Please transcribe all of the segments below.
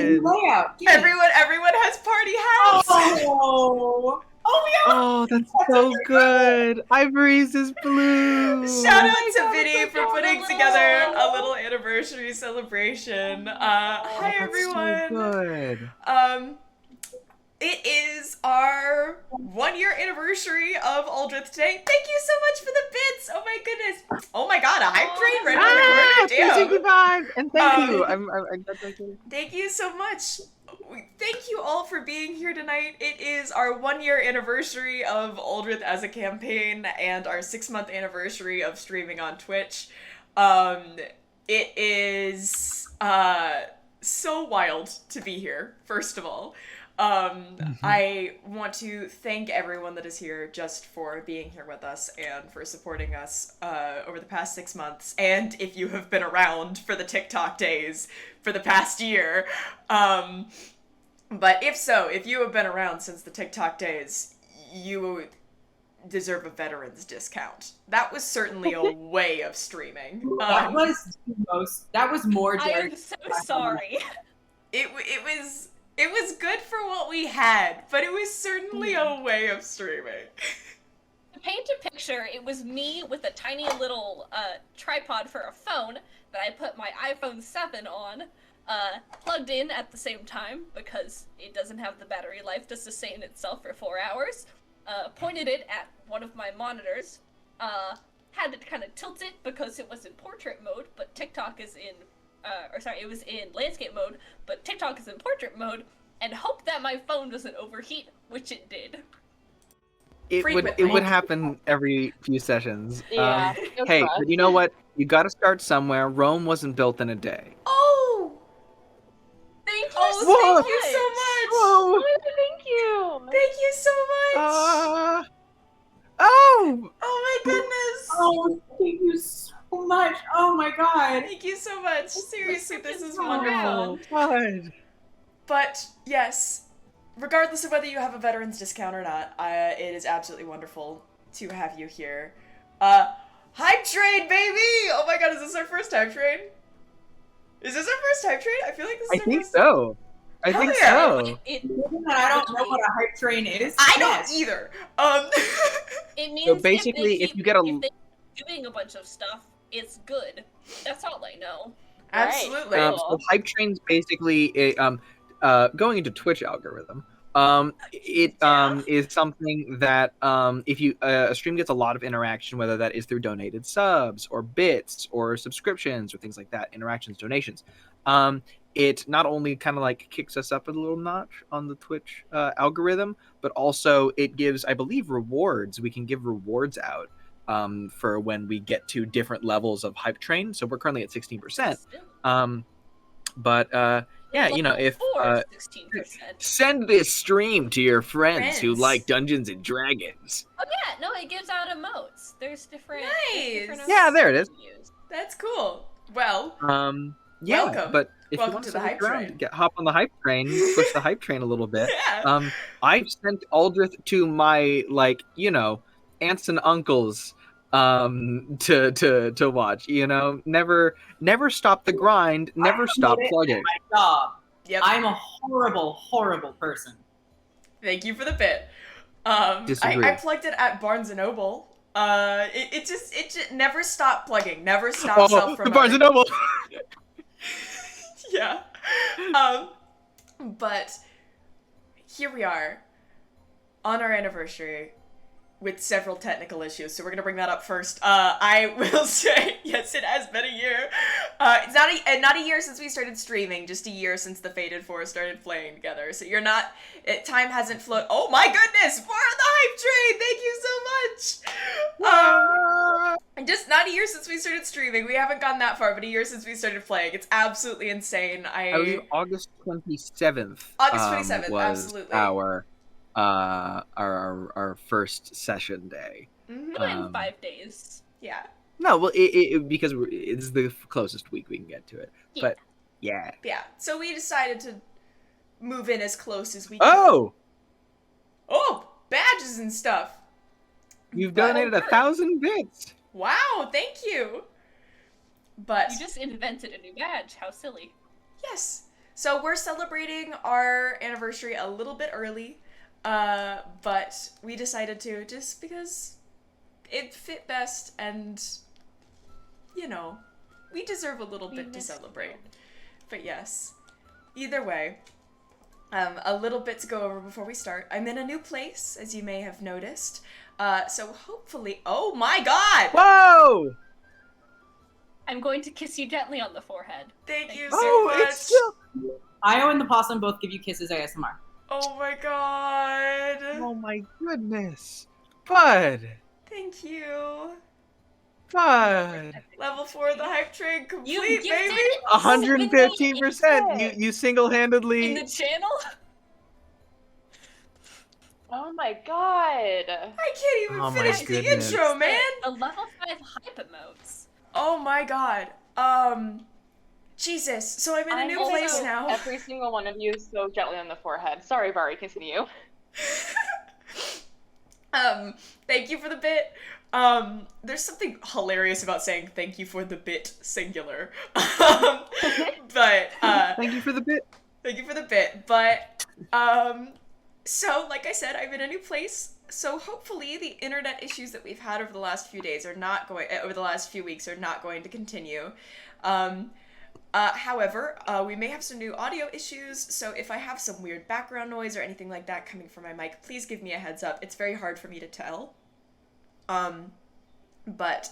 good. Layout. Everyone has party hats. Oh, that's so good. Ivory's is blue. Shout out to Vinny for putting together a little anniversary celebration. Hi everyone. So good. It is our 1-year anniversary of Aldrithe today. Thank you so much for the bits. Oh my goodness. Oh my god, a hype train ready to record it. Damn. And thank you. Thank you so much. Thank you all for being here tonight. It is our 1-year anniversary of Aldrithe as a campaign and our 6-month anniversary of streaming on Twitch. It is so wild to be here, first of all. I want to thank everyone that is here just for being here with us and for supporting us over the past 6 months, and if you have been around for the TikTok days for the past year. But if you have been around since the TikTok days, you deserve a veteran's discount. That was certainly a way of streaming. That was more I am so sorry. It was good for what we had, but it was certainly a way of streaming. To paint a picture, it was me with a tiny little tripod for a phone that I put my iPhone 7 on, plugged in at the same time because it doesn't have the battery life to sustain itself for 4 hours, pointed it at one of my monitors, had to kind of tilt it because it was in portrait mode, but TikTok is in it was in landscape mode, but TikTok is in portrait mode, and hope that my phone doesn't overheat, which it did. It would happen every few sessions. Yeah. Hey, but you know what? You gotta start somewhere. Rome wasn't built in a day. Oh! Thank you Oh, so thank you so much! Whoa. Thank you. Thank you so much! Oh! Oh my goodness! Oh, thank you so much. Oh my god. Thank you so much. Seriously, this is so wonderful. God. But yes, regardless of whether you have a veteran's discount or not, it is absolutely wonderful to have you here. Hype train, baby! Oh my god, is this our first hype train? Is this our first hype train? I feel like this is I think so. I think so. Given that I don't know what a hype train is. I don't either. It means So basically, if you get if they keep doing a bunch of stuff, it's good. That's all I know. Absolutely. So hype trains basically going into Twitch algorithm. It is something that if you a stream gets a lot of interaction, whether that is through donated subs or bits or subscriptions or things like that, interactions, donations. It not only kind of like kicks us up a little notch on the Twitch algorithm, but also it gives, I believe, rewards. We can give rewards out for when we get to different levels of hype train. So we're currently at 16%. Yeah, you know, if 16%. send this stream to your friends who like Dungeons and Dragons. Oh yeah, no, it gives out emotes. There's different. Nice. Yeah, there it is. That's cool. Well, yeah, welcome. but if Welcome you want to to the hype train. hop on the hype train, push the hype train a little bit. Yeah. I've sent Aldrithe to my, like, you know, aunts and uncles to watch. You know, never stop the grind, never stop plugging. My job. Yep. I'm a horrible person. Thank you for the bit. Disagree. I plugged it at Barnes and Noble. It just never stop plugging, never stop self-promoting. The Barnes and Noble. Yeah. But here we are on our anniversary with several technical issues, so we're gonna bring that up first. I will say, yes, it has been a year. It's not a year since we started streaming, just a year since the Fated Four started playing together. So time hasn't flown. Oh my goodness, more on the hype train! Thank you so much. Just not a year since we started streaming. We haven't gone that far, but a year since we started playing. It's absolutely insane. That was August 27th. August 27th, was absolutely. Our first session day. In 5 days. Yeah. No, well, because it's the closest week we can get to it. Yeah. But yeah. Yeah. So we decided to move in as close as we could. Oh, badges and stuff. you've donated 1,000 bits. Wow, thank you. But You just invented a new badge. How silly. yes. So we're celebrating our anniversary a little bit early, but we decided to just because it fit best, and you know, we deserve a little bit to celebrate. But yes, either way, a little bit to go over before we start. I'm in a new place, as you may have noticed. So hopefully, oh my god! Whoa! I'm going to kiss you gently on the forehead. Thank you Oh, so much. it's still... Io and the possum both give you kisses ASMR. Oh my god. Oh my goodness. Bud. Thank you. Bud. Level 4 of the hype train complete, You baby. gifted 115%. You in single-handedly... the channel? Oh my god. I can't even Oh my finish the goodness. intro, man. The level 5 hype emotes. Oh my god. Jesus. So I'm in a new Also, place now. Every single one of you so gently on the forehead. Sorry, Mhairi, continue. Thank you for the bit. There's something hilarious about saying thank you for the bit singular. But, Thank you for the bit. thank you for the bit. But, so, like I said, I'm in a new place. So hopefully the internet issues that we've had over the last few days are not going, over the last few weeks are not going to continue. However, we may have some new audio issues, so if I have some weird background noise or anything like that coming from my mic, please give me a heads up. It's very hard for me to tell. But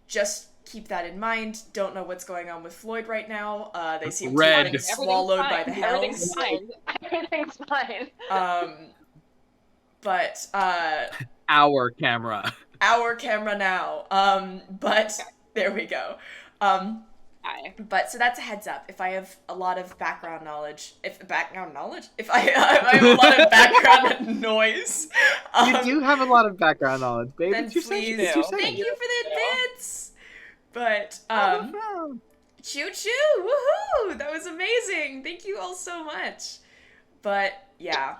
just keep that in mind. Don't know what's going on with Floyd right now. They seem to have been Red. swallowed by the Everything's hells. fine. Everything's fine. But, Our camera. our camera now. But there we go. Hi. But so that's a heads up. If I have a lot of background knowledge, if I have a lot of background noise, You do have a lot that background knowledge, baby. then It's your please, section. It's your thank section. you for the bits. But Oh, choo choo, woohoo! That was amazing. Thank you all so much. But yeah,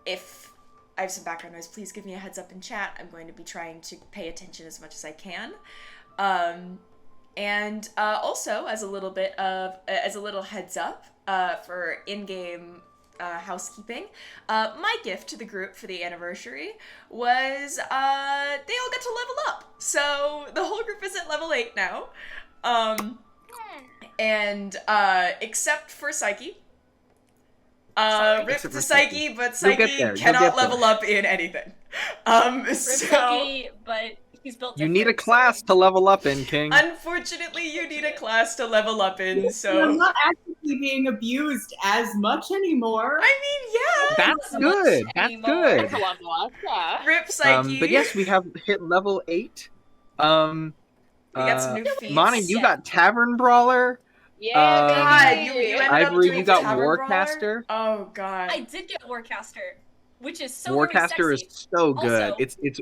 if I have some background noise, please give me a heads up in chat. I'm going to be trying to pay attention as much as I can. And also, as a little heads up, for in-game housekeeping, my gift to the group for the anniversary was they all got to level up. So the whole group is at level 8 now, and except for Psyche. Rip Except to for Psyche, but You'll get Psyche there, you'll cannot get level there. up in anything. Rip So Psyche, but he's built You need a different, class to level up in, King. unfortunately, you need a class to level up in. I'm So not actively being abused as much anymore. I mean, yeah. That's so much good. That's anymore. good. That's a level up, yeah. Rip Psyche. But yes, we have hit level 8. We got some new feats. Monty, you Yeah. got Tavern Brawler. Yeah, God, baby. you ended up Ivory, doing you got Tavern Warcaster. Brawler? Oh god. I did get Warcaster, which is so Warcaster very is sexy. so good. Also- It's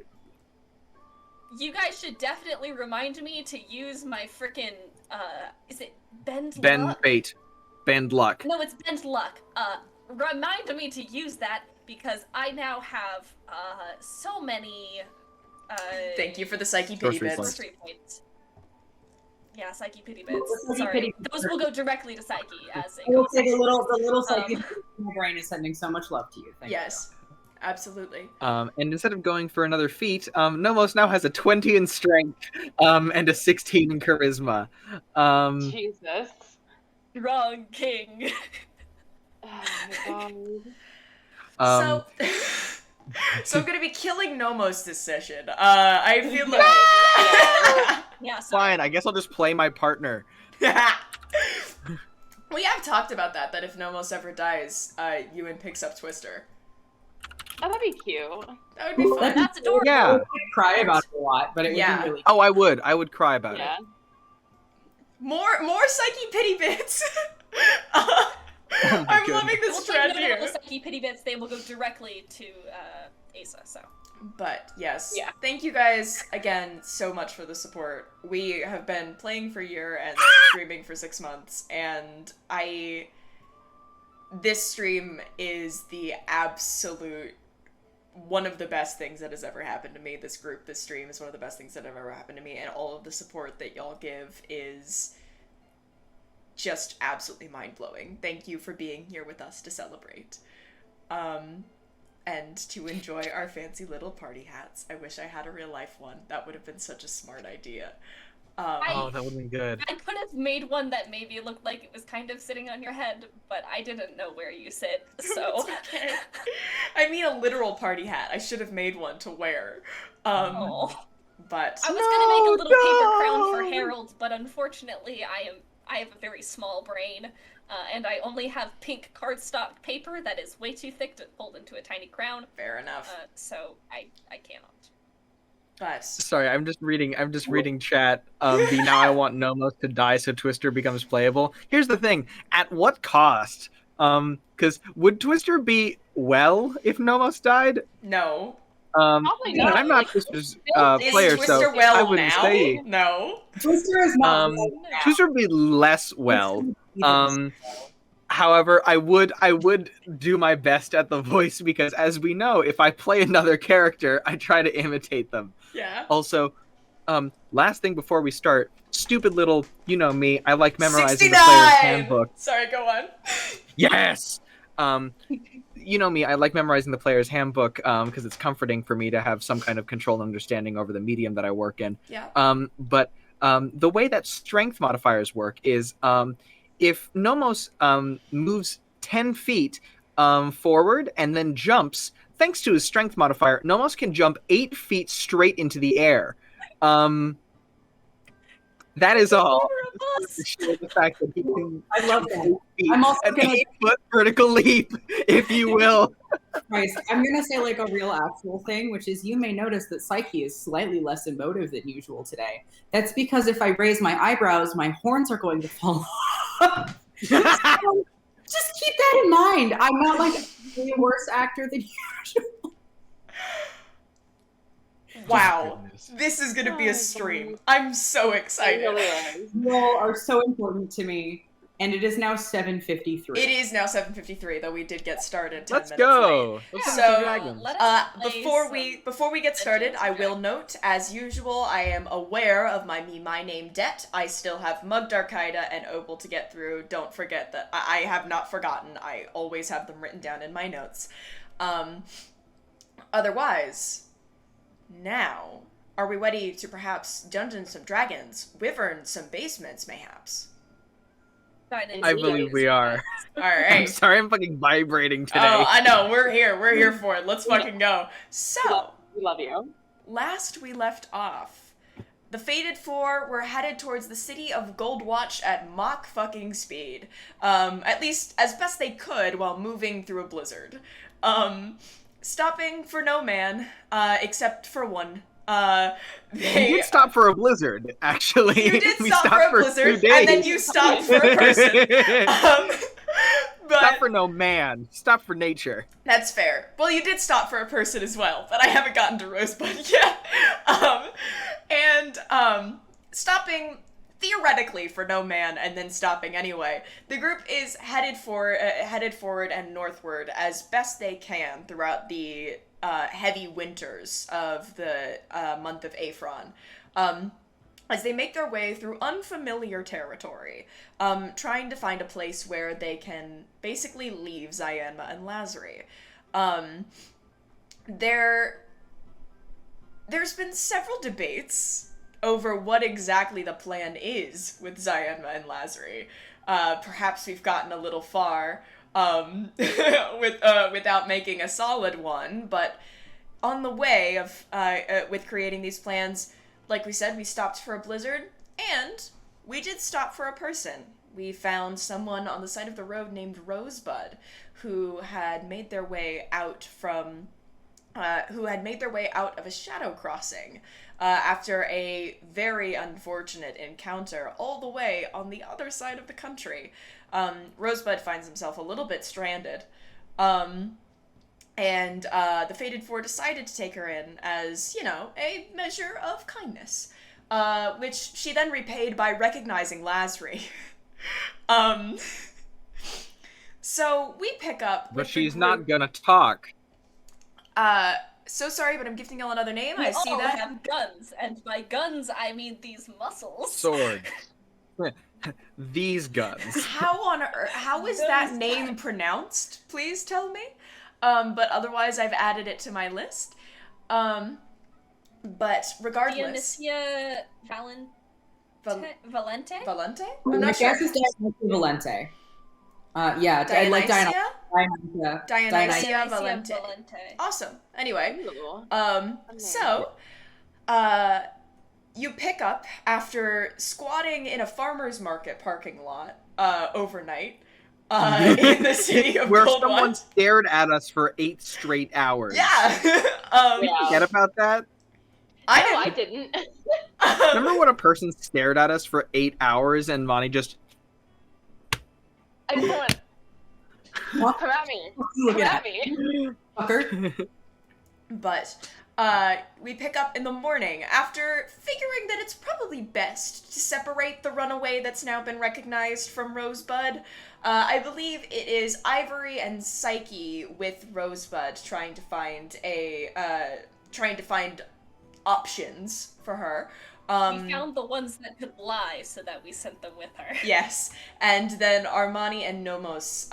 You guys should definitely remind me to use my frickin' is it Bend Bend Luck? Fate, Bend Luck. No, it's Bend Luck. Remind me to use that because I now have so many Thank you for the Psyche pity Sorcery bits. points. sorcery points. Yeah, Psyche pity bits. Psyche Sorry, pity those will go directly to Psyche as I will a say the little Um, psychic in my brain is sending so much love to you. Thank Yes. Absolutely. And instead of going for another feat, Nomos now has a 20 in strength, and a 16 in charisma. Jesus. wrong king. Oh my god. So I'm gonna be killing Nomos this session. I feel like Yeah, sorry. Fine, I guess I'll just play my partner. we have talked about that if Nomos ever dies, Ewan picks up Twister. Oh, that'd be cute. That would be Well, fun. That's adorable. Yeah. I would cry about it a lot, but it would Yeah. be really Oh, I would. I would cry about Yeah. it. More Psyche pity bits. my I'm goodness. loving We'll this take trend none of the here. Psyche pity bits. They will go directly to Asa. So But yes, Yeah. thank you guys again so much for the support. We have been playing for a year and streaming for 6 months, and this stream is the absolute one of the best things that has ever happened to me. This group, this stream is one of the best things that have ever happened to me, and all of the support that y'all give is just absolutely mind-blowing. Thank you for being here with us to celebrate. And to enjoy our fancy little party hats. I wish I had a real life one. That would have been such a smart idea. Oh, that would have been good. I could have made one that maybe looked like it was kind of sitting on your head, but I didn't know where you sit, so... It's okay. I mean a literal party hat. I should have made one to wear. But... I was gonna make a little paper crown for Harold, but unfortunately I have a very small brain, and I only have pink cardstock paper that is way too thick to fold into a tiny crown. Fair enough. So I cannot. But sorry, I'm just reading chat. The now I want Nomos to die so Twister becomes playable. Here's the thing: at what cost? Because would Twister be well if Nomos died? no. Probably not. I'm not Twister's player, Twister so well I wouldn't now? say. No. Twister is not. Twister would be less well. However, I would do my best at the voice because, as we know, if I play another character, I try to imitate them. Yeah. Also, last thing before we start, stupid little, you know me, I like memorizing 69! the player's handbook. Sorry, go on. Yes! You know me, I like memorizing the player's handbook because it's comforting for me to have some kind of control and understanding over the medium that I work in. Yeah. But the way that strength modifiers work is if Nomos moves 10 feet forward and then jumps, thanks to his strength modifier, Nomos can jump 8 feet straight into the air. That is all. The fact that he can I love that. I'm also an gonna- 8-foot vertical leap, if you will. Christ, I'm gonna say like a real actual thing, which is you may notice that Psyche is slightly less emotive than usual today. That's because if I raise my eyebrows, my horns are going to fall off. So, just keep that in mind. I'm not like a worse actor than usual. Wow. Goodness. This is gonna be a stream. I'm so It excited. really is. You all are so important to me, and it is now 7:53. It is now 7:53, though we did get started 10 Let's minutes late. go. Let's So, have some dragons. Let us play Before we get started, Dungeons I and will Dragons. note, as usual, I am aware of my name debt. I still have Mugged Arcida and Opal to get through. Don't forget that I have not forgotten. I always have them written down in my notes. Otherwise, now, are we ready to perhaps dungeon some dragons, wyvern some basements, mayhaps? I believe we are. All I'm right. sorry, I'm fucking vibrating today. Oh, I know. We're here for it. Let's fucking go. So, We love you. last we left off, the Fated Four were headed towards the city of Goldwatch at Mach fucking speed. At least as best they could while moving through a blizzard. Stopping for no man, except for one. We did stop for a blizzard, actually. You did We stop for stopped a blizzard, 2 and then days. you stopped for a person. But Stop for no man. Stop for nature. that's fair. Well, you did stop for a person as well, but I haven't gotten to Rosebud yet. Stopping theoretically for no man and then stopping anyway. The group is headed forward and northward as best they can throughout the heavy winters of the month of Aphron. As they make their way through unfamiliar territory, trying to find a place where they can basically leave Zyanma and Lazari. There's been several debates over what exactly the plan is with Zyanma and Lazari. Perhaps we've gotten a little far without making a solid one, but on the way of with creating these plans, like we said, we stopped for a blizzard, and we did stop for a person. We found someone on the side of the road named Rosebud, who had made their way out of a shadow crossing after a very unfortunate encounter all the way on the other side of the country. Rosebud finds himself a little bit stranded. And the Fated Four decided to take her in as, a measure of kindness, which she then repaid by recognizing Lazari. So we pick up with But the she's group- not gonna talk. So sorry, but I'm gifting y'all another name. We I see all that. have guns, and by guns I mean these muscles. Sword. These guns. How on earth? How is that name pronounced? Please tell me. But otherwise, I've added it to my list. But regardless, Dionysia Valente. Valente? My I'm not sure. guess is Dionysia Valente. Yeah, I like Dionysia? Dionysia. Valente. Awesome. Anyway, Ooh. so, you pick up after squatting in a farmer's market parking lot, overnight, in the city of Where Gold someone One. stared at us for 8 straight hours. Yeah. Yeah. Forget about that? I didn't. Remember when a person stared at us for 8 hours and Monty just... I just went, What? come at me. Look Come at at me. fucker. But we pick up in the morning after figuring that it's probably best to separate the runaway that's now been recognized from Rosebud. I believe it is Ivory and Psyche with Rosebud trying to find options for her. We found the ones that could lie, so that we sent them with her. Yes, and then Armani and Nomos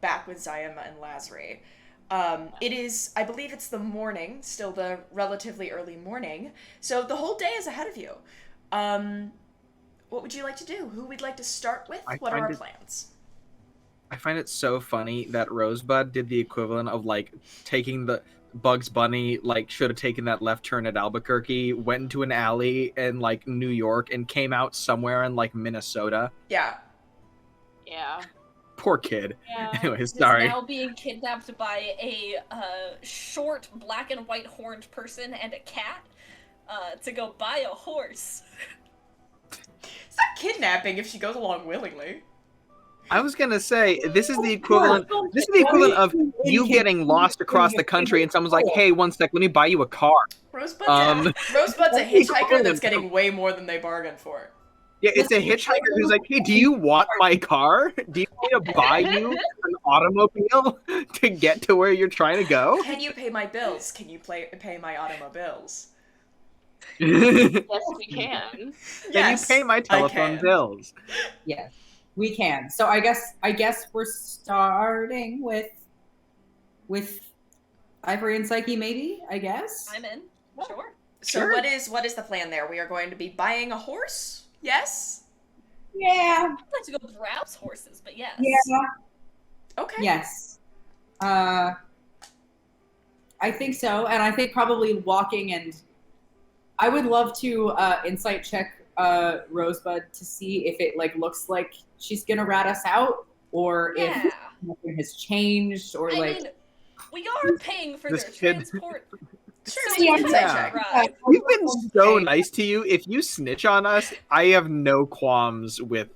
back with Zayama and Lazri. It is, I believe it's the morning, still the relatively early morning, so the whole day is ahead of you. What would you like to do? Who we'd like to start with? What are our plans? I find it so funny that Rosebud did the equivalent of, like, taking the... Bugs Bunny, like, should have taken that left turn at Albuquerque, went into an alley in, like, New York, and came out somewhere in, like, Minnesota. Yeah. Yeah. Poor kid. Yeah. Anyway, He's sorry. now being kidnapped by a short black and white horned person and a cat to go buy a horse. It's not kidnapping if she goes along willingly. I was gonna say, this is the equivalent of you getting lost across the country and someone's like, hey, one sec, let me buy you a car. Rosebud's a hitchhiker that's getting way more than they bargained for. Yeah, it's a hitchhiker who's like, hey, do you want my car? Do you want me to buy you an automobile to get to where you're trying to go? Can you pay my bills? Can you pay my automobiles? Can Yes, we can. Yes, you pay my telephone bills? Yes, we can. So I guess we're starting with Ivory and Psyche, maybe. I guess. I'm in. Sure. So Sure. what is the plan there? We are going to be buying a horse? Yes? Yeah. I'd like to go browse horses, but yes. Yeah. Okay. Yes. I think so, and I think probably walking, and I would love to insight check Rosebud to see if it like looks like she's gonna rat us out, or Yeah. if nothing has changed, or I like. mean, we are paying for This their kid- transport. Sure, So we Yeah. can we insight can check. drive. We've been so nice to you. If you snitch on us, I have no qualms with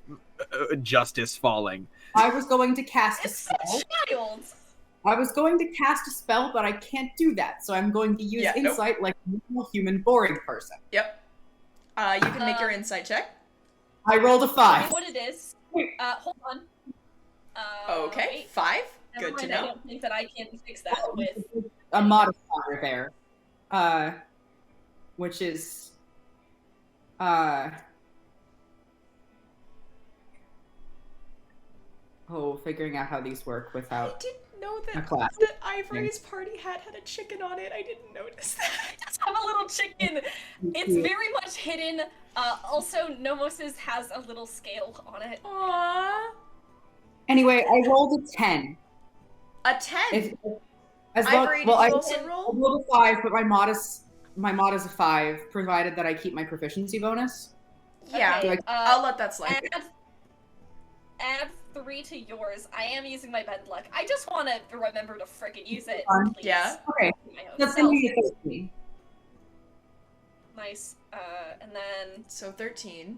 justice falling. I was going to cast a It's spell. a child. I was going to cast a spell, but I can't do that, so I'm going to use Yeah, nope. insight like a normal human boring person. Yep. You can make your insight check. I rolled a Tell me 5. what it is. Hold on. Okay, wait. 5. Never Good to mind, I know. don't think that I can fix that with. A modifier there, which is figuring out how these work I without didn't know a class. that Ivory's party hat had a chicken on it. I didn't notice that. Just have a little chicken. It's very much hidden. Also, Nomos's has a little scale on it. Aww. Anyway, I rolled a 10. A 10. As Ivory, well, did you I also roll? rolled a 5, but my mod is a 5, provided that I keep my proficiency bonus. Yeah, Okay, I'll let that slide. add 3 to yours. I am using my bed luck. I just want to remember to frickin' use it. Fun. Please. Yeah. Okay, My own that's self. gonna be a 13. Nice. And then So 13.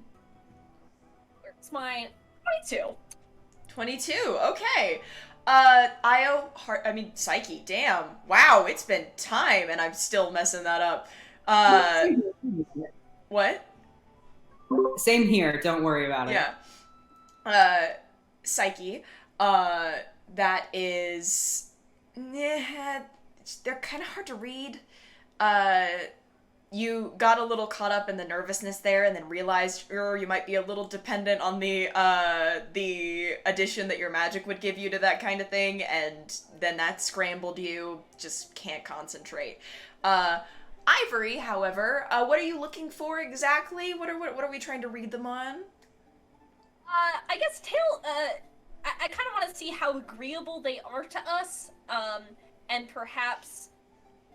where's my 22? 22. Okay. Psyche. Damn. Wow, it's been time and I'm still messing that up. What? Same here. Don't worry about it. Yeah. Psyche. That is. They're kind of hard to read. you got a little caught up in the nervousness there, and then realized you might be a little dependent on the addition that your magic would give you to that kind of thing, and then that scrambled you. Just can't concentrate. Ivory, however, what are you looking for exactly? What are we trying to read them on? I guess I kind of want to see how agreeable they are to us, and perhaps,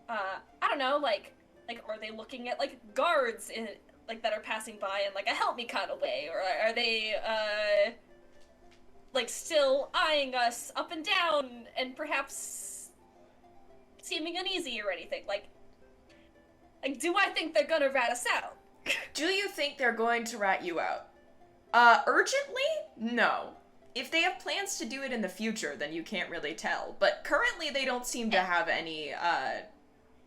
I don't know, like, are they looking at, like, guards in, like, that are passing by in, like, a help me kind of way, or are they, like, still eyeing us up and down, and perhaps seeming uneasy or anything, like, do I think they're gonna rat us out? Do you think they're going to rat you out? Urgently? No. If they have plans to do it in the future, then you can't really tell. But currently they don't seem to have any,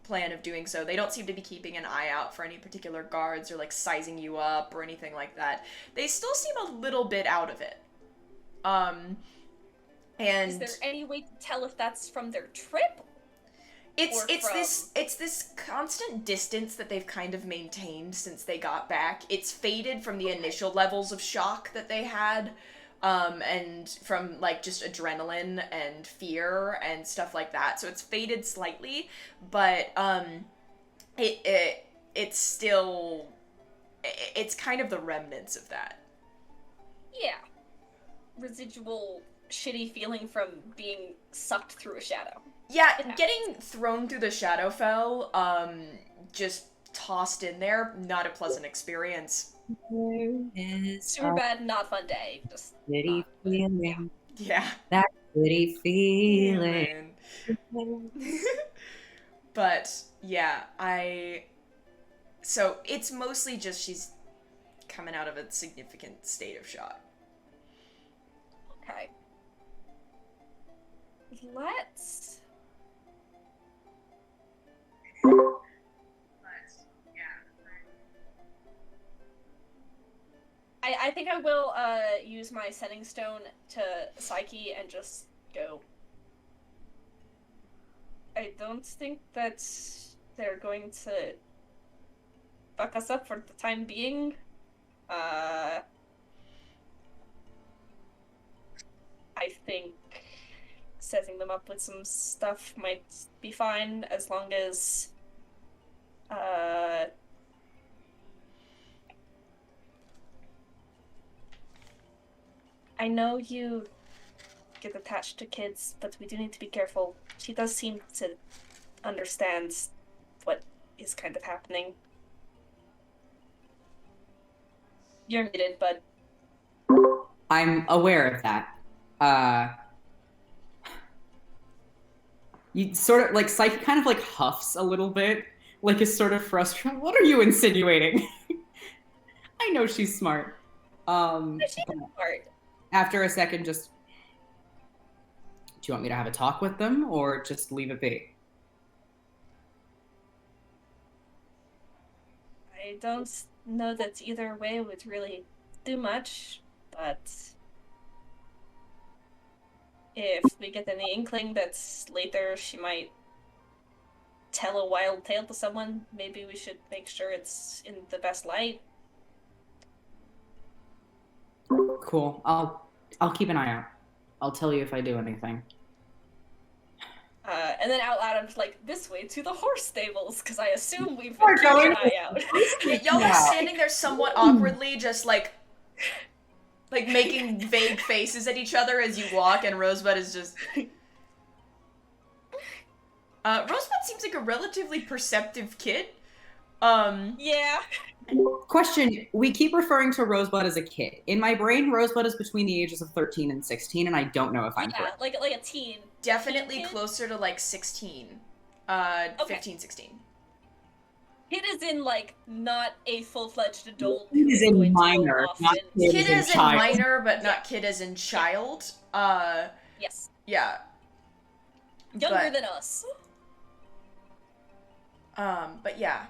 plan of doing so. They don't seem to be keeping an eye out for any particular guards or, like, sizing you up or anything like that. They still seem a little bit out of it. And... Is there any way to tell if that's from their trip? It's this constant distance that they've kind of maintained since they got back. It's faded from the initial levels of shock that they had, and from, like, just adrenaline and fear and stuff like that. So it's faded slightly, but it's still, it's kind of the remnants of that. Yeah. Residual shitty feeling from being sucked through a shadow. Yeah, getting thrown through the Shadowfell, just tossed in there, not a pleasant experience. Super bad, not fun day. Just Giddy feeling. Yeah. That giddy feeling. But, yeah, so it's mostly just she's coming out of a significant state of shock. Okay. Let's... I think I will use my setting stone to Psyche and just go. I don't think that they're going to fuck us up for the time being. I think setting them up with some stuff might be fine as long as I know you get attached to kids, but we do need to be careful. She does seem to understand what is kind of happening. You're muted, bud. I'm aware of that. You sort of, like, Psyche kind of, like, huffs a little bit, like, is sort of frustrated. What are you insinuating? I know she's smart. She's smart. After a second, just... Do you want me to have a talk with them, or just leave it be? I don't know that either way would really do much, but if we get any inkling that later she might tell a wild tale to someone, maybe we should make sure it's in the best light. Cool. I'll keep an eye out. I'll tell you if I do anything. And then out loud, I'm just like, this way to the horse stables, because I assume we've been keeping an eye out. Y'all are standing there somewhat awkwardly, just like making vague faces at each other as you walk, and Rosebud is just... Rosebud seems like a relatively perceptive kid. Yeah. Question, we keep referring to Rosebud as a kid. In my brain, Rosebud is between the ages of 13 and 16, and I don't know if I'm correct. like a teen. Definitely Kid? closer to, like, 16. Okay. 15, 16. Kid is in, like, not a full-fledged adult. Kid is in minor, not kid Kid as as in child. minor, but not kid as in child. Yes. Yeah. Younger than us. But yeah.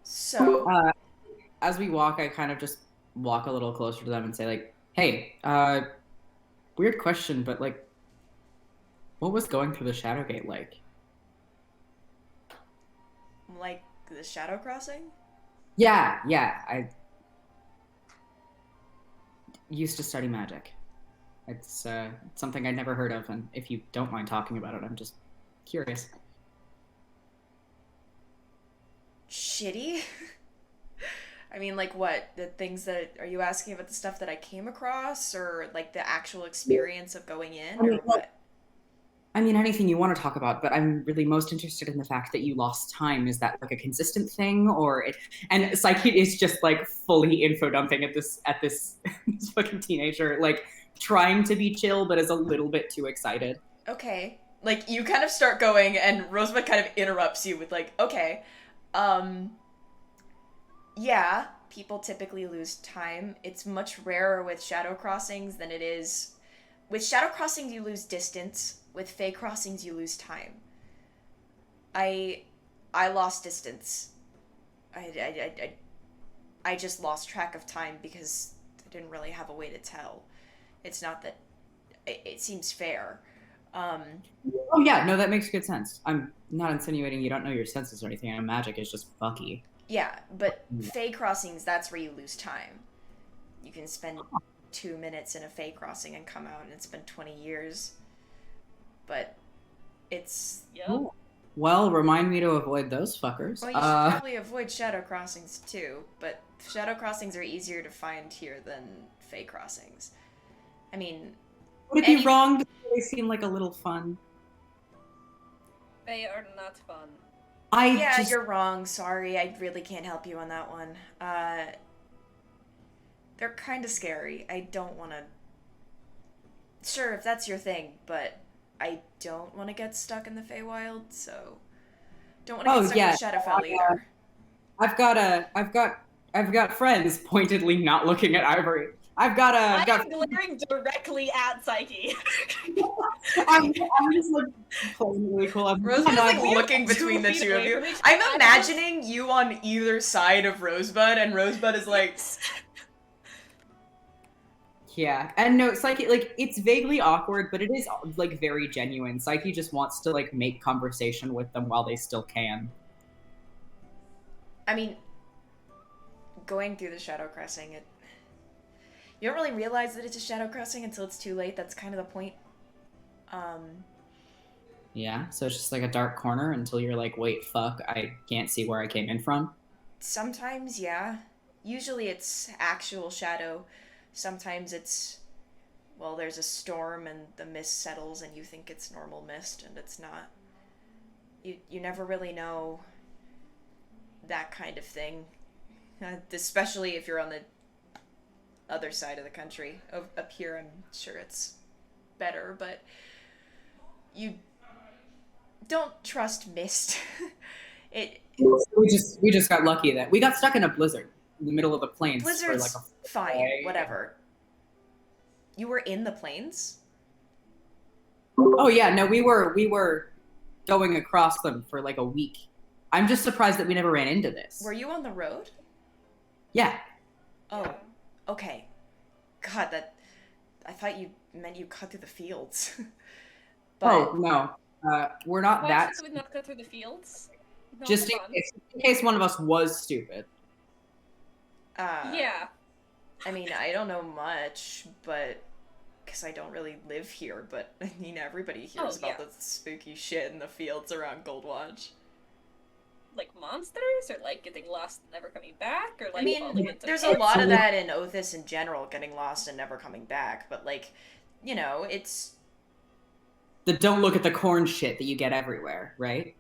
So... as we walk, I kind of just walk a little closer to them and say, like, hey, weird question, but, like, what was going through the Shadowgate like? Like, the shadow crossing? Yeah, I used to study magic. It's something I'd never heard of, and if you don't mind talking about it, I'm just curious. Shitty? I mean, like what? The things that, are you asking about the stuff that I came across, or like the actual experience of going in, or what? I mean, anything you want to talk about, but I'm really most interested in the fact that you lost time. Is that like a consistent thing, or it? And Psyche is just like fully info dumping at this this fucking teenager, like trying to be chill, but is a little bit too excited. Okay. Like, you kind of start going, and Rosebud kind of interrupts you with like, okay, yeah, people typically lose time. It's much rarer with shadow crossings than it is... With shadow crossings, you lose distance. With Fey crossings, you lose time. I lost distance. I just lost track of time because I didn't really have a way to tell. It's not that... It seems fair. Oh yeah, no, that makes good sense. I'm not insinuating you don't know your senses or anything, and magic is just fucky. Yeah, but Fey crossings, that's where you lose time. You can spend 2 minutes in a Fey crossing and come out and it's been 20 years. But it's... Yep. Well, remind me to avoid those fuckers. Well, you should probably avoid shadow crossings too, but shadow crossings are easier to find here than Fey crossings. I mean... Would it be wrong to say they seem like a little fun? They are not fun. Yeah, you're wrong. Sorry, I really can't help you on that one. They're kind of scary. I don't want to... Sure, if that's your thing, but I don't want to get stuck in the Feywild, so... Don't want to get stuck in Shadowfell either. I've got friends pointedly not looking at Ivory. I'm glaring directly at Psyche. I'm just like playing really cool. Rosebud's like looking between the two of you. I'm imagining you on either side of Rosebud, and Rosebud is like... Yeah, and no, Psyche, like, it's vaguely awkward, but it is, like, very genuine. Psyche just wants to, like, make conversation with them while they still can. I mean, going through the shadow crossing, you don't really realize that it's a shadow crossing until it's too late. That's kind of the point. Yeah, so it's just like a dark corner until you're like, wait, fuck, I can't see where I came in from. Sometimes, yeah. Usually it's actual shadow. Sometimes it's, well, there's a storm and the mist settles and you think it's normal mist and it's not. You never really know that kind of thing. Especially if you're on the other side of the country. Up here, I'm sure it's better, but you don't trust mist. We just got lucky that we got stuck in a blizzard in the middle of the plains. Blizzard's for like a fine, day. whatever. You were in the plains? Oh yeah, no, we were going across them for like a week. I'm just surprised that we never ran into this. Were you on the road? Yeah. Oh, okay. God, I thought you meant you cut through the fields. But... Oh no, we're not that. Why should we not go through the fields? No, Just in case one of us was stupid. Yeah. I mean, I don't know much, but because I don't really live here. But I mean, everybody hears about the spooky shit in the fields around Goldwatch. Like monsters, or like getting lost and never coming back, or like... I mean, there's a lot of that in Othis in general, getting lost and never coming back, but like, you know, it's... The don't look at the corn shit that you get everywhere, right?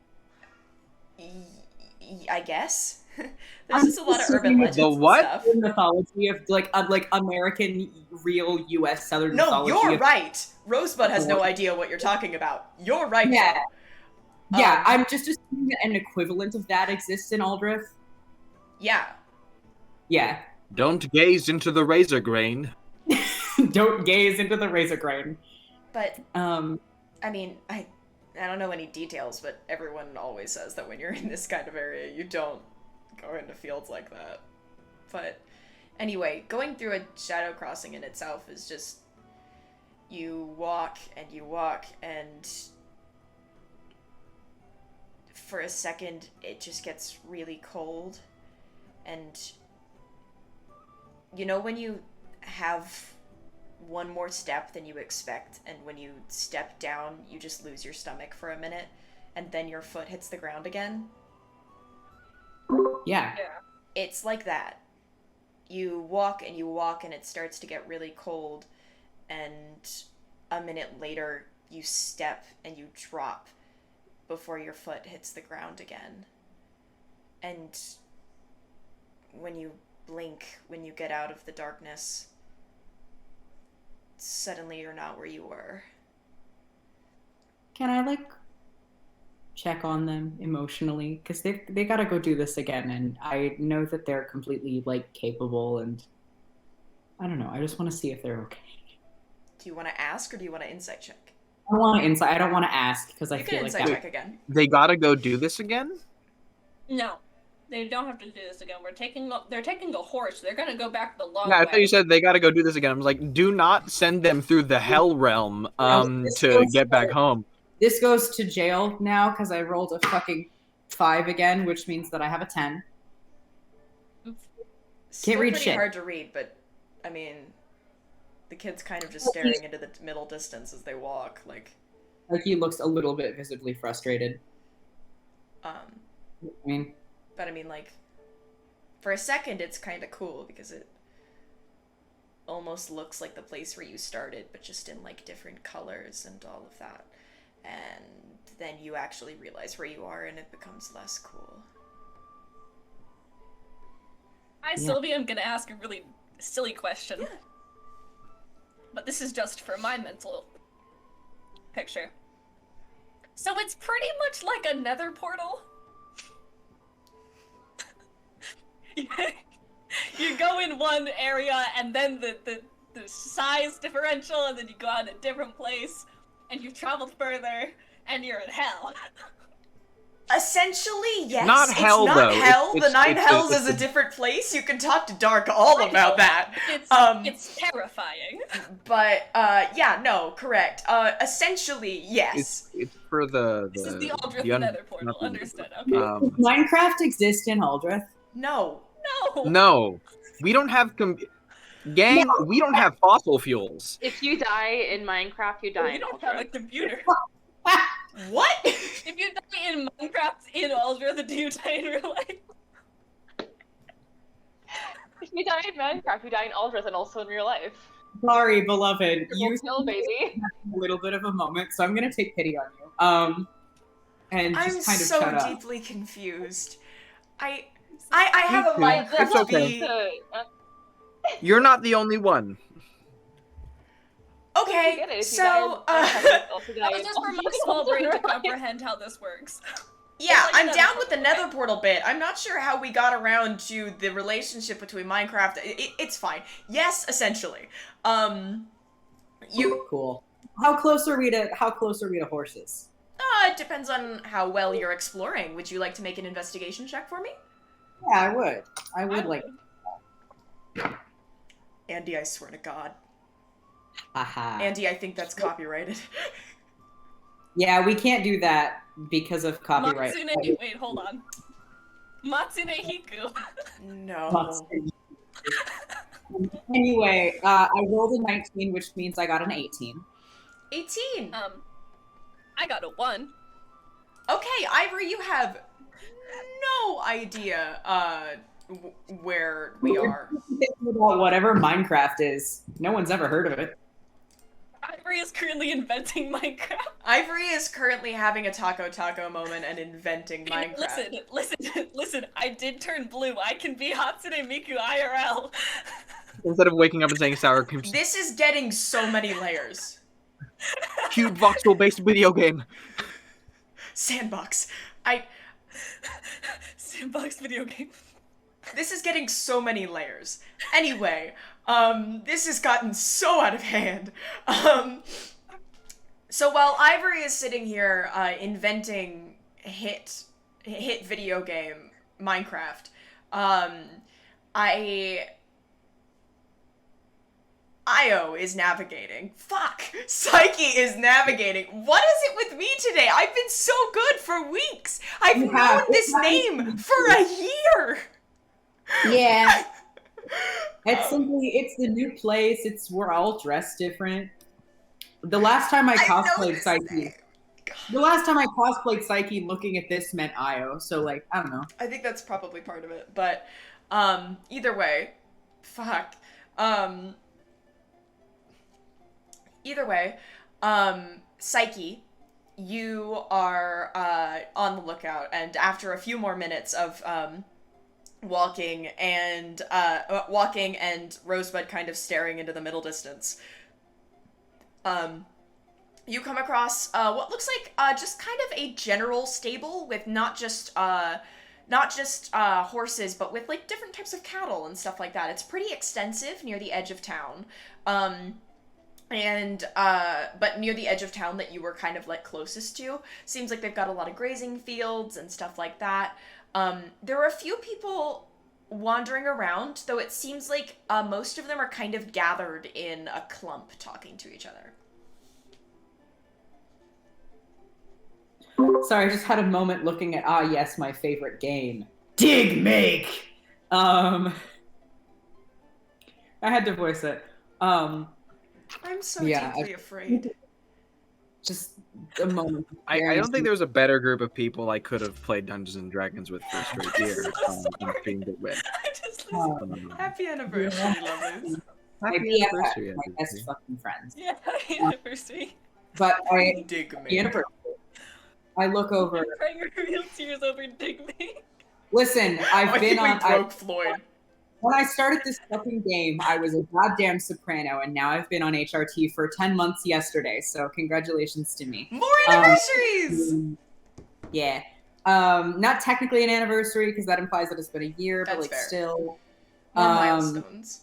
I guess. There's just a lot of urban legends the what? and stuff. The mythology of like American, real U.S. Southern mythology. No, you're right! Rosebud has no idea what you're talking about. You're right, yeah. though. Yeah, I'm just assuming that an equivalent of that exists in Aldrithe. Yeah. Yeah. Don't gaze into the razor grain. Don't gaze into the razor grain. But, I mean, I don't know any details, but everyone always says that when you're in this kind of area, you don't go into fields like that. But, anyway, going through a shadow crossing in itself is just... You walk, and for a second, it just gets really cold. And you know when you have one more step than you expect, and when you step down, you just lose your stomach for a minute, and then your foot hits the ground again? Yeah. It's like that. You walk and you walk, and it starts to get really cold, and a minute later, you step and you drop before your foot hits the ground again. And when you blink, when you get out of the darkness, suddenly you're not where you were. Can I like check on them emotionally? Because they gotta go do this again, and I know that they're completely like capable, and I don't know. I just want to see if they're okay. Do you want to ask or do you want to insight check? I want to insight. I don't want to ask because I You feel can like insight that. check again. They gotta go do this again? No, they don't have to do this again. They're taking a horse. They're gonna go back the long Yeah, I way. thought you said they gotta go do this again. I was like, do not send them through the hell realm to get back home. This goes to jail now because I rolled a fucking 5 again, which means that I have a 10. Still read pretty shit. hard to read, but I mean, the kid's kind of just staring into the middle distance as they walk, like he looks a little bit visibly frustrated. um I mean, but I mean, like, for a second it's kind of cool because it almost looks like the place where you started, but just in like different colors and all of that. And then you actually realize where you are and it becomes less cool. Hi, Silvi. I'm gonna ask a really silly question. Yeah. But this is just for my mental picture. So it's pretty much like a nether portal? You go in one area, and then the size differential, and then you go out a different place, and you've traveled further, and you're in hell. Essentially, yes. Not hell, it's not though. hell. The Nine Hells it's is a different place. You can talk to Dark all about that. It's terrifying. But yeah, no, correct. Essentially, yes. It's for the This is the Aldrithe nether portal. Understood. Okay. does Minecraft exist in Aldrithe? No. No. No, we don't have gang. No. We don't have fossil fuels. If you die in Minecraft, you die We in don't have a Aldrithe. computer. What? If you die in Minecraft in Aldrithe, do you die in real life? If you die in Minecraft, you die in Aldrithe and also in real life. Sorry, beloved. You Kill, baby. a little bit of a moment, so I'm gonna take pity on you. And just I'm kind of so shut up. deeply confused. I have a Minecraft. It's okay. You're not the only one. Okay, so That was just for my small brain to comprehend how this works. yeah, Like I'm nether down portal, with the nether portal bit. I'm not sure how we got around to the relationship between Minecraft. It's fine. Yes, essentially. You. Cool. How close are we to horses? It depends on how well you're exploring. Would you like to make an investigation check for me? Yeah, I would. I would like. Andy, I swear to God. Haha. Andy, I think that's copyrighted. Yeah, we can't do that because of copyright. Wait, hold on. Matsune Hiku. No. Anyway, I rolled a 19, which means I got an 18. 18. I got a 1. Okay, Ivory, you have no idea where we are. About whatever Minecraft is. No one's ever heard of it. Ivory is currently inventing Minecraft. Ivory is currently having a taco moment and inventing Minecraft. Listen, I did turn blue. I can be Hatsune Miku IRL. Instead of waking up and saying sour cream. This is getting so many layers. Cute voxel-based video game. Sandbox. Sandbox video game. This is getting so many layers. Anyway, this has gotten so out of hand. So while Ivory is sitting here inventing hit video game Minecraft, Io is navigating. Fuck! Psyche is navigating. What is it with me today? I've been so good for weeks. I've known this name for a year. Yeah. It's the new place. We're all dressed different. The last time I cosplayed Psyche. The last time I cosplayed Psyche, looking at this meant Io. So like, I don't know. I think that's probably part of it, but either way, fuck. Either way, Psyche, you are on the lookout, and after a few more minutes of walking and Rosebud kind of staring into the middle distance, you come across what looks like just kind of a general stable with not just horses, but with like different types of cattle and stuff like that. It's pretty extensive near the edge of town. But near the edge of town that you were kind of like closest to, seems like they've got a lot of grazing fields and stuff like that. There are a few people wandering around, though it seems like most of them are kind of gathered in a clump talking to each other. Sorry, I just had a moment looking at, yes, my favorite game. Dig Make! I had to voice it. I'm so deeply afraid. Just a moment. I don't think there was a better group of people I could have played Dungeons and Dragons with for a straight year. And streamed it with. Happy anniversary, lovers. Happy anniversary, my best fucking friends. Yeah, happy anniversary. But Dig I look over. I'm crying real tears over Dig Me. Listen, I've been on. Broke Floyd. When I started this fucking game, I was a goddamn soprano, and now I've been on HRT for 10 months yesterday, so congratulations to me. More anniversaries! Yeah. Not technically an anniversary, because that implies that it's been a year, That's but like fair. still. More milestones.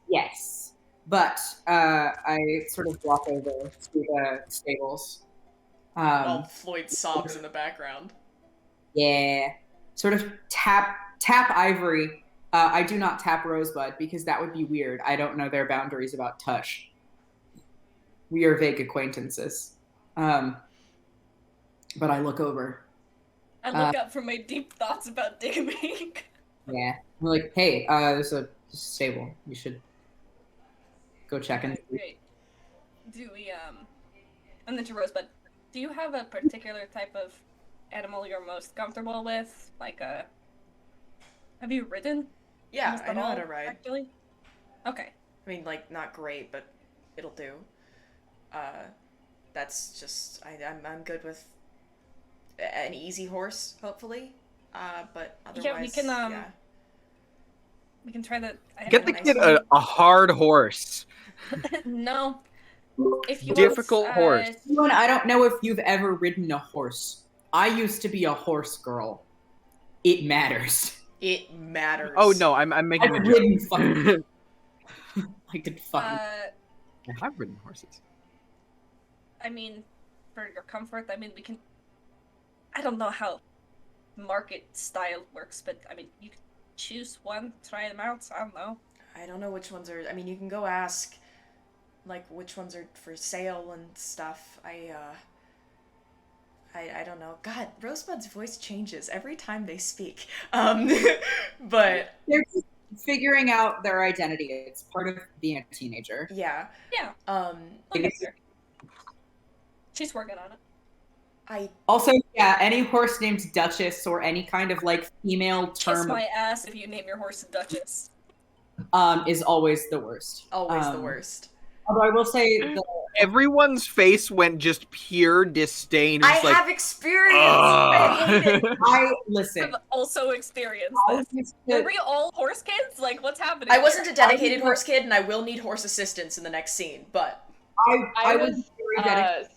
Yes. But I sort of walk over to the stables. While Floyd sobs in the background. Yeah. Sort of tap Ivory. I do not tap Rosebud because that would be weird. I don't know their boundaries about touch. We are vague acquaintances. But I look over. I look up from my deep thoughts about Dig Me. Yeah. I'm like, hey, there's a stable. You should go check in. Great. Do we, and then to Rosebud, do you have a particular type of animal you're most comfortable with? Like have you ridden? Yeah, I know how to ride. Actually? Okay. I mean, like, not great, but it'll do. That's just, I'm good with an easy horse, hopefully. But otherwise, yeah, we can try that. Get the kid a hard horse. No. If you Difficult horse. Ewan, I don't know if you've ever ridden a horse. I used to be a horse girl. It matters. It matters. Oh no, I'm making a joke. Ridden fucking. I could fucking. I have ridden horses. I mean, for your comfort, I mean, we can. I don't know how market style works, but I mean, you can choose one, try them out. I don't know. I don't know which ones are. I mean, you can go ask, like, which ones are for sale and stuff. I don't know. God, Rosebud's voice changes every time they speak. But they're just figuring out their identity. It's part of being a teenager. Yeah. Yeah. She's working on it. Also, yeah, any horse named Duchess or any kind of like female term Kiss my ass if you name your horse Duchess. Is always the worst. Always the worst. Although I will say everyone's face went just pure disdain. I have experience. I hate it. Listen. I've also experienced this. Were we all horse kids? Like, what's happening? I wasn't a dedicated horse kid, and I will need horse assistance in the next scene. But I was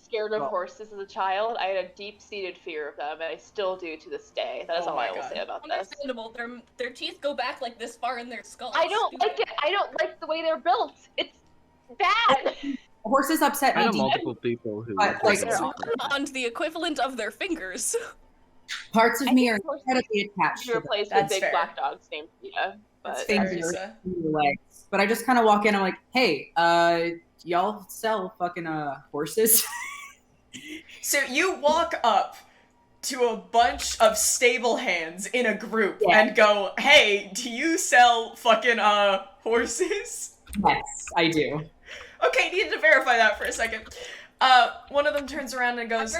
scared of horses as a child. I had a deep-seated fear of them, and I still do to this day. That is all I will say about this. Understandable. Their teeth go back like this far in their skulls. I don't like it. I don't like the way they're built. It's bad. Horses upset me. I know multiple people who like on the equivalent of their fingers. Parts of me are incredibly attached. Replaced with big black dogs named Peter. That's fingers, legs. but I just kind of walk in. I'm like, hey, y'all sell fucking horses? So you walk up to a bunch of stable hands in a group and go, hey, do you sell fucking horses? Yes, I do. Okay, needed to verify that for a second. One of them turns around and goes,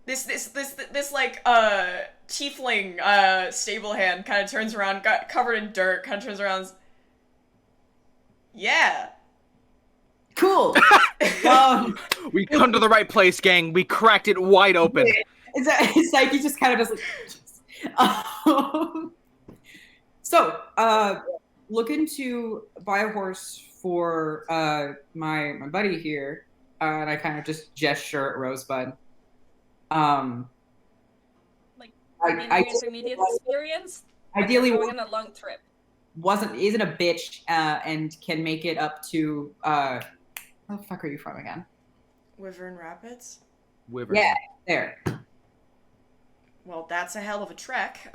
this like tiefling stable hand kind of turns around, got covered in dirt, kind of turns around and says, yeah. Cool. We come to the right place, gang. We cracked it wide open. Psyche just kind of does like, so, looking to buy a horse for my buddy here, and I kind of just gesture at Rosebud. Like I intermediate experience. Ideally, going on a long trip. Isn't a bitch and can make it up to where the fuck are you from again? Wyvern Rapids? Wyvern. Yeah, there. Well, that's a hell of a trek,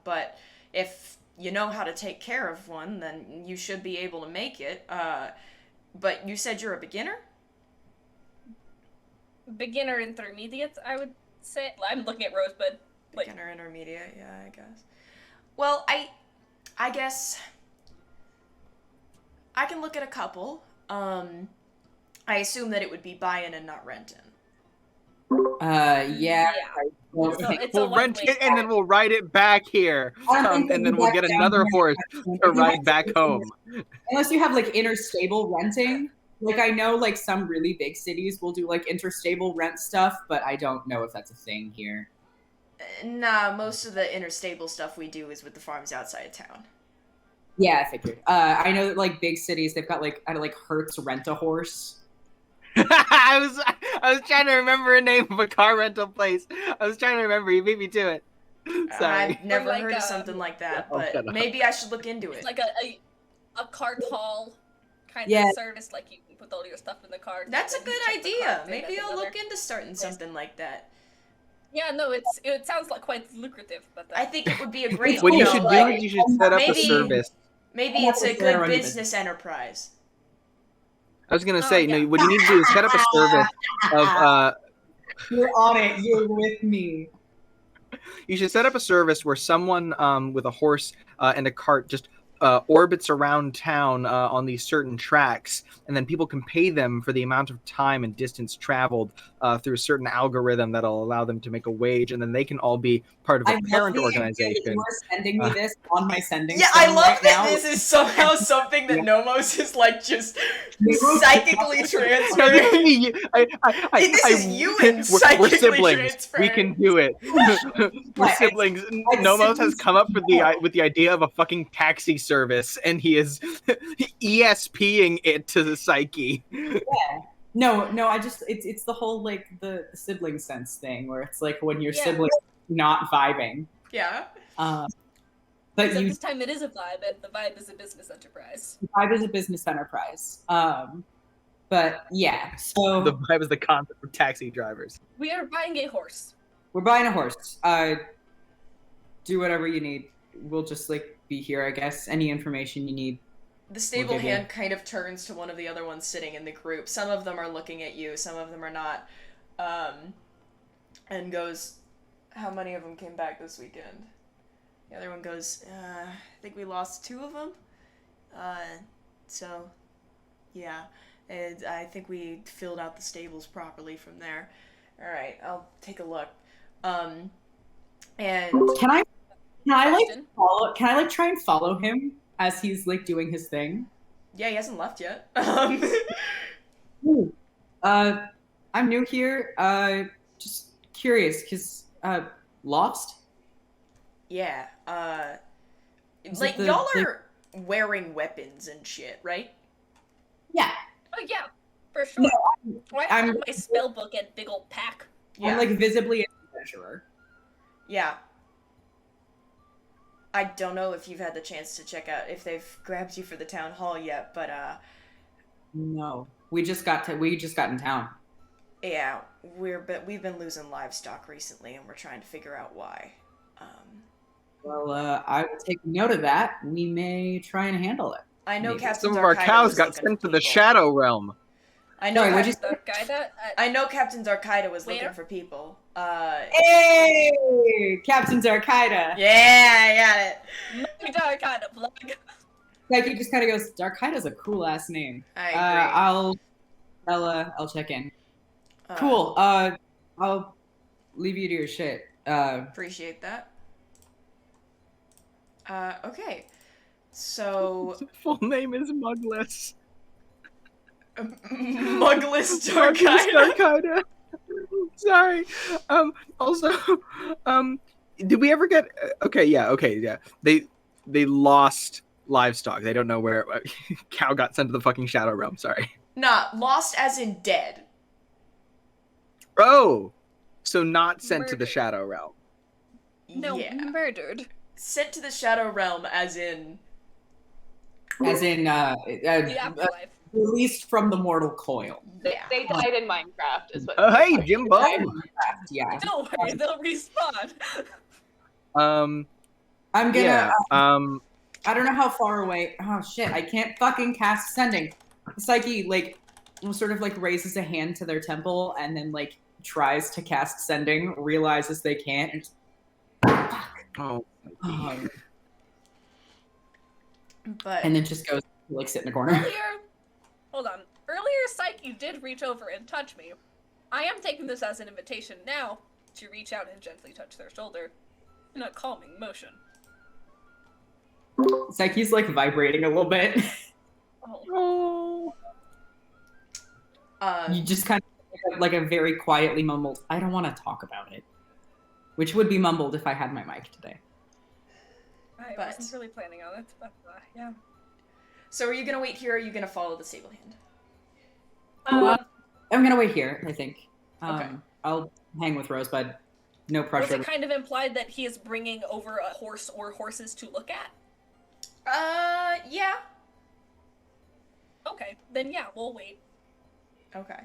but if you know how to take care of one, then you should be able to make it. But you said you're a beginner? Beginner intermediate, I would say. I'm looking at Rosebud. Like, beginner intermediate, yeah, I guess. Well, I guess I can look at a couple. I assume that it would be buy-in and not rent-in. Yeah. We'll rent it and then we'll ride it back here. And then we'll get another horse to ride back home. Unless you have like interstable renting. Like I know like some really big cities will do like interstable rent stuff, but I don't know if that's a thing here. Nah, most of the interstable stuff we do is with the farms outside of town. Yeah, I figured. I know that like big cities, they've got like Hertz rent a horse. I was trying to remember a name of a car rental place. I was trying to remember. You beat me to it. Sorry. I've never heard of something like that, but maybe I should look into it. It's like a cart haul kind of service, like you can put all your stuff in the cart. That's a good idea. Maybe I'll look into starting something like that. Yeah, no, it sounds like quite lucrative, but I think it would be a great. What you should do is you should set up a service. Maybe it's a good business enterprise. I was gonna say, no. What you need to do is set up a service of. You're on it. You're with me. You should set up a service where someone with a horse and a cart just orbits around town on these certain tracks, and then people can pay them for the amount of time and distance traveled through a certain algorithm that'll allow them to make a wage, and then they can all be part of a parent organization. You are sending me this on my sending. Yeah, I love that this is somehow something that Nomos is like just psychically transferring. This is you and psychically we're siblings. transferring. We can do it. We're siblings. Nomos has come up with the idea of a fucking taxi service, and he is ESPing it to the Psyche. Yeah. No, I just it's the whole like the sibling sense thing where it's like when your siblings not vibing. Yeah. But this time it is a vibe, and the vibe is a business enterprise. The vibe is a business enterprise. But yeah, so the vibe is the concept of taxi drivers. We are buying a horse. We're buying a horse. Do whatever you need. We'll just like be here, I guess. Any information you need. The stable hand kind of turns to one of the other ones sitting in the group. Some of them are looking at you, some of them are not. And goes, how many of them came back this weekend? The other one goes, I think we lost 2 of them. So, yeah. And I think we filled out the stables properly from there. Alright, I'll take a look. And Can I try and follow him as he's like doing his thing? Yeah, he hasn't left yet. I'm new here. Just curious, cause lost? Yeah. Like y'all are wearing weapons and shit, right? Yeah. Oh yeah, for sure. No, I have my spell book and big old pack. Yeah. I'm like visibly a treasurer. Yeah. I don't know if you've had the chance to check out if they've grabbed you for the town hall yet, but no. We just got in town. Yeah, we've been losing livestock recently and we're trying to figure out why. Well, I will take note of that. We may try and handle it. I know Maybe. Captain Some of our Darkida cows was got looking sent for to the people. Shadow Realm. I know. Sorry, what'd you Captain, The guy I know Captain Darkida was Where? looking for people. Hey, Captain Darkida. Yeah, I got it. My dark kind of plug. Like he just kind of goes, Darkida's a cool ass name. I agree. I'll check in. Uh, Cool. I'll leave you to your shit. Appreciate that. Okay. So His full name is Mugless. Mugless Mugless Darkida. Darkida. Sorry. Also, did we ever get? Okay, yeah. They lost livestock. They don't know where. Cow got sent to the fucking Shadow Realm. Sorry. Nah, lost as in dead. Oh, so not sent to the Murdered. Shadow Realm. No, Yeah. murdered. Sent to the Shadow Realm as in the afterlife. released from the mortal coil. yeah. They died in Minecraft, is what. Oh, hey, Jimbo. Yeah. Don't worry, they'll respawn. I'm gonna. Yeah. I don't know how far away. Oh shit! I can't fucking cast sending. Psyche sort of raises a hand to their temple and then tries to cast sending, realizes they can't, and just, fuck. Oh. But And then just goes to, sit in a corner. Hold on. Earlier, Psyche did reach over and touch me. I am taking this as an invitation now to reach out and gently touch their shoulder in a calming motion. Psyche's vibrating a little bit. Oh. You just kind of a very quietly mumbled, I don't want to talk about it. Which would be mumbled if I had my mic today. I wasn't really planning on it, but yeah. So are you gonna wait here or are you gonna follow the stable hand? I'm gonna wait here, I think. Okay. I'll hang with Rosebud. No pressure. Was it kind of implied that he is bringing over a horse or horses to look at? Yeah. Okay, then yeah, we'll wait. Okay.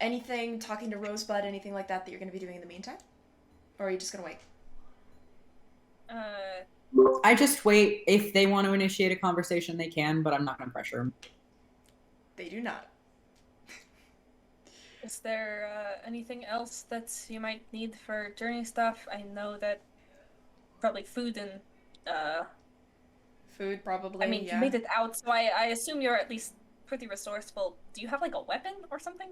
Anything, talking to Rosebud, anything like that you're gonna be doing in the meantime? Or are you just gonna wait? I just wait. If they want to initiate a conversation, they can, but I'm not gonna pressure them. They do not. Is there anything else that you might need for journey stuff? I know that probably food and Food, probably. I mean, yeah. you made it out, so I assume you're at least pretty resourceful. Do you have a weapon or something?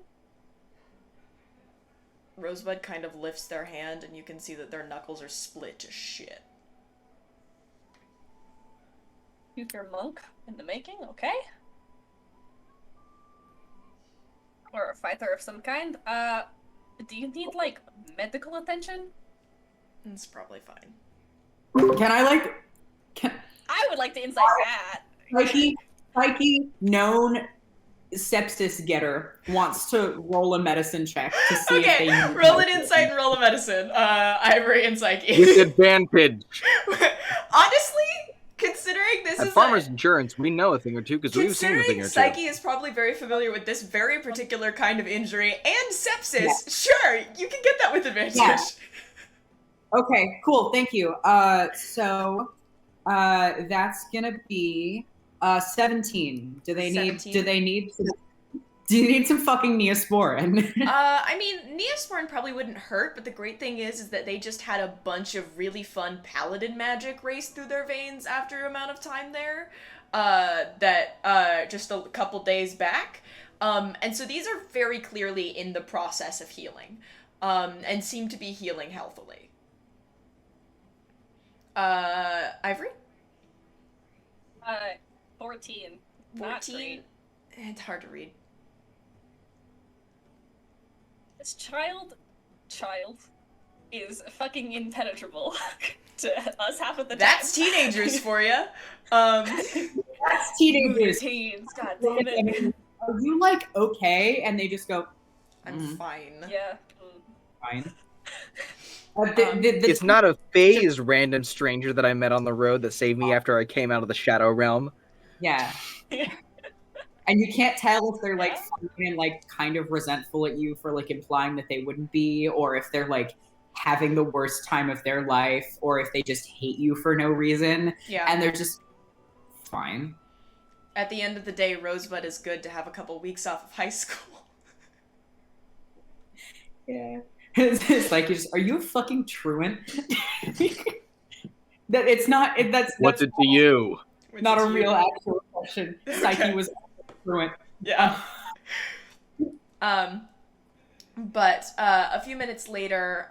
Rosebud kind of lifts their hand, and you can see that their knuckles are split to shit. Future monk in the making, okay? Or a fighter of some kind. Do you need medical attention? It's probably fine. Can I I would like to insight that. Psyche, known sepsis getter, wants to roll a medicine check to see if they Okay, need roll an medicine. insight and roll a medicine. Ivory and Psyche. With advantage. Honestly, considering this At is Farmers Insurance, we know a thing or two because we've seen a thing considering or two. Psyche is probably very familiar with this very particular kind of injury and sepsis, sure, you can get that with advantage. Yeah. Okay, cool, thank you. So that's gonna be 17. Do you need some fucking Neosporin? I mean, Neosporin probably wouldn't hurt, but the great thing is that they just had a bunch of really fun paladin magic race through their veins after an amount of time there, just a couple days back. And so these are very clearly in the process of healing, and seem to be healing healthily. Ivory? 14. 14? It's hard to read. This child is fucking impenetrable to us half of the time. That's teenagers for you. That's teenagers. Teens, god damn it. Are you okay? And they just go, I'm fine. Yeah. fine. It's not a phased random stranger that I met on the road that saved me after I came out of the Shadow Realm. Yeah. And you can't tell if they're fucking kind of resentful at you for implying that they wouldn't be, or if they're having the worst time of their life, or if they just hate you for no reason. Yeah. And they're just fine. At the end of the day, Rosebud is good to have a couple weeks off of high school. Yeah. It's like, are you a fucking truant? That it's not. That's What's it to you? not a real actual question. Okay. Psyche was a truant. Yeah. But a few minutes later,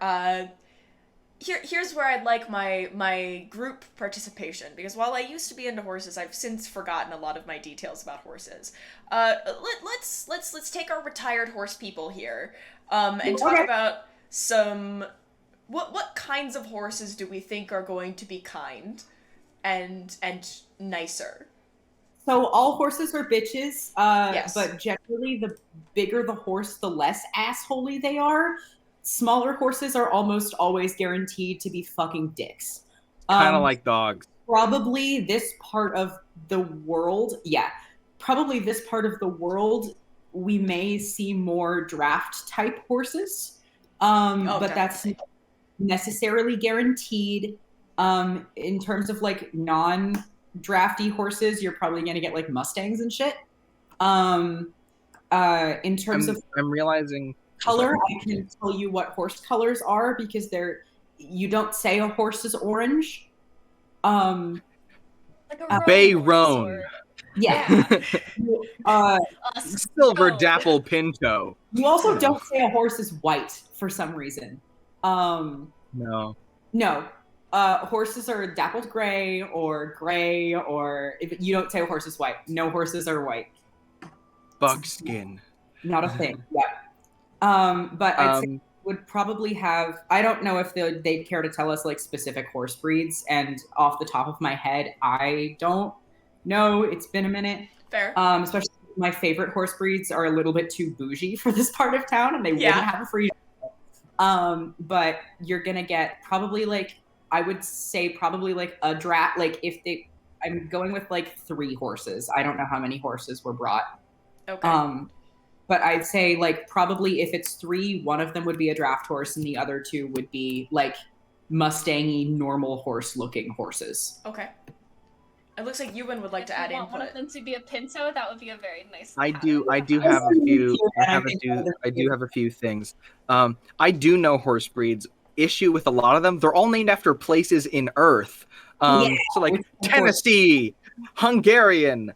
here's where I'd like my group participation, because while I used to be into horses, I've since forgotten a lot of my details about horses. Let's take our retired horse people here, and talk about some what kinds of horses do we think are going to be kind and nicer. So all horses are bitches, Yes. but generally the bigger the horse, the less assholey they are. Smaller horses are almost always guaranteed to be fucking dicks. Kind of like dogs. Probably this part of the world, we may see more draft type horses, but that's not necessarily guaranteed. In terms of like non-drafty horses, you're probably going to get like Mustangs and shit. In terms of I'm realizing color, I can tell you what horse colors are, because you don't say a horse is orange. Like a Bay Roan. Roan. Yeah. Silver Dapple Pinto. You also don't say a horse is white for some reason. No. Horses are dappled gray, or if you don't say a horse is white. No horses are white. Buckskin. Not a thing. Yeah. But I'd say would probably have, I don't know if they'd care to tell us like specific horse breeds, and off the top of my head, I don't know. It's been a minute. Fair. Especially my favorite horse breeds are a little bit too bougie for this part of town, and they wouldn't have a free. But you're gonna get probably like, I would say probably like a draft. Like I'm going with like 3 horses. I don't know how many horses were brought. Okay. But I'd say like probably if it's 3, one of them would be a draft horse, and the other 2 would be like Mustang-y, normal horse-looking horses. Okay. It looks like Ewan would like to add input. One of them to be a pinto. That would be a very nice. I do have a few. I do have a few things. I do know horse breeds. Issue with a lot of them, they're all named after places in Earth. So like Tennessee, Hungarian.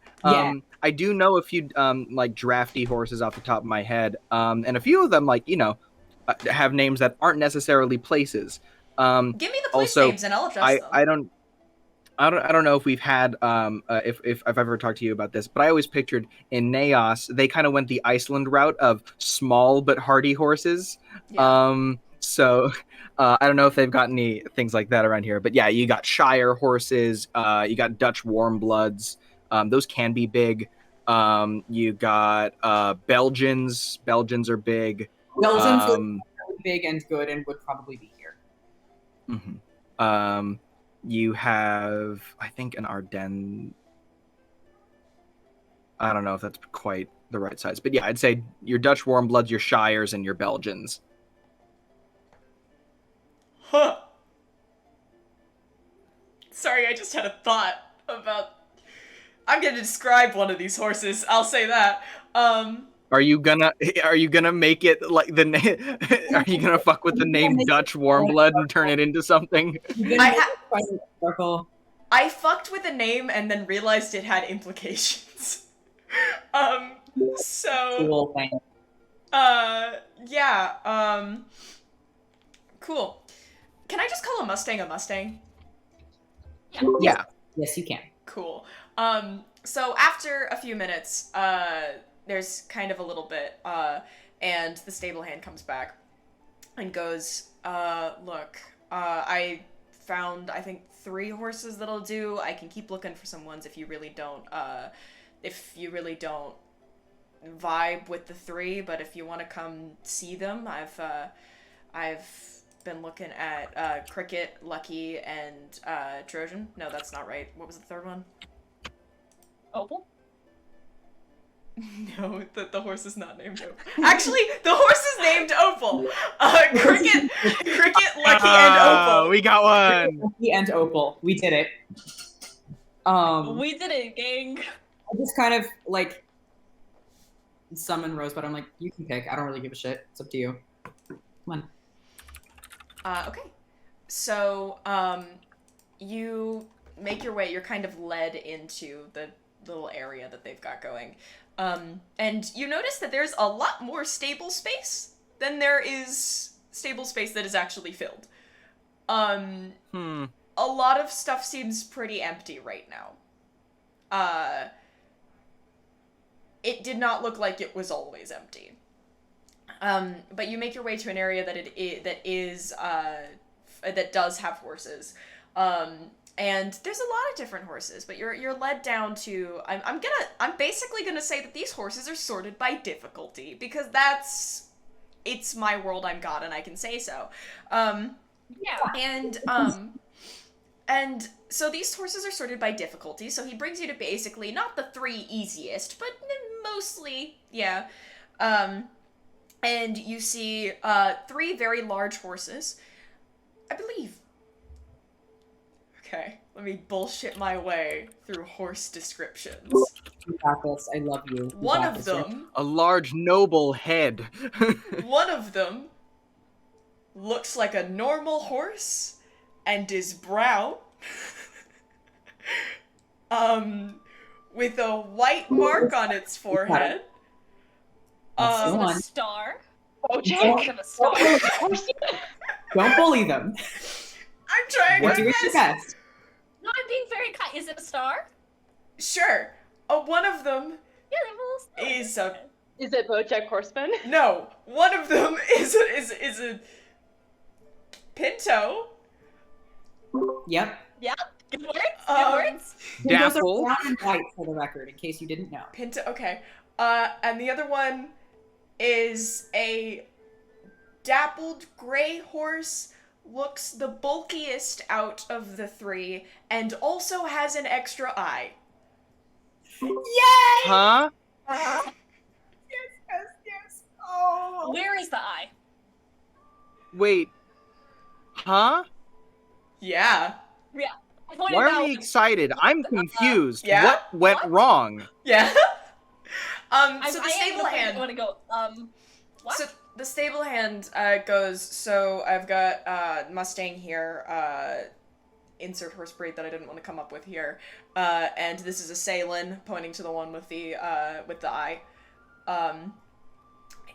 I do know a few like drafty horses off the top of my head, and a few of them like have names that aren't necessarily places. Give me the place names and I'll adjust them. I don't know if we've had if I've ever talked to you about this, but I always pictured in Naos they kind of went the Iceland route of small but hardy horses. Yeah. So I don't know if they've got any things like that around here, but yeah, you got Shire horses, you got Dutch warm bloods. Those can be big. You got Belgians. Belgians are big. Belgians are really big and good, and would probably be here. Mm-hmm. You have, I think, an Ardennes. I don't know if that's quite the right size, but yeah, I'd say your Dutch warm bloods, your Shires, and your Belgians. Huh. Sorry, I just had a thought about. I'm gonna describe one of these horses. I'll say that. Are you gonna make it like the name? Are you gonna fuck with the name Dutch warm blood and turn it into something? I fucked with a name and then realized it had implications. So. Yeah. Cool. Can I just call a Mustang a Mustang? Yeah. Yes, you can. Cool. So after a few minutes, there's kind of a little bit, and the stable hand comes back and goes, look, I found, I think, 3 horses that'll do. I can keep looking for some ones if you really don't vibe with the 3, but if you want to come see them, I've been looking at Cricket, Lucky, and Trojan. No, that's not right. What was the third one? Opal? No, the horse is not named Opal. Actually, the horse is named Opal. Cricket, Lucky, and Opal. We got one. Lucky and Opal. We did it. We did it, gang. I just kind of like summon Rosebud. I'm like, you can pick. I don't really give a shit. It's up to you. Come on. Okay. So, you make your way. You're kind of led into the little area that they've got going. And you notice that there's a lot more stable space than there is stable space that is actually filled. A lot of stuff seems pretty empty right now. It did not look like it was always empty. But you make your way to an area that does have horses. And there's a lot of different horses, but you're led down to I'm basically gonna say that these horses are sorted by difficulty, because it's my world, I'm God, and I can say so. And so these horses are sorted by difficulty, so he brings you to basically not the 3 easiest, but mostly, yeah. And you see 3 very large horses, I believe. Okay, let me bullshit my way through horse descriptions. You got this. I love you. One of them, a large noble head. one of them looks like a normal horse and is brown. With a white mark on its forehead. Is it a star? Bojack? Of a star. Don't bully them. I'm trying What do my your best. best? No, I'm being very kind. Is it a star? Sure. One of them Yeah, they're a little star. is a Is it Bojack Horseman? no. One of them is a pinto. Yep. Yeah. Good words. Good words. Those are Dapple. brown and white, for the record, in case you didn't know. Pinto. Okay. And the other one is a dappled gray horse. Looks the bulkiest out of the 3, and also has an extra eye. Yay! Huh? Yes. Oh. Where is the eye? Wait. Huh? Yeah. Yeah. I pointed Why are out- we excited? I'm confused. Yeah? What went What? wrong? Yeah. I So the am stable gonna hand. want to go. What? So the stable hand goes. So I've got Mustang here. Insert horse breed that I didn't want to come up with here. And this is a Salin, pointing to the one with the eye.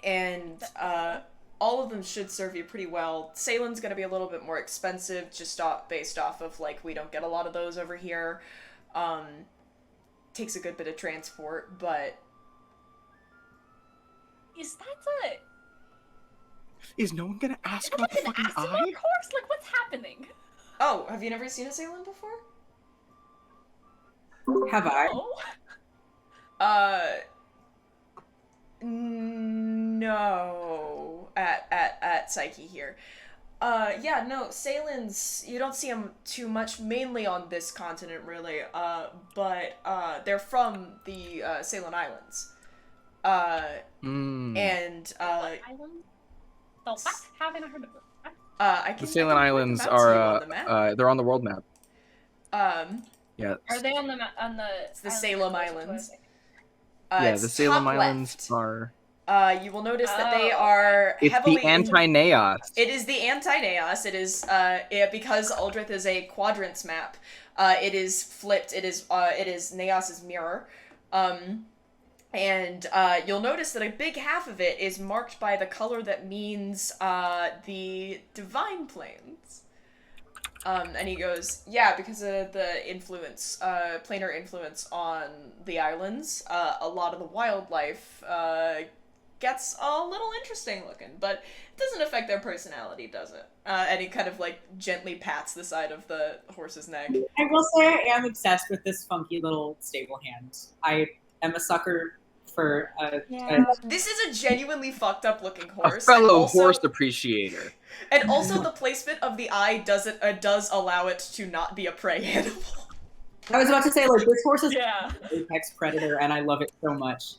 And all of them should serve you pretty well. Salin's gonna be a little bit more expensive, just based off of like we don't get a lot of those over here. Takes a good bit of transport, but. Is that Is no one gonna ask about the an fucking Asimov eye? horse? Like, what's happening? Oh, have you never seen a Salin before? Have I? Oh. No. At Psyche here. Yeah, no, Salins, you don't see them too much, mainly on this continent, really, but, they're from the, Salin Islands. And, Island? The what? Haven't I heard of it? I can The Salin Islands are they're on the world map. Yeah. Are they on the It's the Salem Islands. Yeah, it's the Salem top Islands left. are. You will notice that they Oh. are It's heavily. the anti-Naos. It is the anti-Naos. It is because Aldrithe is a quadrants map. It is flipped. It is Naos's mirror. And you'll notice that a big half of it is marked by the color that means the divine planes. And he goes, yeah, because of the influence, planar influence on the islands, a lot of the wildlife gets a little interesting looking, but it doesn't affect their personality, does it? And he kind of like gently pats the side of the horse's neck. I will say I am obsessed with this funky little stable hand. I am a sucker for This is a genuinely fucked up looking A horse. fellow and also, horse appreciator. And also the placement of the eye does allow it to not be a prey animal. I was about to say, like, this horse is Yeah. an apex predator, and I love it so much.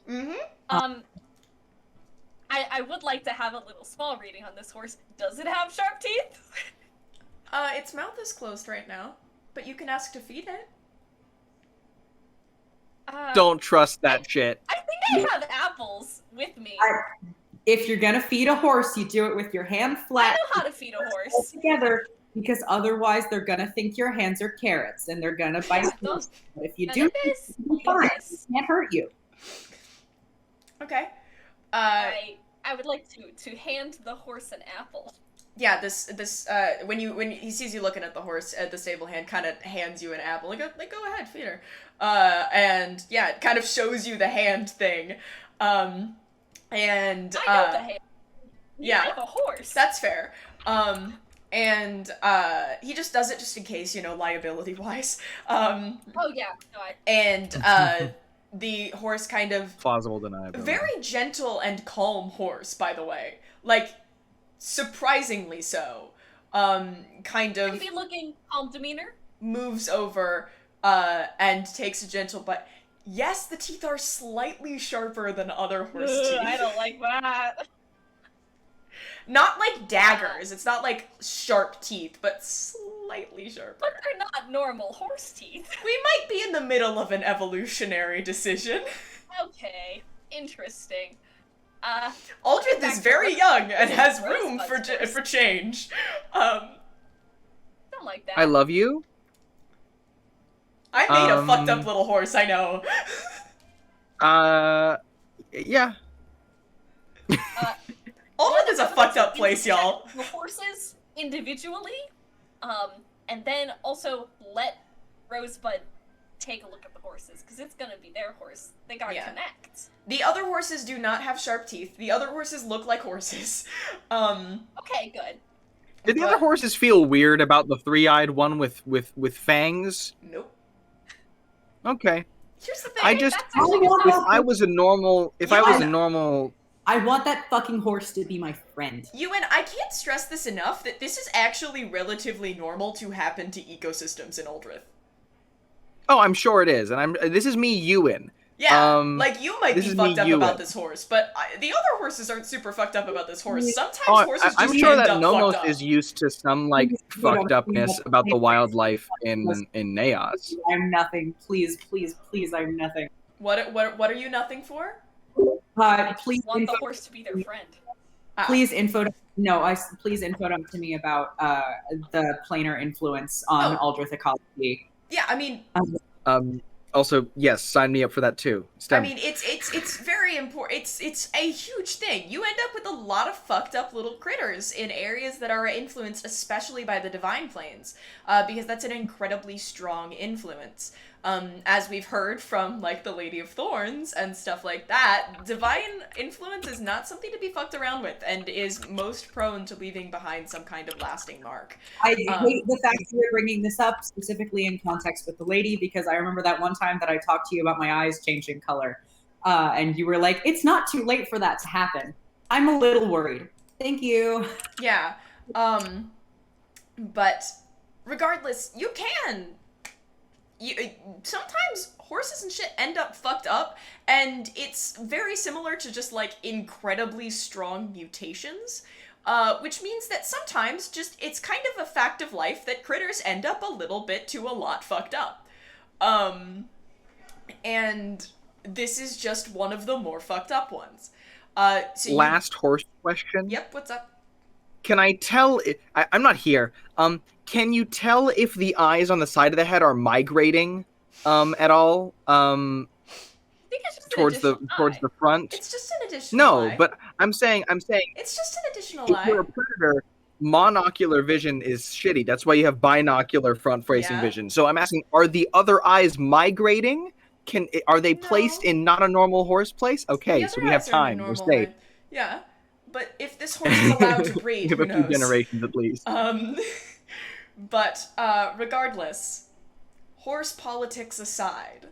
I would like to have a little small reading on this horse. Does it have sharp teeth? Its mouth is closed right now, but you can ask to feed it. Don't trust that shit. I think I have apples with me. If you're gonna feed a horse, you do it with your hand flat. I know how to feed a horse. Together, because otherwise they're gonna think your hands are carrots and they're gonna bite you. But if you do, it's fine. It can't hurt you. Okay. I would like to hand the horse an apple. Yeah, when he sees you looking at the horse, the stable hand kind of hands you an apple. Like, go ahead, feed her. And yeah, it kind of shows you the hand thing. And I know the hand. Yeah, like a horse. That's fair. And he just does it just in case, you know, liability wise. Oh yeah, no, and the horse kind of plausible deniability. Very gentle and calm horse, by the way. Like, surprisingly so. Kind of creepy looking calm demeanor. Moves over and takes a gentle bite. Yes, the teeth are slightly sharper than other horse teeth. I don't like that. Not like daggers. It's not like sharp teeth, but slightly sharper. But they're not normal horse teeth. We might be in the middle of an evolutionary decision. Okay, interesting. Aldrithe is very young and has room for change. Don't like that. I love you. I made a fucked up little horse, I know. Yeah. Aldrithe is a fucked up place, y'all. The horses individually, and then also let Rosebud take a look at the horses, because it's gonna be their horse. They gotta connect. The other horses do not have sharp teeth. The other horses look like horses. Okay, good. Did the other horses feel weird about the three-eyed one with fangs? Nope. Okay. Here's the thing. If I was a normal, I want that fucking horse to be my friend. Ewan, I can't stress this enough that this is actually relatively normal to happen to ecosystems in Aldrithe. Oh, I'm sure it is, and this is me, Ewan. Yeah, like you might be fucked up about this horse, but the other horses aren't super fucked up about this horse. Sometimes horses just I'm sure that end up Nomos fucked up. is used to some like fucked upness about the wildlife in Naos. I'm nothing. Please, please, please, I'm nothing. What are you nothing for? Please want the horse to be their friend. Please please info dump to me about the planar influence on Aldrithe ecology. Yeah, I mean, also, yes, sign me up for that too. STEM. I mean, it's very important. It's a huge thing. You end up with a lot of fucked up little critters in areas that are influenced especially by the divine planes, because that's an incredibly strong influence. As we've heard from, like, the Lady of Thorns and stuff like that, divine influence is not something to be fucked around with, and is most prone to leaving behind some kind of lasting mark. I hate the fact that you're bringing this up specifically in context with the lady, because I remember that one time that I talked to you about my eyes changing color, and you were like, it's not too late for that to happen. I'm a little worried. Thank you. Yeah. But regardless, you can... sometimes horses and shit end up fucked up, and it's very similar to just, like, incredibly strong mutations, which means that sometimes just it's kind of a fact of life that critters end up a little bit to a lot fucked up. And this is just one of the more fucked up ones. Last horse question? Yep, what's up? Can I tell... I'm not here. Can you tell if the eyes on the side of the head are migrating at all? I think it's just towards the front? It's just an additional eye. No, but I'm saying it's just an additional eye. If you're a predator, monocular vision is shitty. That's why you have binocular front-facing vision. So I'm asking, are the other eyes migrating? Are they placed in not a normal horse place? Okay, so we have time. We're safe. Yeah, but if this horse is allowed to breed, who knows? A few generations at least. But regardless, horse politics aside,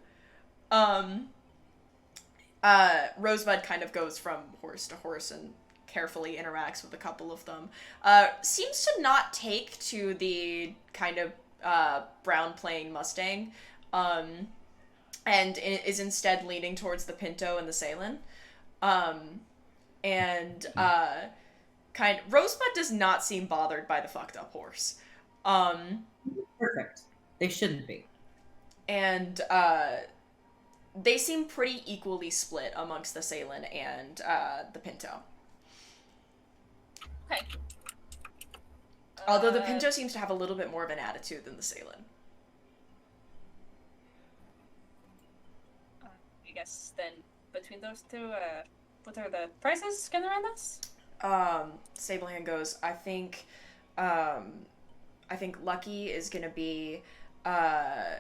Rosebud kind of goes from horse to horse and carefully interacts with a couple of them. Seems to not take to the kind of brown plain Mustang. and is instead leaning towards the Pinto and the Salin. Rosebud does not seem bothered by the fucked up horse. Perfect. They shouldn't be. And they seem pretty equally split amongst the Salin and the Pinto. Okay. Although the Pinto seems to have a little bit more of an attitude than the Salin. I guess then between those two, what are the prices gonna run this? Sablehan goes, I think Lucky is gonna be, I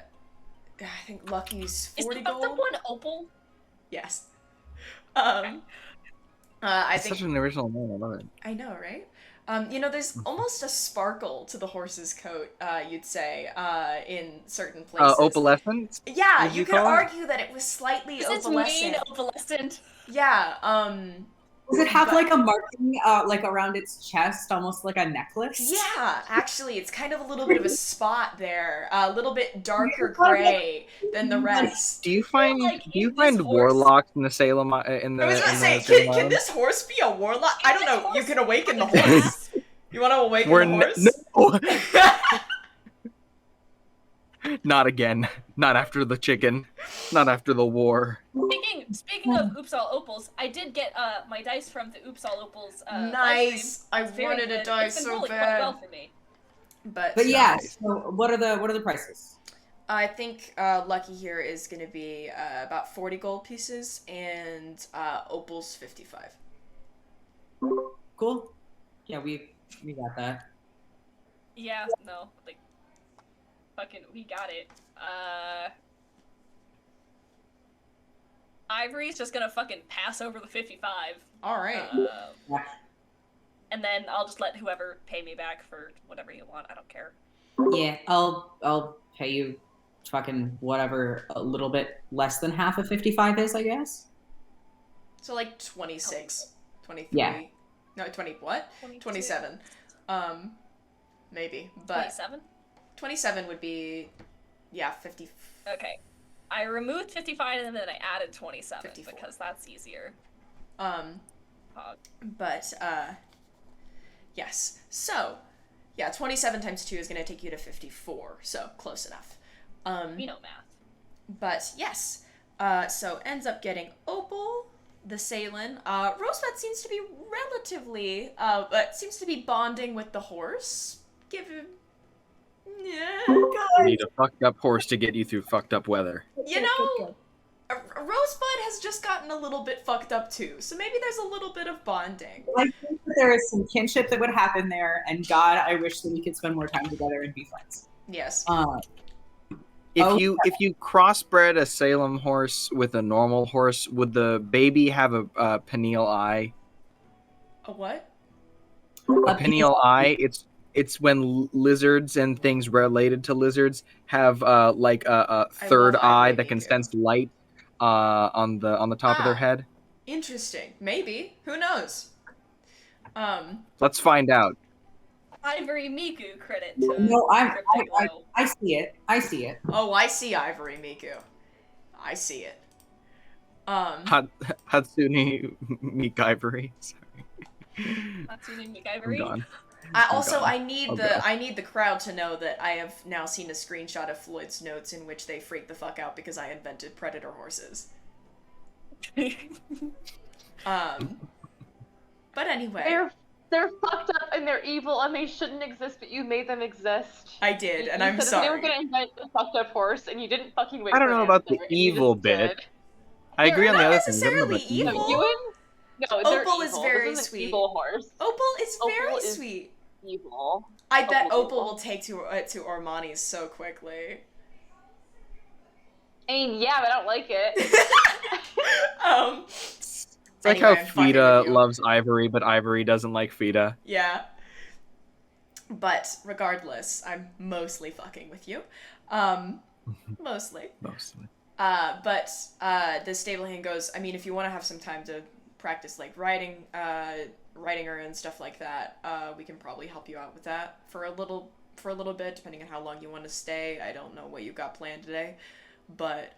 think Lucky's 40 Is gold. the one opal? Yes. Okay. I It's think... such an original name. I love it. I know, right? There's almost a sparkle to the horse's coat, you'd say, in certain places. Opalescent? Yeah, Would you you could call it? argue that it was slightly It's opalescent. mean opalescent. Yeah, Does it have like a marking like around its chest, almost like a necklace? yeah, actually, it's kind of a little bit of a spot there, a little bit darker gray than the rest. Do you find like, do you this find horse- warlocks in the Salem in the? I was gonna in say, the Salem can Islands? this horse be a warlock? I don't This know. You horse can awaken the fucking horse. You want to awaken the horse? No. Not again. Not after the chicken. Not after the war. Speaking of Oops All Opals, I did get my dice from the Oops All Opals. Nice. I It's very wanted a good. dice It's been so rolling bad. quite well for me. But yeah, so what are the prices? I think Lucky here is going to be about 40 gold pieces, and Opal's 55. Cool. Yeah, we got that. Yeah, no, like, fucking, we got it. Ivory's just gonna fucking pass over the 55. All right. Yeah. And then I'll just let whoever pay me back for whatever you want. I don't care. Yeah, I'll pay you fucking whatever a little bit less than half of 55 is, I guess. So like 26, 23. Yeah. No, 20 what? 22. 27. Maybe, but 27? 27 would be, yeah, 50. Okay. I removed 55 and then I added 27 54. because that's easier. But yes. So, yeah, 27 times 2 is going to take you to 54. So, close enough. We know math. But yes. So ends up getting Opal, the Salin. Rosebud seems to be relatively seems to be bonding with the horse. Give him You need a fucked up horse to get you through fucked up weather. You know, Rosebud has just gotten a little bit fucked up too, so maybe there's a little bit of bonding. I think that there is some kinship that would happen there, and God, I wish that we could spend more time together and be friends. Yes. If you crossbred a Salem horse with a normal horse, would the baby have a pineal eye? A what? A pineal eye. It's when lizards and things related to lizards have like a third love eye Ivory that can Miku. sense light on the top of their head. Interesting. Maybe. Who knows? Let's find out. Ivory Miku credit to No, Cryptic Glow. I see it. I see it. Oh, I see Ivory Miku. I see it. Hatsune Miku Ivory. Sorry. Hatsune Miku I'm Ivory. gone. I God. need the crowd to know that I have now seen a screenshot of Floyd's notes in which they freak the fuck out because I invented predator horses. But anyway, They're fucked up and they're evil and they shouldn't exist, but you made them exist. I did, and You I'm said sorry. They were gonna invent a fucked up horse, and you didn't fucking wait. I don't for know an about the answer, and you evil just bit. did. I agree on the Not other things. I don't know about necessarily evil. No, Ewan? No, they're Opal is evil. very This is an sweet. evil horse. Opal is Opal very is- sweet. Evil. I bet Opal's Opal evil. will take to Armani so quickly. I mean, yeah, but I don't like it. It's like Anyway, I'm how fucking Fida with you. loves Ivory, but Ivory doesn't like Fida. Yeah. But regardless, I'm mostly fucking with you. Mostly. Mostly. But the stablehand goes, I mean, if you want to have some time to practice like writing her and stuff like that, we can probably help you out with that for a little bit, depending on how long you want to stay. I don't know what you got planned today. but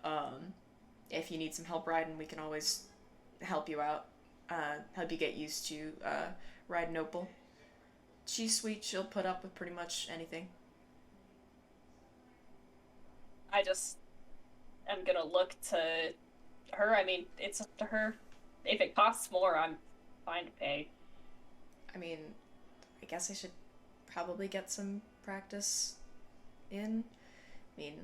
if you need some help riding, we can always help you out. Help you get used to riding Opal. She's sweet. She'll put up with pretty much anything. I just am gonna look to her. I mean, it's up to her. If it costs more, I'm fine to pay. I mean, I guess I should probably get some practice in. I mean...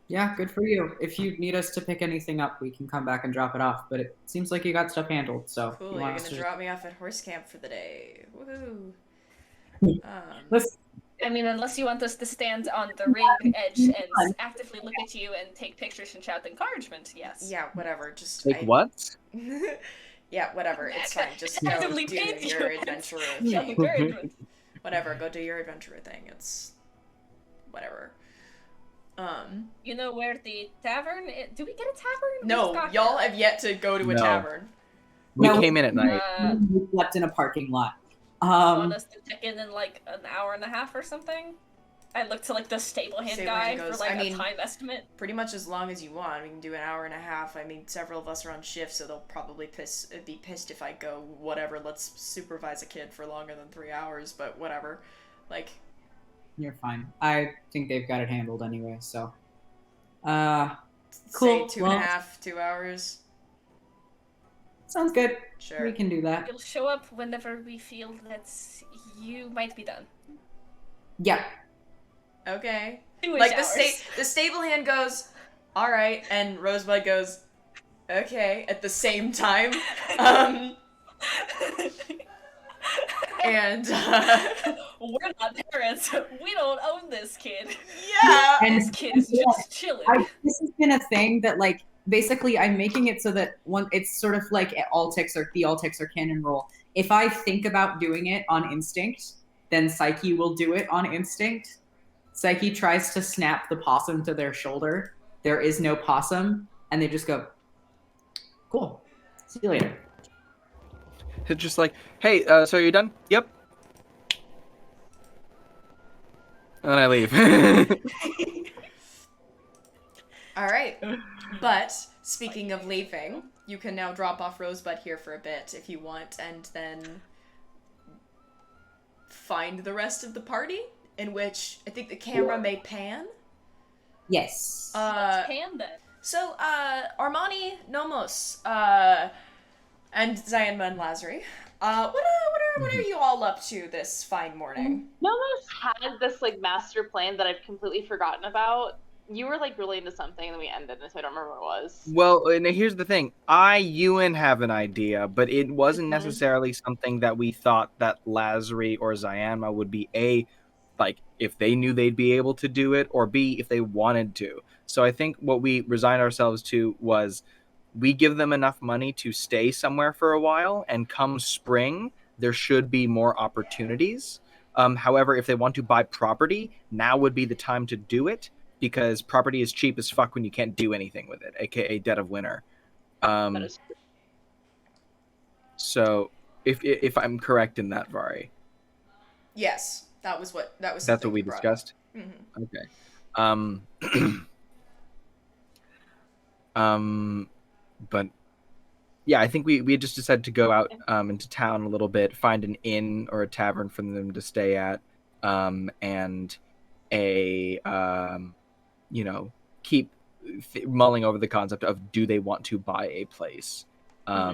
Yeah, good for you. If you need us to pick anything up, we can come back and drop it off. But it seems like you got stuff handled, so... Cool, you're gonna drop me off at horse camp for the day. Woohoo! Listen, I mean, unless you want us to stand on the ring edge and actively look at you and take pictures and shout encouragement, yes. Yeah, whatever, just... What? Yeah, whatever, it's fine. Just go Actively do paint your you. adventurer Shout thing. encouragement. Whatever, go do your adventurer thing. It's... whatever. You know where the tavern is? Do we get a tavern? We No, just got y'all here. have yet to go to a No. tavern. We No. came in at night. we slept in a parking lot. Want us to check in like an hour and a half or something? I looked to like the stable hand Stable guy hand goes, for like I mean- a time estimate. Pretty much as long as you want. We can do an hour and a half. I mean, several of us are on shift, so they'll probably be pissed if I go, whatever, let's supervise a kid for longer than 3 hours, but whatever. Like... You're fine. I think they've got it handled anyway, so... Say Cool. 2.5, 2 hours. Sounds good. Sure. We can do that. We'll show up whenever we feel that you might be done. Yeah. Okay. 2-ish Like, hours. the stable hand goes, alright, and Rosebud goes, okay, at the same time. And, We're not parents. We don't own this kid. yeah! And This kid is just chilling. this has been a thing that, like, basically I'm making it so that it's sort of like the all ticks are canon rule. If I think about doing it on instinct, then Psyche will do it on instinct. Psyche tries to snap the possum to their shoulder. There is no possum, and they just go, cool. See you later. It's just like, hey, so are you done? Yep. And then I leave. Alright. But, speaking of leaving, you can now drop off Rosebud here for a bit if you want, and then find the rest of the party, in which I think the camera may pan. Yes. Can then. So, Armani, Nomos, and Zyanma and Lazari, what are you all up to this fine morning? Nomos had this like master plan that I've completely forgotten about. You were like really into something and then we ended, so I don't remember what it was. Well, and here's the thing. Ewan, have an idea, but it wasn't necessarily something that we thought that Lazari or Zyanma would be A, like, if they knew they'd be able to do it, or B, if they wanted to. So I think what we resigned ourselves to was we give them enough money to stay somewhere for a while, and come spring, there should be more opportunities. However, if they want to buy property, now would be the time to do it, because property is cheap as fuck when you can't do anything with it, aka dead of winter. That is true. So, if I'm correct in that, Vari, Yes, that was that's something what we you brought discussed. up. Mhm. Okay. But yeah, I think we just decided to go out into town a little bit, find an inn or a tavern for them to stay at, and keep mulling over the concept of, do they want to buy a place?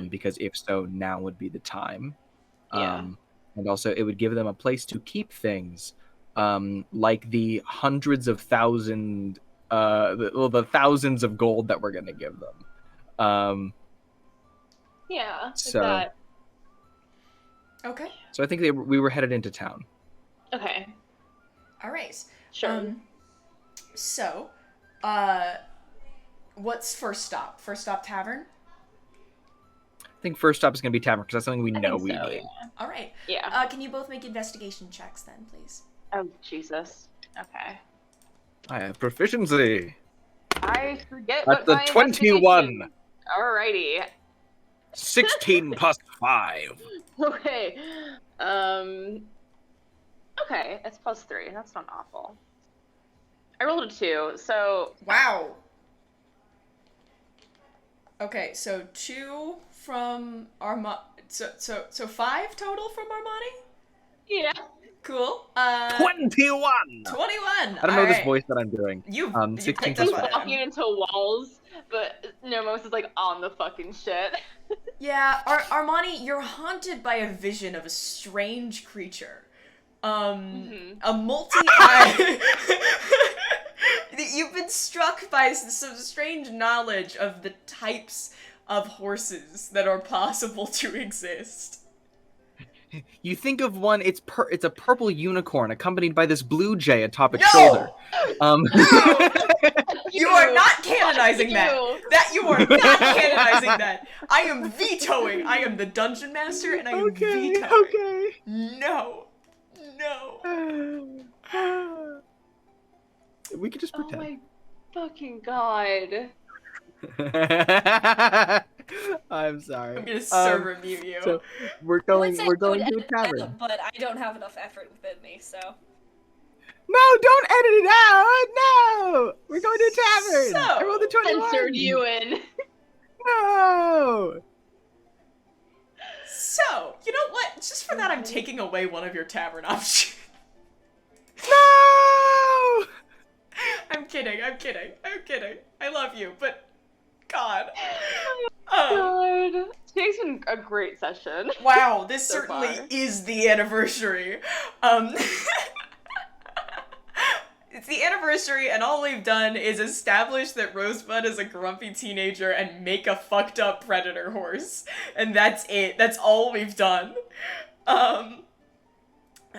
Because if so, now would be the time. Yeah. And also, it would give them a place to keep things, like the hundreds of thousands, the thousands of gold that we're gonna give them. Yeah. Like So- that. Okay. So I think we were headed into town. Okay. All right. Sure. So, what's first stop? First stop tavern? I think first stop is going to be tavern, because that's something we I know think we so, need. All right. Yeah. Can you both make investigation checks then, please? Oh Jesus. Okay. I have proficiency. I forget That's what a my 21. investigation- Alrighty. 16 plus 5. Okay. Okay, it's +3. That's not awful. I rolled a 2, so Wow. Okay, so 2 from Armani. So 5 total from Armani? Yeah. Cool. 21! 21! I don't know this voice that I'm doing. You 16 picked plus up on He's it. walking into walls, but Nomos is like on the fucking shit. Yeah, Armani, you're haunted by a vision of a strange creature. A multi-eye... You've been struck by some strange knowledge of the types of horses that are possible to exist. You think of one, it's a purple unicorn accompanied by this blue jay atop its No! shoulder. You are not canonizing that. You are not canonizing that. I am vetoing. I am the dungeon master, and I am vetoing. Okay. No. We could just Oh pretend. my fucking god. I'm sorry. I'm gonna server mute you. So we're I would going say to a I would edit that tavern. out, but I don't have enough effort within me, so. No, don't edit it out! No! We're going to a tavern! So, I rolled a 21! Censored Ewan. No! So, you know what? Just for that, I'm taking away one of your tavern options. No! I'm kidding. I love you, but God. God. Today's been a great session. Wow, this So certainly far. is the anniversary. It's the anniversary, and all we've done is establish that Rosebud is a grumpy teenager and make a fucked up predator horse. And that's it. That's all we've done. The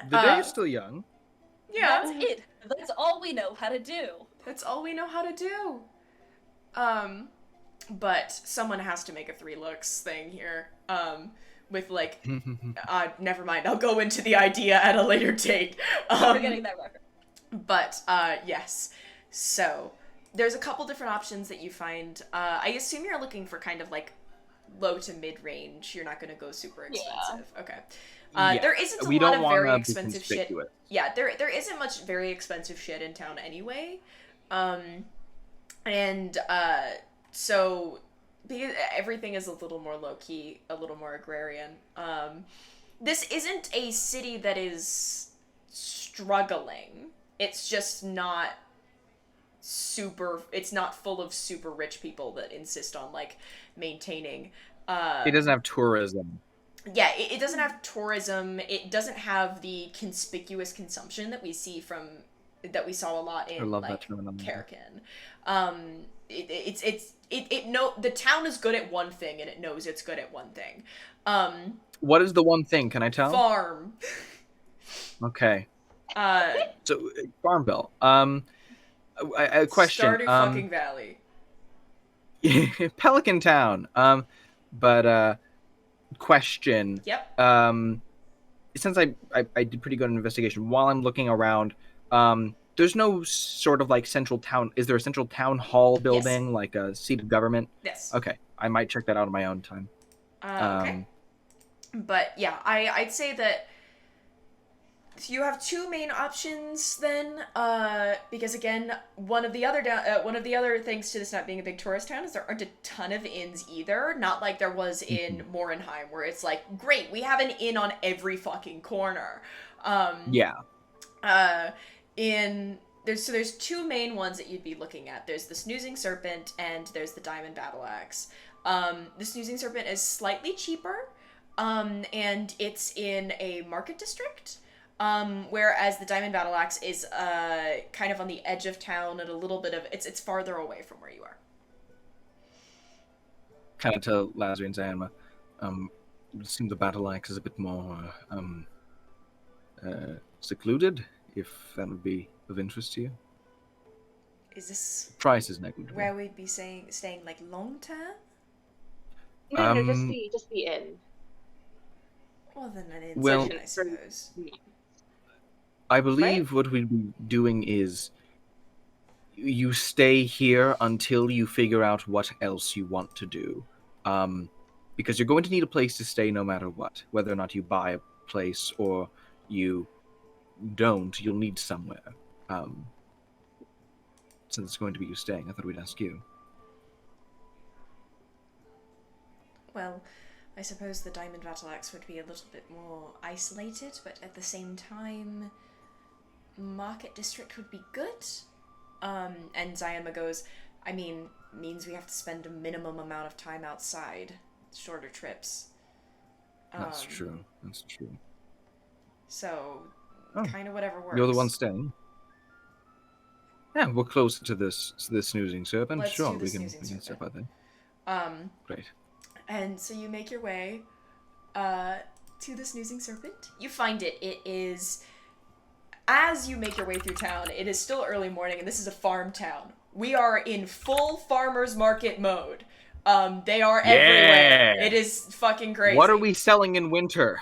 day is still young. Yeah. That's it. That's all we know how to do. That's all we know how to do. But someone has to make a 3 looks thing here. With like, never mind. I'll go into the idea at a later date. We're getting that record. But, yes. So, there's a couple different options that you find. I assume you're looking for kind of like low to mid-range. You're not gonna go super expensive. Yeah. Okay. There isn't a lot of very expensive shit. Yeah, there isn't much very expensive shit in town anyway. So because everything is a little more low-key, a little more agrarian. This isn't a city that is struggling. It's just not it's not full of super rich people that insist on, like, maintaining. It doesn't have tourism. Yeah, it doesn't have tourism. It doesn't have the conspicuous consumption that we saw a lot in, like, Karakin. The town is good at one thing, and it knows it's good at one thing. What is the one thing? Can I tell? Farm. Okay. So Farm Bill. A question. Stardew fucking Valley. Pelican Town. Question. Yep. Since I did pretty good on investigation, while I'm looking around, there's no sort of like central town. Is there a central town hall building, yes, like a seat of government? Yes. Okay, I might check that out on my own time. Okay. But yeah, I'd say that you have 2 main options then, because again, one of the other things to this not being a big tourist town is there aren't a ton of inns either. Not like there was in Morinheim, where it's like, great, we have an inn on every fucking corner. Yeah. There's 2 main ones that you'd be looking at. There's the Snoozing Serpent and there's the Diamond Battle Axe. The Snoozing Serpent is slightly cheaper, and it's in a market district. Whereas the Diamond Battle Axe is kind of on the edge of town and a little bit of it's farther away from where you are. Kind of to Lazarus and Zanma. It seems the Battle Axe is a bit more secluded, if that would be of interest to you. Is this price is negligible? Where we'd be staying like long term? No, just the inn. Well, then an inn, well, I suppose. I believe what we'd be doing is you stay here until you figure out what else you want to do. Because you're going to need a place to stay no matter what. Whether or not you buy a place or you don't, you'll need somewhere. Since it's going to be you staying, I thought we'd ask you. well, I suppose the Diamond Battle Axe would be a little bit more isolated, but at the same time, Market District would be good. And Zayama goes, I mean, means we have to spend a minimum amount of time outside. Shorter trips. That's true. That's true. So, kind of whatever works. You're the one staying. Yeah, we're closer to this snoozing serpent. Let's sure, do the we can snoozing step out there. Great. And so you make your way to the snoozing serpent. You find it. It is, as you make your way through town, it is still early morning, and this is a farm town. We are in full farmer's market mode. They are everywhere. It is fucking crazy. What are we selling in winter?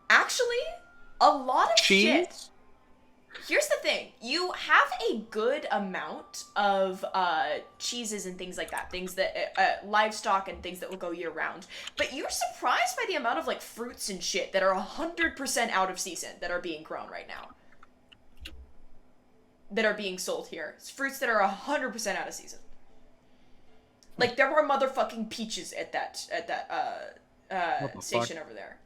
Actually, a lot of cheese? Shit. Here's the thing. You have a good amount of cheeses and things like that. Things that, livestock and things that will go year round. But you're surprised by the amount of, like, fruits and shit that are 100% out of season that are being grown right now. That are being sold here. It's fruits that are 100% out of season. Like, there were motherfucking peaches at that station over there.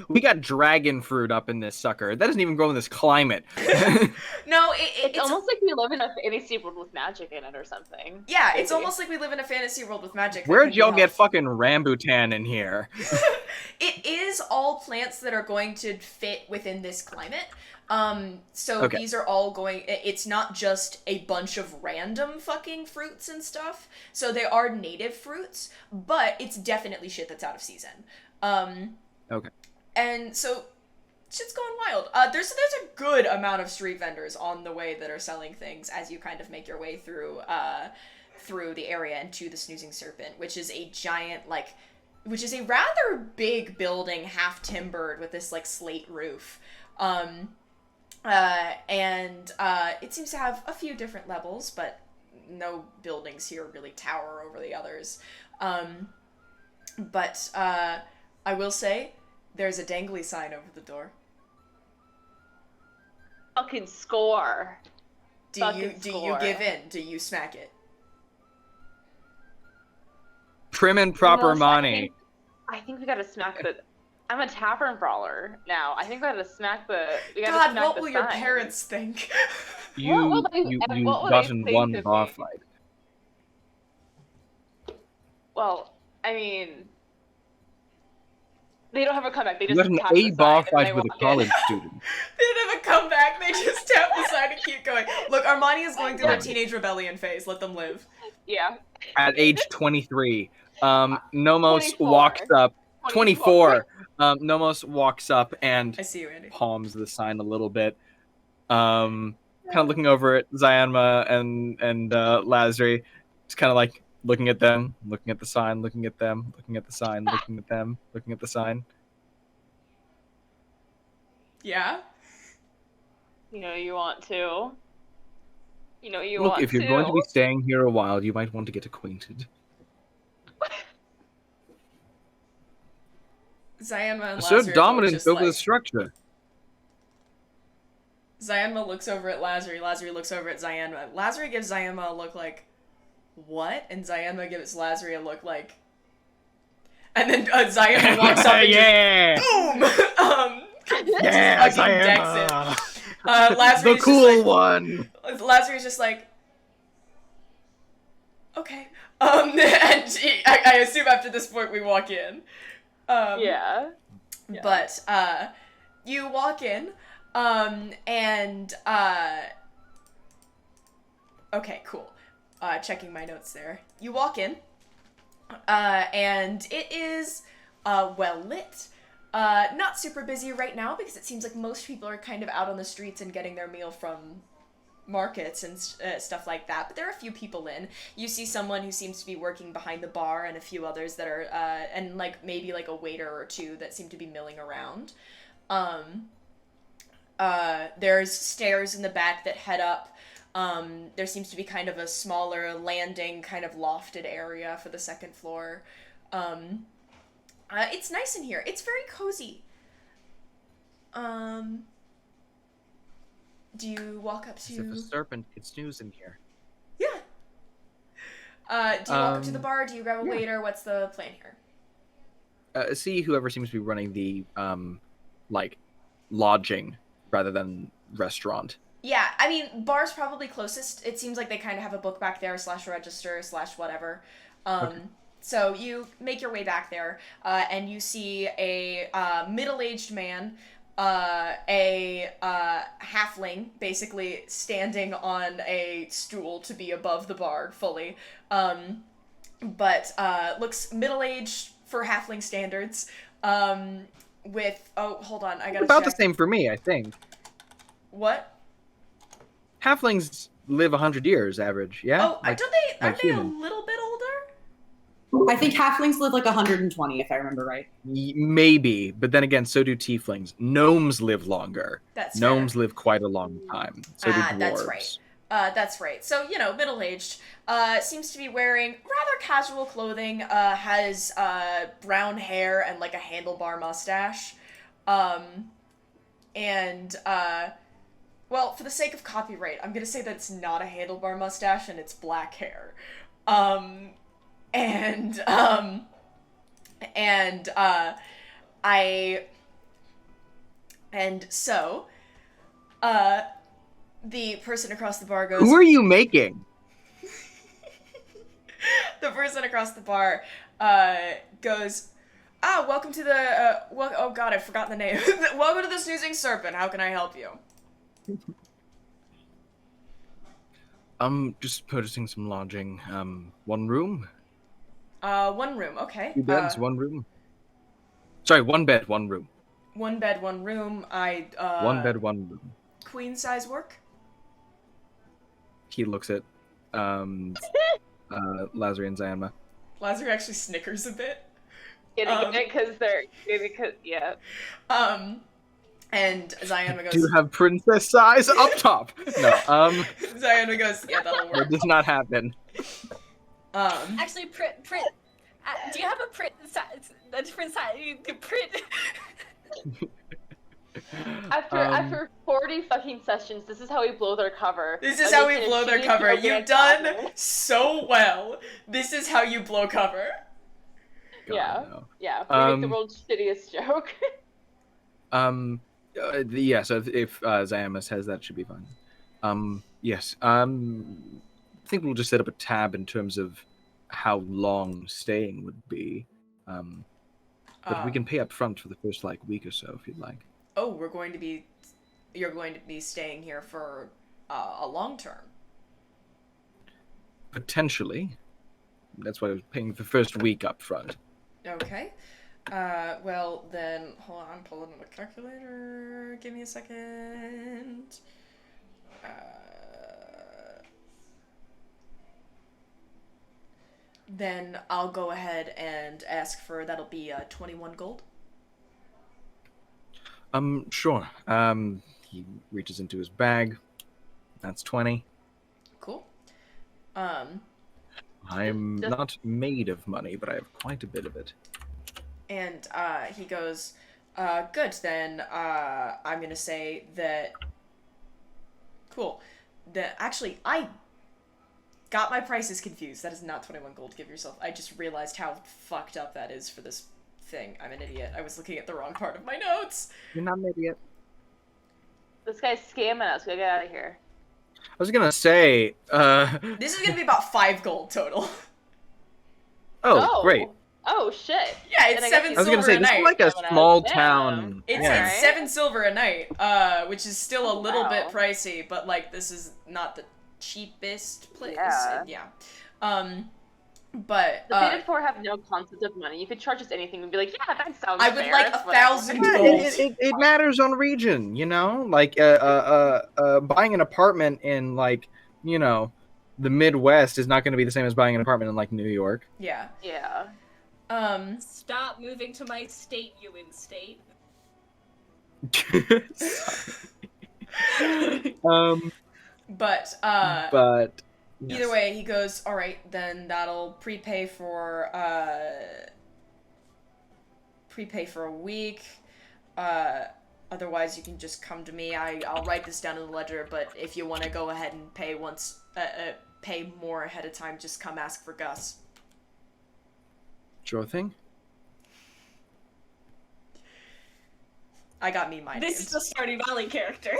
We got dragon fruit up in this sucker. That doesn't even grow in this climate. No, it's almost like we live in a fantasy world with magic in it or something. Yeah, it's almost like we live in a fantasy world with magic. Where'd y'all get fucking rambutan in here? It is all plants that are going to fit within this climate. These are all going, it's not just a bunch of random fucking fruits and stuff. So they are native fruits, but it's definitely shit that's out of season. Okay. And so shit's going wild. There's a good amount of street vendors on the way that are selling things as you kind of make your way through the area and to the Snoozing Serpent, which is a giant, which is a rather big building, half timbered with this, slate roof. It seems to have a few different levels, but no buildings here really tower over the others. I will say, there's a dangly sign over the door. Fucking score. Do you give in? Do you smack it? Prim and proper money. I think we gotta smack the... I'm a tavern brawler now. I think we gotta smack the... God, what will your parents think? You got in one bar fight. Well, I mean... They don't have a comeback. They just got an A bar fight with a college student. They don't have a comeback. They just tap the side and keep going. Look, Armani is going through her teenage rebellion phase. Let them live. Yeah. At age 23, Nomos 24. walks up. 24. Nomos walks up and I see you, Andy. palms the sign a little bit. Kind of looking over at Zyanma and Lazary. Just kind of looking at them, looking at the sign, looking at them, looking at the sign, looking at them, looking at the sign. Yeah? You know you want to. Look, if you're going to be staying here a while, you might want to get acquainted. Zyanma and Assert Lazary dominance over the structure. Zyanma looks over at Lazary. Lazary looks over at Zyanma. Lazary gives Zyanma a look like, what? And Zyanma gives Lazary a look like... And then Zyanma walks up and yeah! just, boom! Yeah, just fucking decks it. The cool one! Lazary's just like... Okay. And I assume after this point we walk in. Yeah. But, you walk in, okay, cool. Checking my notes there. You walk in, and it is, well lit. Not super busy right now because it seems like most people are kind of out on the streets and getting their meal from markets and stuff like that, but there are a few people in. You see someone who seems to be working behind the bar and a few others that are, and maybe a waiter or two that seem to be milling around. There's stairs in the back that head up. There seems to be kind of a smaller landing, kind of lofted area for the second floor. It's nice in here. It's very cozy. Do you walk up to... As if a serpent could snooze in here. Yeah. Do you walk up to the bar? Do you grab a waiter? What's the plan here? See whoever seems to be running the like lodging rather than restaurant. Yeah, I mean, bar's probably closest. It seems like they kind of have a book back there, / register, / whatever. Okay. So you make your way back there, and you see a middle-aged man, a halfling, basically standing on a stool to be above the bar fully, but looks middle-aged for halfling standards, with, oh, hold on, I gotta About check. the same for me, I think. What? Halflings live 100 years average, yeah? Oh, Like, don't they, aren't like they a human. little bit older? I think halflings live like 120, if I remember right. Maybe, but then again, so do tieflings. Gnomes live longer. That's Gnomes fair. live quite a long time. So do dwarves. That's right. That's right. So, you know, middle-aged, seems to be wearing rather casual clothing, has, brown hair and, like, a handlebar mustache. Well, for the sake of copyright, I'm gonna say that it's not a handlebar mustache and it's black hair. So, the person across the bar goes... Who are you making? The person across the bar, goes, welcome to the, oh god, I forgot the name. Welcome to the Snoozing Serpent, how can I help you? I'm just purchasing some lodging. One room? One room, okay. 2 beds, 1 room? Sorry, 1 bed, 1 room. 1 bed, 1 room, 1 bed, 1 room. Queen size work? He looks at, Lazary and Zayama. Lazar actually snickers a bit. Yeah. And Zayama goes... Do you have princess size up top? No, Zayama goes, yeah, that'll work. that does not happen. Actually, do you have a print size? A different size? You can print. After 40 fucking sessions, this is how we blow their cover. This is how we blow their cover. You've done so well. This is how you blow cover. God, no. Yeah. We make the world's shittiest joke. Yeah, so if Zayama says that, should be fine. Yes. I think we'll just set up a tab in terms of how long staying would be. But we can pay up front for the first, like, week or so, if you'd like. Oh, you're going to be staying here for a long term. Potentially. That's why I was paying the first week up front. Okay. Well, then, hold on, I'm pulling up a calculator. Give me a second. Then I'll go ahead and ask for, that'll be 21 gold. Sure. He reaches into his bag. That's 20. Cool. I'm not made of money, but I have quite a bit of it. And he goes, good, then I'm gonna say that... Cool. Actually, I got my prices confused. That is not 21 gold. Give yourself... I just realized how fucked up that is for this thing. I'm an idiot. I was looking at the wrong part of my notes. You're not an idiot. This guy's scamming us. We gotta get out of here. I was gonna say, This is gonna be about 5 gold total. Oh, great. Oh, shit. Yeah, it's 7 I was gonna silver say, a this night. is like a small town. It's 7 silver a night, which is still a little bit pricey, but, like, this is not the cheapest place. Yeah. But, the Fated Four have no concept of money. You could charge us anything and be like, yeah, that sounds I fair. would like 1,000 gold. It matters on region, you know? Like, buying an apartment in, like, you know, the Midwest is not going to be the same as buying an apartment in, like, New York. Yeah. Yeah. Stop moving to my state, Ewan state. But yes. Either way, he goes, all right, then that'll prepay for a week. Otherwise, you can just come to me. I'll write this down in the ledger. But if you want to go ahead and pay pay more ahead of time, just come ask for Gus. Sure thing. I got me my This named. is the Stardew Valley character.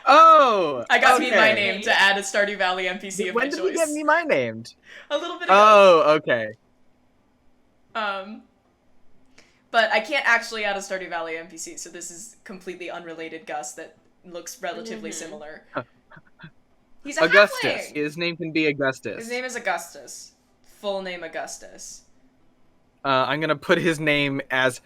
Oh! I got me my okay. name to add a Stardew Valley NPC of When my did choice. we get me my named? A little bit ago. Oh, okay. But I can't actually add a Stardew Valley NPC, so this is completely unrelated Gus that looks relatively similar. He's a Augustus. halfling! His name can be Augustus. His name is Augustus. Full name Augustus. I'm gonna put his name as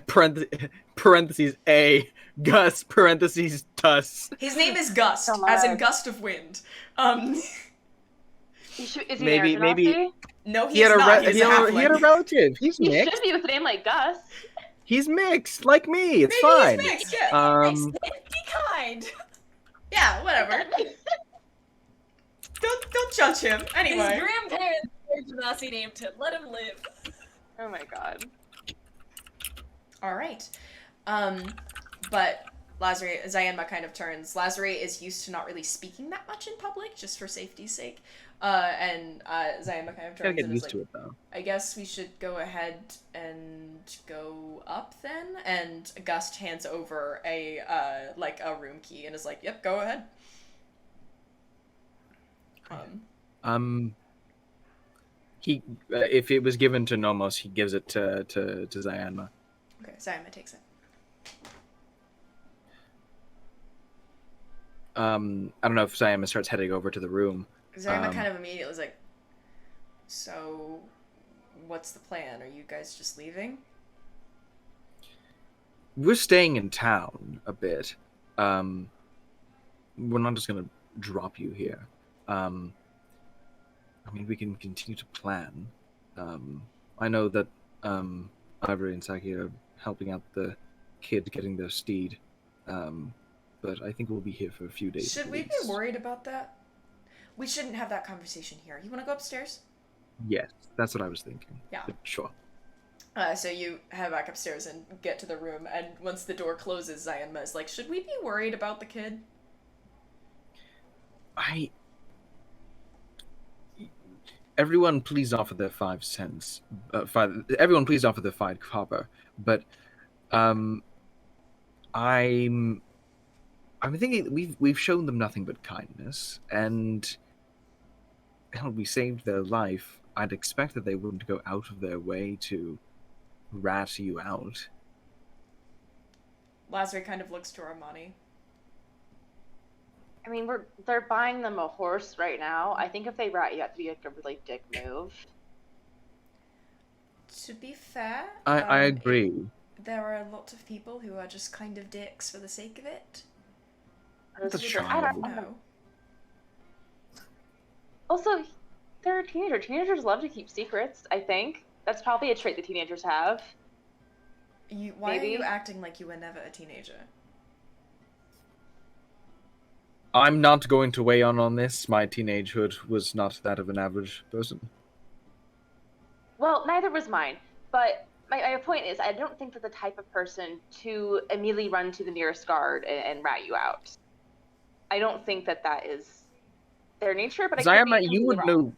parentheses A, Gus, parentheses Tus. His name is Gust, as in gust of wind. Is he Maybe- Nazi? No, He had a not. He's a halfling. he had a relative. He's He mixed. should be with a name like Gus. He's mixed, like me. It's Maybe fine. he's mixed, yeah. Be kind. Yeah, whatever. Don't judge him. His Anyway. grandparents Genasi named him. Let him live. Oh my god. Alright. But Lazare, Zayanma kind of turns. Lazare is used to not really speaking that much in public, just for safety's sake. And Zayanma kind of Gotta turns get and is used like, to it though. I guess we should go ahead and go up then. And Gust hands over a room key and is like, "Yep, go ahead." He if it was given to Nomos, he gives it to Zayanma. Okay, Zayanma takes it. I don't know if Zayanma starts heading over to the room. Zayanma kind of immediately is like, "So, what's the plan? Are you guys just leaving?" We're staying in town a bit. We're not just gonna drop you here. I mean, we can continue to plan. I know that Ivory and Psyche are helping out the kid getting their steed, but I think we'll be here for a few days. Should we be worried about that? We shouldn't have that conversation here. You want to go upstairs? Yes, that's what I was thinking. Yeah. But sure. So you head back upstairs and get to the room, and once the door closes, Zayanma is like, "Should we be worried about the kid?" Everyone, please offer their 5 cents. Everyone, please offer their 5 copper. But I'm thinking we've shown them nothing but kindness, and hell, we saved their life. I'd expect that they wouldn't go out of their way to rat you out. Lazare kind of looks to Armani. I mean, they're buying them a horse right now. I think if they rat you, have to be like a really dick move. To be fair, I agree. There are a lot of people who are just kind of dicks for the sake of it. It's a I child. don't know. Also, they're a teenager. Teenagers love to keep secrets, I think. That's probably a trait that teenagers have. Why Maybe. are you acting like you were never a teenager? I'm not going to weigh on this. My teenagehood was not that of an average person. Well, neither was mine. But my point is, I don't think that the type of person to immediately run to the nearest guard and rat you out. I don't think that is their nature, but I could be Zayanma, you would completely wrong. know.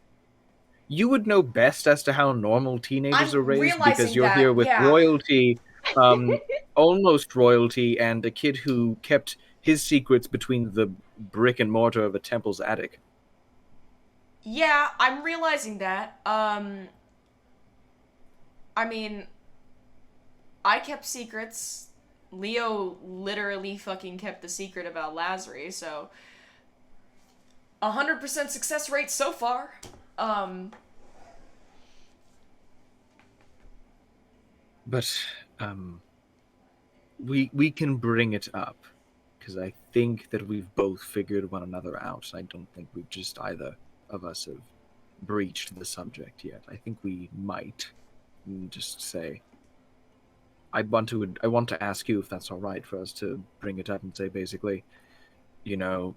You would know best as to how normal teenagers I'm are raised realizing because you're that, here with yeah. royalty, almost royalty, and a kid who kept his secrets between the brick and mortar of a temple's attic. Yeah, I'm realizing that. I mean, I kept secrets. Leo literally fucking kept the secret about Lazare, so 100% success rate so far. But we can bring it up because I think that we've both figured one another out. I don't think we've just either of us have breached the subject yet. I think we might just say. I want to ask you if that's all right for us to bring it up and say basically, you know,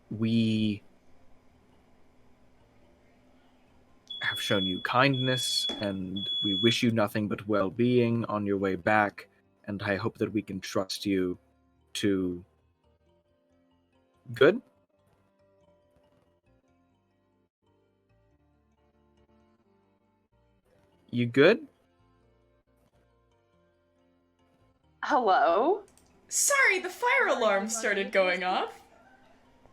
we have shown you kindness and we wish you nothing but well-being on your way back, and I hope that we can trust you to good. You good? Hello? Sorry, the fire alarm started going off.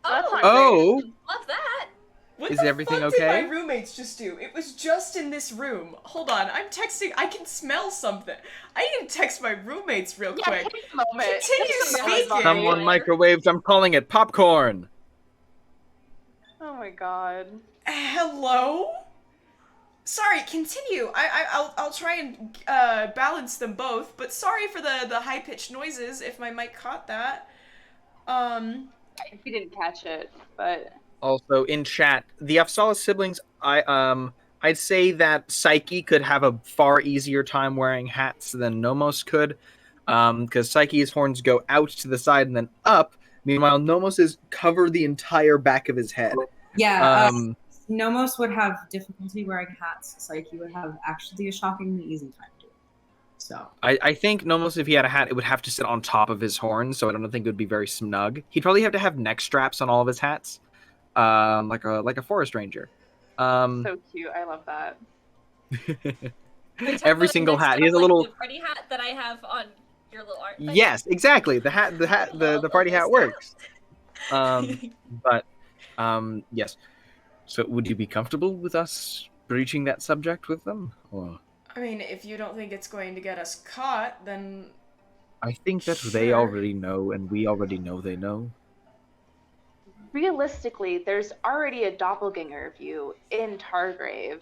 That's not Oh, Love that. What Is the everything fuck okay? did my roommates just do? It was just in this room. Hold on, I'm texting. I can smell something. I need to text my roommates real Yeah, quick. take a moment. Continue Take a speaking. moment. someone microwaved. I'm calling it popcorn. Oh my god. Hello? Sorry, continue. I'll try and balance them both, but sorry for the high-pitched noises if my mic caught that. We didn't catch it, but Also in chat, the Afsala siblings. I'd say that Psyche could have a far easier time wearing hats than Nomos could, because Psyche's horns go out to the side and then up. Meanwhile, Nomos's cover the entire back of his head. Yeah, Nomos would have difficulty wearing hats. Psyche would have actually a shockingly easy time doing it. So I think Nomos, if he had a hat, it would have to sit on top of his horns, so I don't think it would be very snug. He'd probably have to have neck straps on all of his hats, like a forest ranger. so cute. I love that. Every single hat. He has a little. The party hat that I have on your little art thing. Yes, exactly. The party hat works. But yes. So, would you be comfortable with us breaching that subject with them, or? I mean, if you don't think it's going to get us caught, then I think that they Sure. already know, and we already know they know. Realistically, there's already a doppelganger of you in Targrave.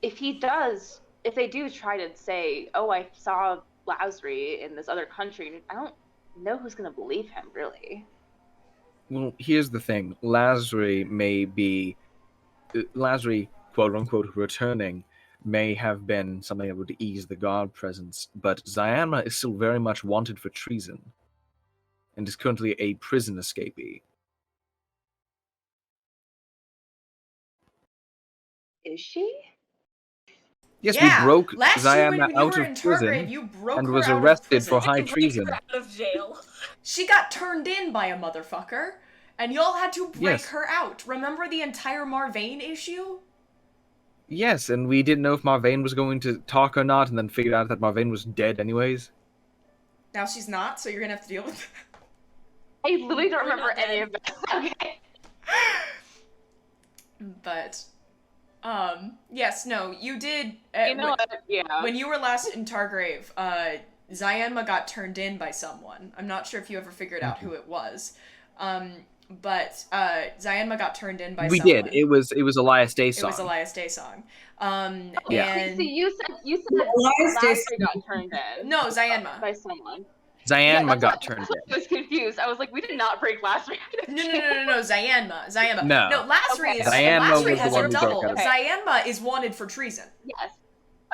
If they do try to say, "Oh, I saw Lazri in this other country," I don't know who's gonna believe him, really. Well, here's the thing. Lazri, quote unquote, returning may have been something that would ease the guard presence, but Zyanma is still very much wanted for treason, and is currently a prison escapee. Is she? Yes, yeah, we broke last year when Zyanma you out were of in prison Targrave, you broke and her was out of arrested prison. for high Break her treason. out of jail. She got turned in by a motherfucker, and y'all had to break Yes. her out. Remember the entire Marvain issue? Yes, and we didn't know if Marvain was going to talk or not, and then figured out that Marvain was dead anyways. Now she's not, so you're gonna have to deal with it. I literally don't We're remember not any dead. of this. Okay. But, yes, no, you did. You know what? Yeah. When you were last in Targrave, Zyanma got turned in by someone. I'm not sure if you ever figured out who it was. But Zyanma got turned in by We someone. did. It was Elias Day It song. was Elias Day song. Yeah. And So you said Elias Day Lazri got turned in no, Zyanma. by someone. Zyanma that's got what- turned that's what in. I was confused. I was like, we did not break Lazri. No, Zyanma. No. Lazri Okay. is Zyanma Lazri was has the one a who double. broke out of it. Zyanma is wanted for treason. Yes.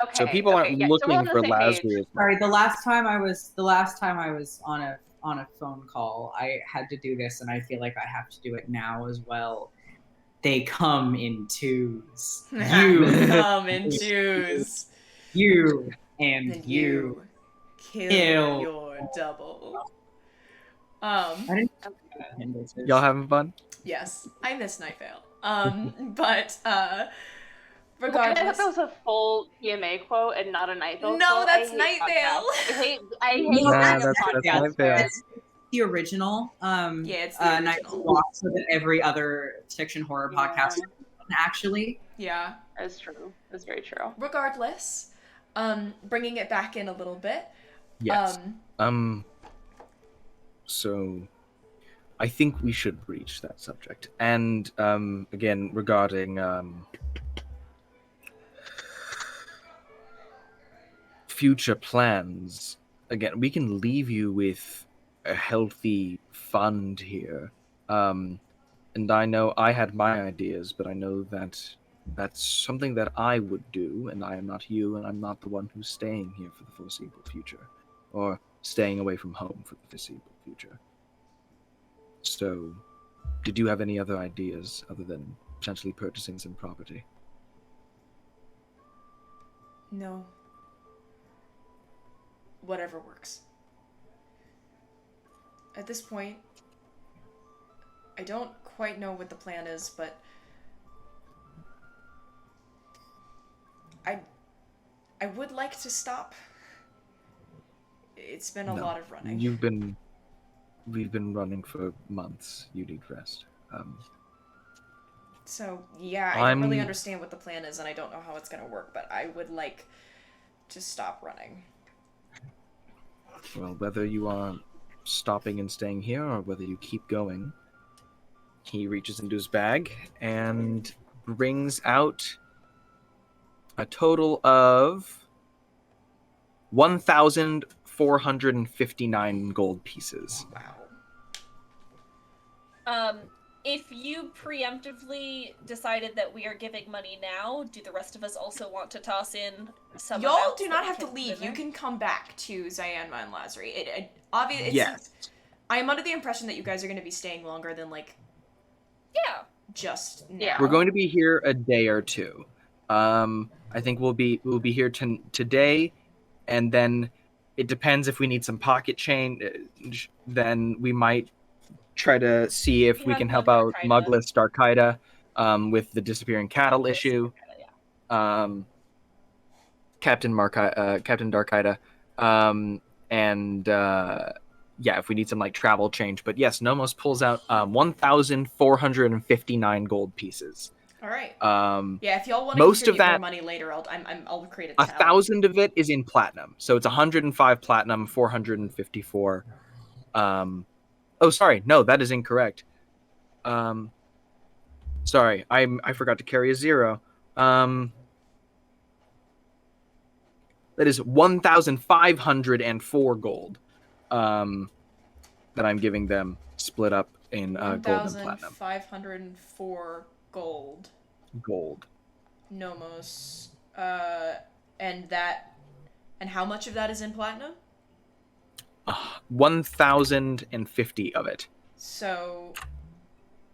Okay. So people aren't okay, yeah, so we're looking on the for same Lazarus. page. sorry, the last time I was on a phone call, I had to do this, and I feel like I have to do it now as well. They come in twos. You Come in twos. you and Then you. you kill Kill. your double. I didn't handle this. Y'all having fun? Yes, I miss Night Vale. But Wait, I regardless. thought that was a full PMA quote and not a Night Vale No, quote. that's I hate Night Vale. podcasts. I hate No, having a that's podcast Night Vale. It's the original. Yeah, it's the Night original. Walk, so that every other fiction horror Yeah. podcast actually. Yeah. That's true. That's very true. Regardless, bringing it back in a little bit. Yes. So I think we should breach that subject. And again, regarding future plans, again, we can leave you with a healthy fund here. And I know I had my ideas, but I know that that's something that I would do, and I am not you, and I'm not the one who's staying here for the foreseeable future, or staying away from home for the foreseeable future. So, did you have any other ideas other than potentially purchasing some property? No. Whatever works. At this point, I don't quite know what the plan is, but I would like to stop. It's been a No. lot of running. We've been running for months. You need rest. So, yeah, I don't really understand what the plan is, and I don't know how it's gonna work, but I would like to stop running. Well, whether you are stopping and staying here, or whether you keep going, he reaches into his bag and brings out a total of 1,459 gold pieces. Wow. If you preemptively decided that we are giving money now, do the rest of us also want to toss in some? Y'all do not have to leave. You can come back to Zyanma and Lazari. Yes. I am under the impression that you guys are going to be staying longer than, like, yeah, just now. Yeah. We're going to be here a day or two. I think we'll be here today, and then it depends if we need some pocket change. Then we might try to see if we can help out Muglist Darkida with the disappearing cattle issue. Captain Darkida, and if we need some like travel change. But yes, Nomos pulls out 1,459 gold pieces. All right. Yeah, if y'all want to most of that more money later, I'll create a tally. 1,000 of it is in platinum, so it's 105 platinum, 454. Oh, sorry, no, that is incorrect. Sorry, I forgot to carry a 0. That is 1,504 gold. That I'm giving them, split up in gold and platinum. 1,504 gold. Gold. Nomos. And how much of that is in platinum? 1,050 of it. So,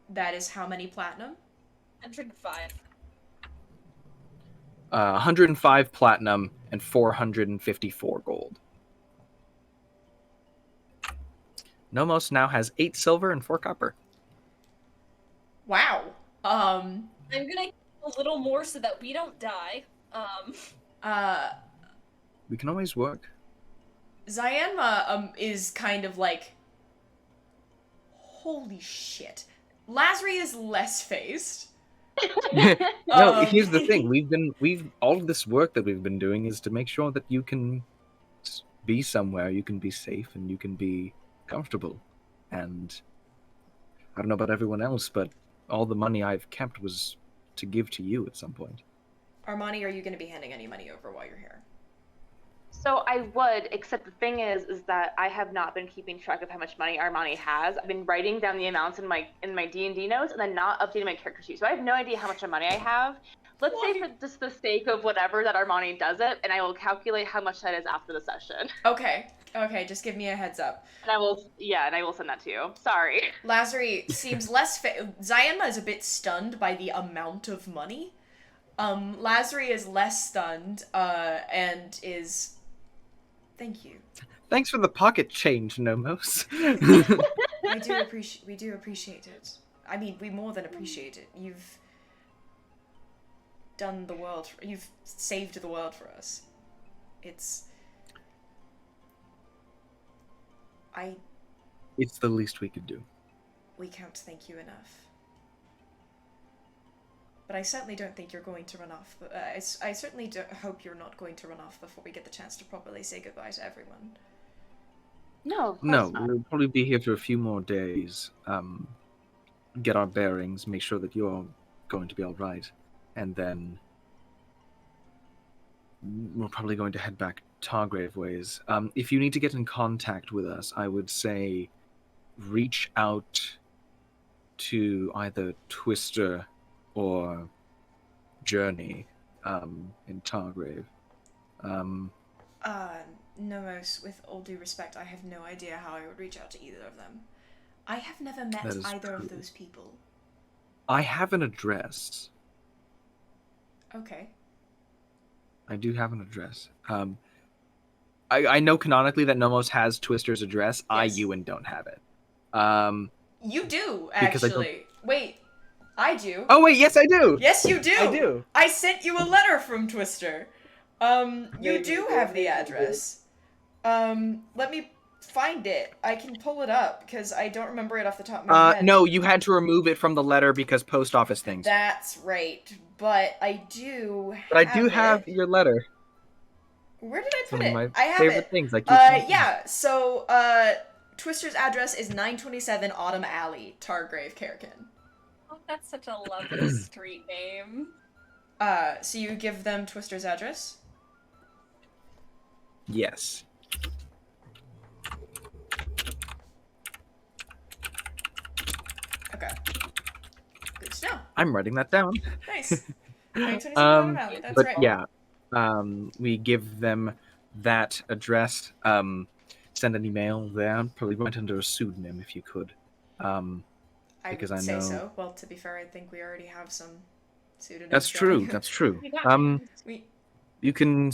that is how many platinum? 105. 105 platinum and 454 gold. Nomos now has 8 silver and 4 copper. Wow. I'm gonna give a little more so that we don't die. We can always work. Zyanma is kind of like, holy shit. Lazari is less phased. No, here's the thing. All of this work that we've been doing is to make sure that you can be somewhere, you can be safe, and you can be comfortable. And I don't know about everyone else, but all the money I've kept was to give to you at some point. Armani, are you going to be handing any money over while you're here? So I would, except the thing is that I have not been keeping track of how much money Armani has. I've been writing down the amounts in my D&D notes and then not updating my character sheet. So I have no idea how much money I have. Let's say for just the sake of whatever that Armani does it, and I will calculate how much that is after the session. Okay, just give me a heads up. And I will send that to you. Sorry. Lazari seems less Zyanma is a bit stunned by the amount of money. Lazari is less stunned, and is... Thank you. Thanks for the pocket change, Nomos. We do appreciate it. I mean, we more than appreciate it. You've done the world. You've saved the world for us. It's the least we could do. We can't thank you enough. But I certainly don't think you're going to run off. I certainly hope you're not going to run off before we get the chance to properly say goodbye to everyone. No, we'll probably be here for a few more days. Get our bearings, make sure that you're going to be all right, and then we're probably going to head back Targrave ways. If you need to get in contact with us, I would say reach out to either Twister or Journey in Targrave. Nomos, with all due respect, I have no idea how I would reach out to either of them. I have never met either of those people. I have an address. Okay. I do have an address. I know canonically that Nomos has Twister's address. Yes. I, Ewan, don't have it. You do, actually. Wait, I do. Oh, wait, yes, I do! Yes, you do! I do. I sent you a letter from Twister. You do have the address. Let me find it. I can pull it up because I don't remember it off the top of my head. No, you had to remove it from the letter because post office things. That's right, but I do. But I do have your letter. Where did I put One it? of my I have favorite it. things. Yeah. So, Twister's address is 927 Autumn Alley, Targrave, Kerrigan. Oh, that's such a lovely street name. So you give them Twister's address? Yes. Okay. Good to know. I'm writing that down. Nice. 927 Autumn Alley. That's but right. yeah, we give them that address. Send an email there. Probably write under a pseudonym if you could. Because I would say know. so. Well, to be fair, I think we already have some pseudonyms. That's true. going. That's true. We. You can.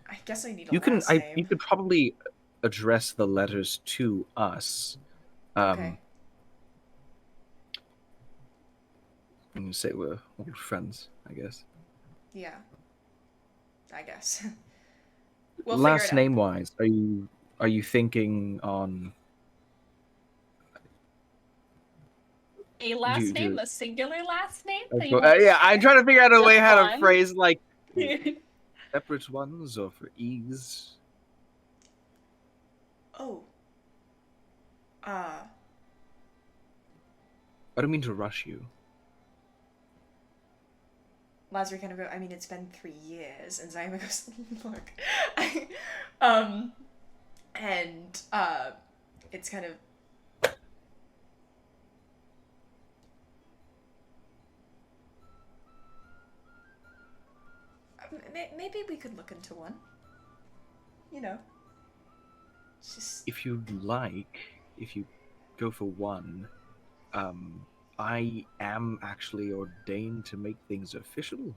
I guess I need a You can. last name. You could probably address the letters to us. Okay. And you say we're old friends, I guess. Yeah. I guess. We'll Last figure it out. name wise, are you thinking on A last name, a singular last name? that you want to yeah, I'm trying to figure out a way how to fun? phrase like say? separate ones or for ease. Oh. I don't mean to rush you. Lazarus kind of go, I mean, it's been 3 years, and Zyma goes, look, it's kind of, maybe we could look into one, you know, just... If you'd like, if you go for one, I am actually ordained to make things official.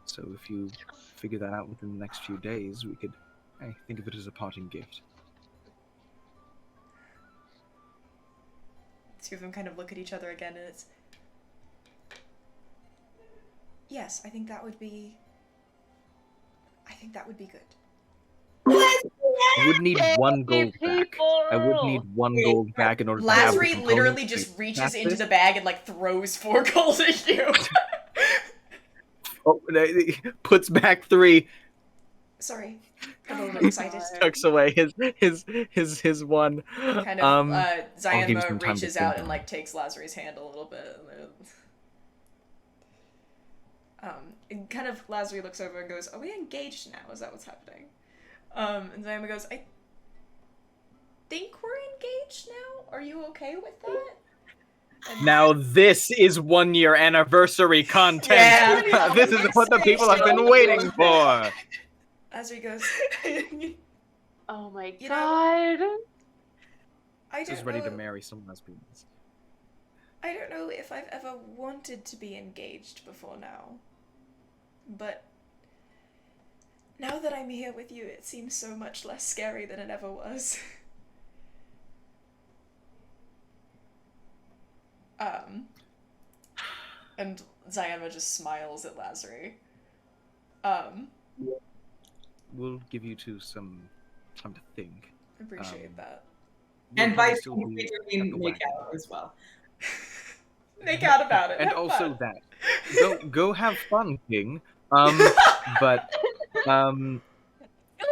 So if you figure that out within the next few days, we could think of it as a parting gift. Two of them kind of look at each other again, and it's... Yes, I think that would be good. I would need one gold back. I would need one gold back in order to have the Lazarus components literally to just reaches craft into this. the bag and like throws 4 gold at you. Oh, puts back 3, Sorry, I'm a little excited. tucks away his one. Kind of, I'll give you some Zionma time to reaches think out on and it. like takes Lazarus' hand a little bit. And kind of Lazarus looks over and goes, "Are we engaged now? Is that what's happening?" And Zionma goes, "I think we're engaged now. Are you okay with that?" And Now this is 1-year anniversary content. Yeah. This is what the people have been waiting for. Lazarus goes, Oh my You know- god. I Just don't ready know. to marry some lesbians. I don't know if I've ever wanted to be engaged before now. But now that I'm here with you, it seems so much less scary than it ever was. And Zionma just smiles at Lazarus. We'll give you two some time to think. Appreciate that. We'll And probably by still be we at mean the make wagon. out as well. Make out about it. And have also fun. that. Go have fun, King. But Go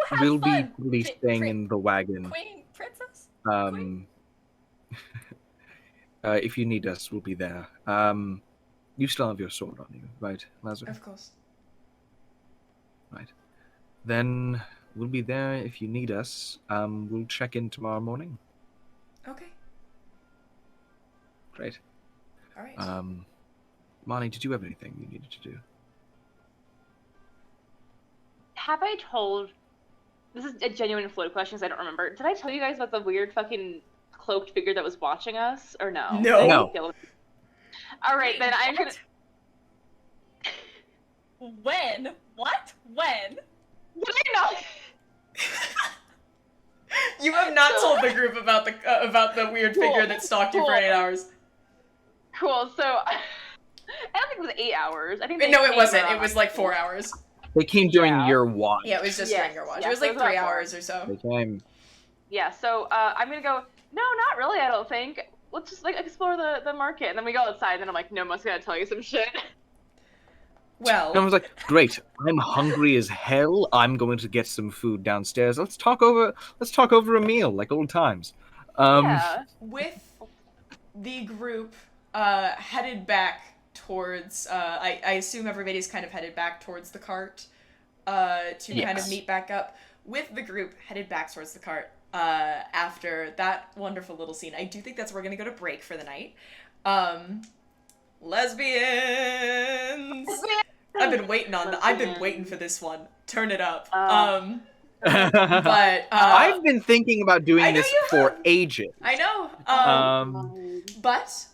have we'll be fun, probably staying in the wagon. Queen, princess? If you need us, we'll be there. You still have your sword on you, right, Lazarus? Of course. Right. Then we'll be there if you need us. We'll check in tomorrow morning. Okay. Great. All right. Mani, did you have anything you needed to do? Have I told... This is a genuine Floyd question because I don't remember. Did I tell you guys about the weird fucking cloaked figure that was watching us? Or no? No. No. Alright, then I'm gonna... When? What? When? Did I not? You have not told the group about the weird figure that stalked you for 8 hours. Cool, so... I don't think it was 8 hours. I think they No, it came wasn't. It around- was like 4 hours. They came during Yeah. your watch. Yeah, it was just during your watch. Yeah, It was so like it was about 3 4. hours or so. They came. Yeah, so I'm gonna go, no, not really, I don't think. Let's just like explore the market. And then we go outside and then I'm like, Nomos gotta tell you some shit. Well, And I was like, great, I'm hungry as hell. I'm going to get some food downstairs. Let's talk over a meal like old times. Yeah. with the group headed back towards, I assume everybody's kind of headed back towards the cart to kind of Yes. meet back up. With the group headed back towards the cart after that wonderful little scene. I do think that's where we're going to go to break for the night. Lesbians! I've been waiting for this one. Turn it up. But I've been thinking about doing I know this you for have. ages. I know. But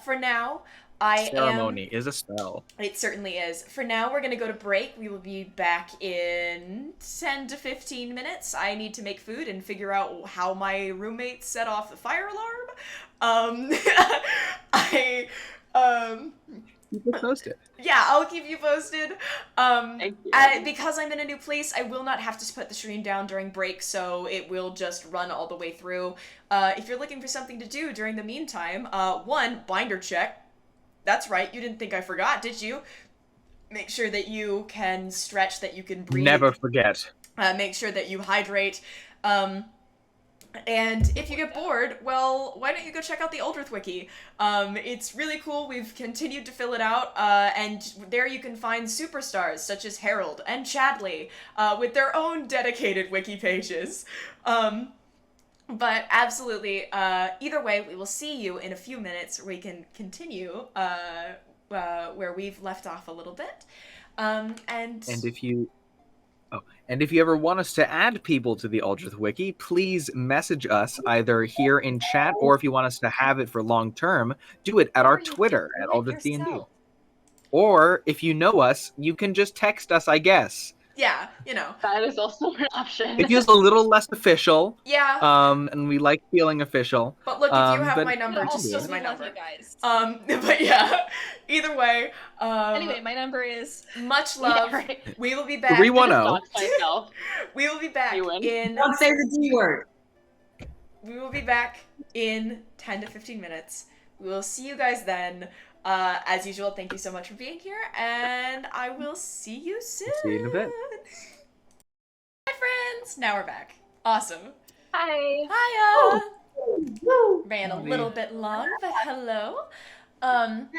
for now, Ceremony is a spell. It certainly is. For now, we're gonna go to break. We will be back in 10 to 15 minutes. I need to make food and figure out how my roommate set off the fire alarm. You can post it. Yeah, I'll keep you posted. Thank you. Because I'm in a new place, I will not have to put the stream down during break, so it will just run all the way through. If you're looking for something to do during the meantime, one, binder check. That's right, you didn't think I forgot, did you? Make sure that you can stretch, that you can breathe. Never forget. Make sure that you hydrate. And if you get bored, well, why don't you go check out the Aldrithe wiki? It's really cool. We've continued to fill it out, and there you can find superstars such as Harold and Chadley with their own dedicated wiki pages. But absolutely, either way, we will see you in a few minutes where we can continue where we've left off a little bit. And if you ever want us to add people to the Aldrithe wiki, please message us either here in chat, or if you want us to have it for long term, do it at our Twitter at Aldrithe D&D. Or if you know us, you can just text us, I guess. Yeah, you know. That is also an option. It feels a little less official. Yeah. And we like feeling official. But look, if you have my number, No, just also, use my we love number. you guys. But yeah, either way. Anyway, my number is Much love. Yeah, right. We will be back. 310. Dox myself. We will be back Ewan. in. Don't say the D word. We will be back in 10 to 15 minutes. We will see you guys then. As usual, thank you so much for being here, and I will see you soon. See you in a bit. Hi, friends. Now we're back. Awesome. Hi. Hiya. Ran a little bit long, but hello.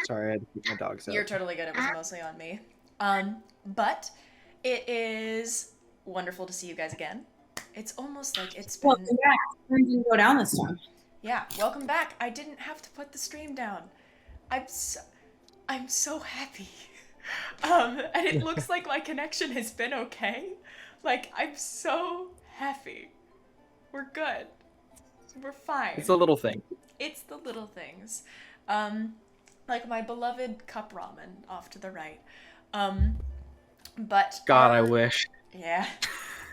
Sorry, I had to keep my dogs out. You're totally good. It was mostly on me. But it is wonderful to see you guys again. It's almost like it's been. Welcome back. Turn didn't go down this time. Yeah, welcome back. I didn't have to put the stream down. I'm so happy. And it looks like my connection has been okay. Like, I'm so happy. We're good. We're fine. It's a little thing. It's the little things. Like my beloved cup ramen off to the right. But God, I wish. Yeah.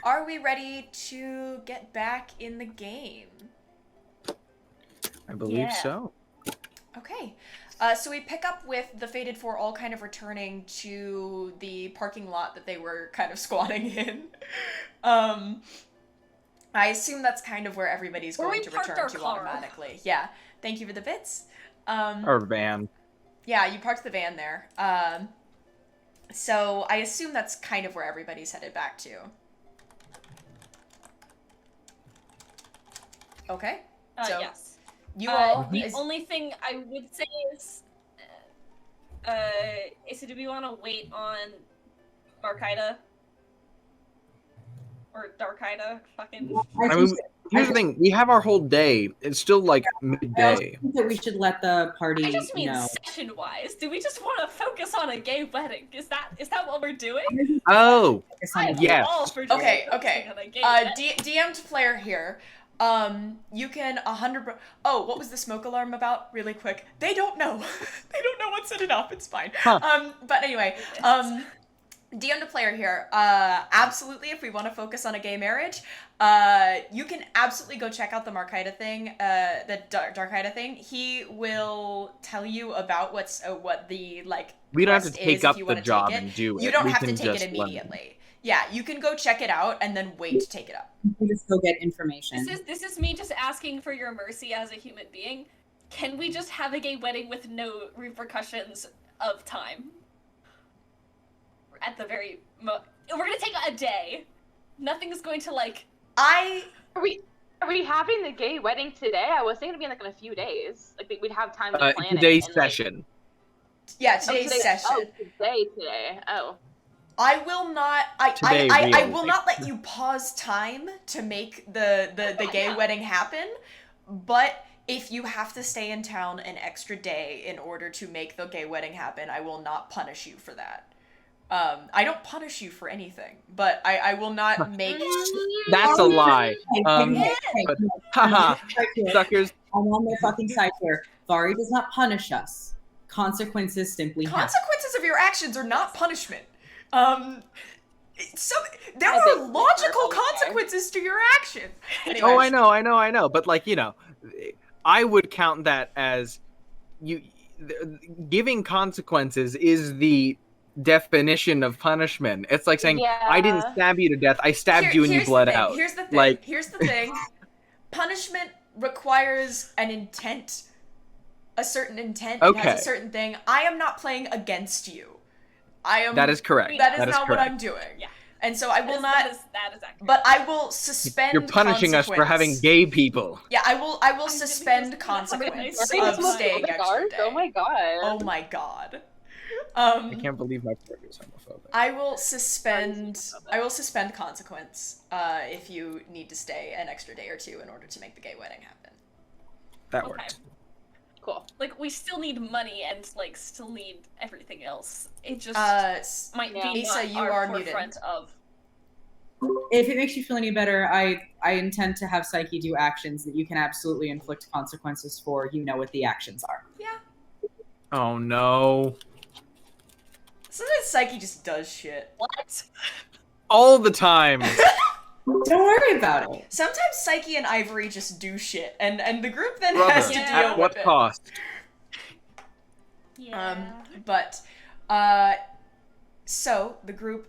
Are we ready to get back in the game? I believe Yeah. so. Okay. So we pick up with the Fated Four all kind of returning to the parking lot that they were kind of squatting in. I assume that's kind of where everybody's Where going we to parked return our to car. automatically. Yeah. Thank you for the bits. Our van. Yeah, you parked the van there. So I assume that's kind of where everybody's headed back to. Okay. So Yes. you all. The only thing I would say is so do we want to wait on Darkida? Or Darkida? Fucking... I mean, here's the thing. We have our whole day. It's still like I midday. think that we should let the party I just mean know. session-wise. Do we just want to focus on a gay wedding? Is that what we're doing? Oh, I'm yes. all for just Okay, focusing on a gay DM'd player here. You can 100. Oh, what was the smoke alarm about? Really quick. They don't know. They don't know what set it off. It's fine. Huh. But anyway, DM to player here. Absolutely, if we want to focus on a gay marriage, You can absolutely go check out the Markita thing, the Darkida thing. He will tell you about what the We don't have to quest take is up if you the want to job take it. and do it. You don't We have to can take it just learn. immediately. Yeah, you can go check it out and then wait to take it up. You just go get information. This is me just asking for your mercy as a human being. Can we just have a gay wedding with no repercussions of time? At the very we're gonna take a day. Nothing's going to Are we having the gay wedding today? I was thinking it'd be in a few days. We'd have time to plan it. Today's session. Yeah, today's session. Oh, today. Oh. I will not. I will not let you pause time to make the gay wedding happen. But if you have to stay in town an extra day in order to make the gay wedding happen, I will not punish you for that. I don't punish you for anything, but I will not make. That's a lie. But haha, suckers. I'm on their fucking side here. Vari does not punish us. Consequences simply happen. Consequences of your actions are not punishment. There are logical consequences to your actions. Anyways. Oh, I know. But I would count that as giving consequences is the definition of punishment. It's like saying, I didn't stab you to death, I stabbed you and you bled out. Here's the thing. Here's the thing. Punishment requires an intent, a certain intent. Okay. It has a certain thing. I am not playing against you. That is correct. That is not what I'm doing. Yeah. And so I will not. That is accurate. But I will suspend. You're punishing us for having gay people. Yeah, I will suspend consequence of staying extra day. Oh my god. Oh my god. I can't believe my partner is homophobic. I will suspend consequence if you need to stay an extra day or two in order to make the gay wedding happen. That worked. Cool. We still need money and still need everything else. It just might be Asa, not you our are forefront muted. of. If it makes you feel any better, I intend to have Psyche do actions that you can absolutely inflict consequences for. You know what the actions are. Yeah. Oh no. Sometimes Psyche just does shit. What? All the time. Don't worry about it. Sometimes Psyche and Ivory just do shit, and the group then Brother, has to deal at with what it. cost? Yeah. So the group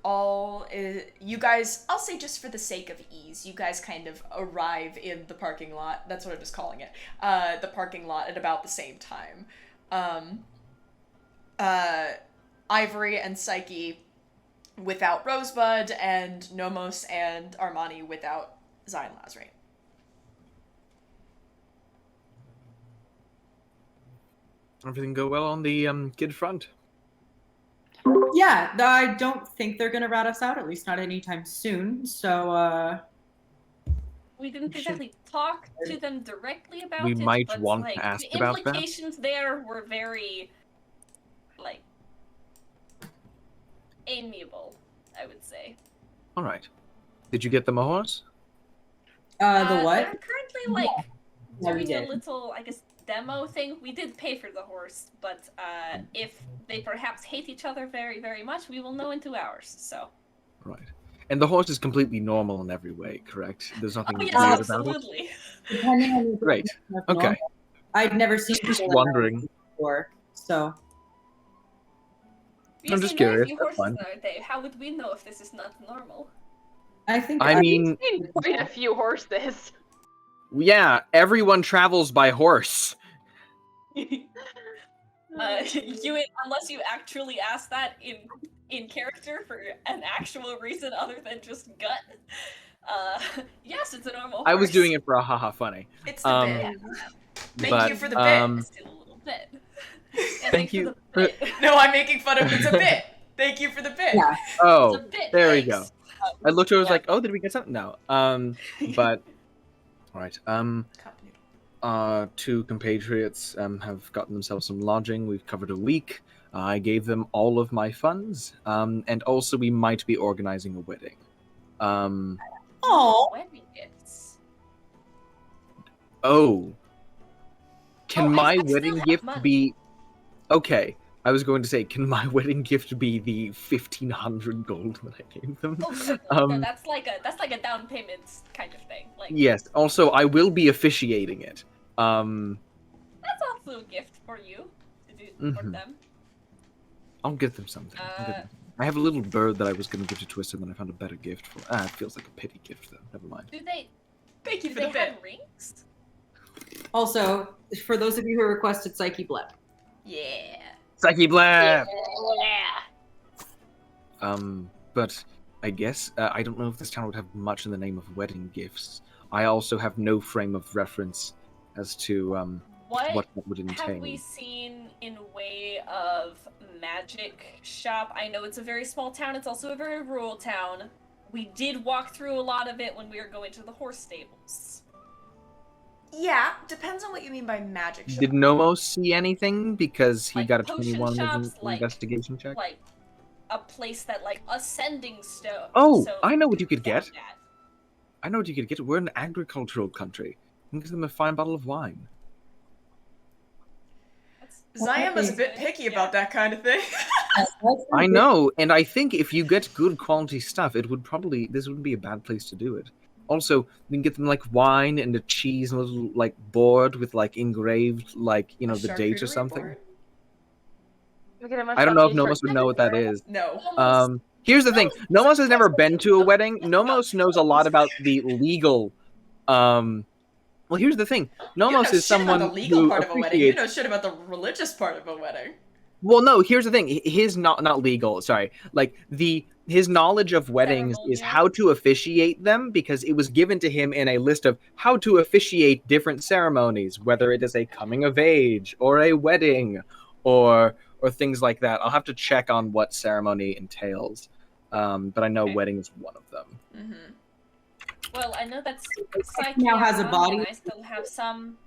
you guys, I'll say just for the sake of ease, you guys kind of arrive in the parking lot. That's what I'm just calling it. The parking lot at about the same time. Ivory and Psyche without Rosebud, and Nomos and Armani without Zion Lazarate. Everything go well on the kid front? Yeah, I don't think they're gonna rat us out, at least not anytime soon. So, we didn't exactly talk to them directly about We it. might but, want to ask the about that. implications there were very, amiable, I would say. All right. Did you get them a horse? the what? They're currently Yeah, we doing a did. little, demo thing. We did pay for the horse, but if they perhaps hate each other very, very much, we will know in 2 hours. So. Right. And the horse is completely normal in every way, correct? There's nothing Oh, yes, weird about it. absolutely. Depending on the Great. of Okay. normal. I'd never seen Just people wondering. before, so I'm just curious, Few that's horses, fine. are they? How would we know if this is not normal? I think. I mean, Seen quite a few horses. yeah, everyone travels by horse. You, unless you actually ask that in character for an actual reason other than just gut. Yes, it's a normal. I was horse. doing it for a haha funny. It's the bit. Thank but, you for the bit. It's still a little bit. And Thank you for the for- bit. No, I'm making fun of it's a bit. Thank you for the bit. Yeah. Oh, It's a bit, there we thanks. go. I looked over, I was Yeah. like, oh, did we get something? No. But, all right. Two compatriots have gotten themselves some lodging. We've covered a week. I gave them all of my funds. And also we might be organizing a wedding. Oh, Wedding gifts. Oh. Can Oh, my I still wedding have gift money. be... Okay. I was going to say, can my wedding gift be the 1,500 gold that I gave them? Oh, certainly. No, that's like a down payment kind of thing. Like Yes. Also, I will be officiating it. that's also a gift for you to do for them. I'll get them something. I have a little bird that I was going to give to Twister, and then I found a better gift for. It feels like a pity gift though. Never mind. Do they? Thank you Do for they the bit. have rings? Also, for those of you who requested Psyche Blep, Yeah. Psyche blab. Yeah. But I guess I don't know if this town would have much in the name of wedding gifts. I also have no frame of reference as to what that would entail. Have we seen in way of magic shop? I know it's a very small town. It's also a very rural town. We did walk through a lot of it when we were going to the horse stables. Yeah, depends on what you mean by magic shop. Did Nomos see anything? Because he Like got a potion 21 shops, like- investigation check. Like a place that like ascending stone. Oh, so I know what you could found get. that. I know what you could get. We're an agricultural country. You can give them a fine bottle of wine. That's- Zion was a bit picky about that kind of thing. I know, and I think if you get good quality stuff, it would probably this wouldn't be a bad place to do it. Also, we can get them like wine and a cheese and a little like board with like engraved like A the date or charcuterie something. board? We get a I don't know if monstrosity Nomos would know what that is. No. Almost- Here's the thing: Nomos has never been to a wedding. Nomos knows a lot about the legal. Well, here's the thing: You don't know Nomos is shit someone about the legal who part of a wedding. You appreciates. know shit about the religious part of a wedding. Well, no. Here's the thing: his not legal. Sorry, like his knowledge of weddings is Ceremonial. how to officiate them because it was given to him in a list of how to officiate different ceremonies, whether it is a coming of age or a wedding, or things like that. I'll have to check on what ceremony entails, but I know Okay. wedding is one of them. Mm-hmm. Well, I know that Psyche now has a and body. I still have some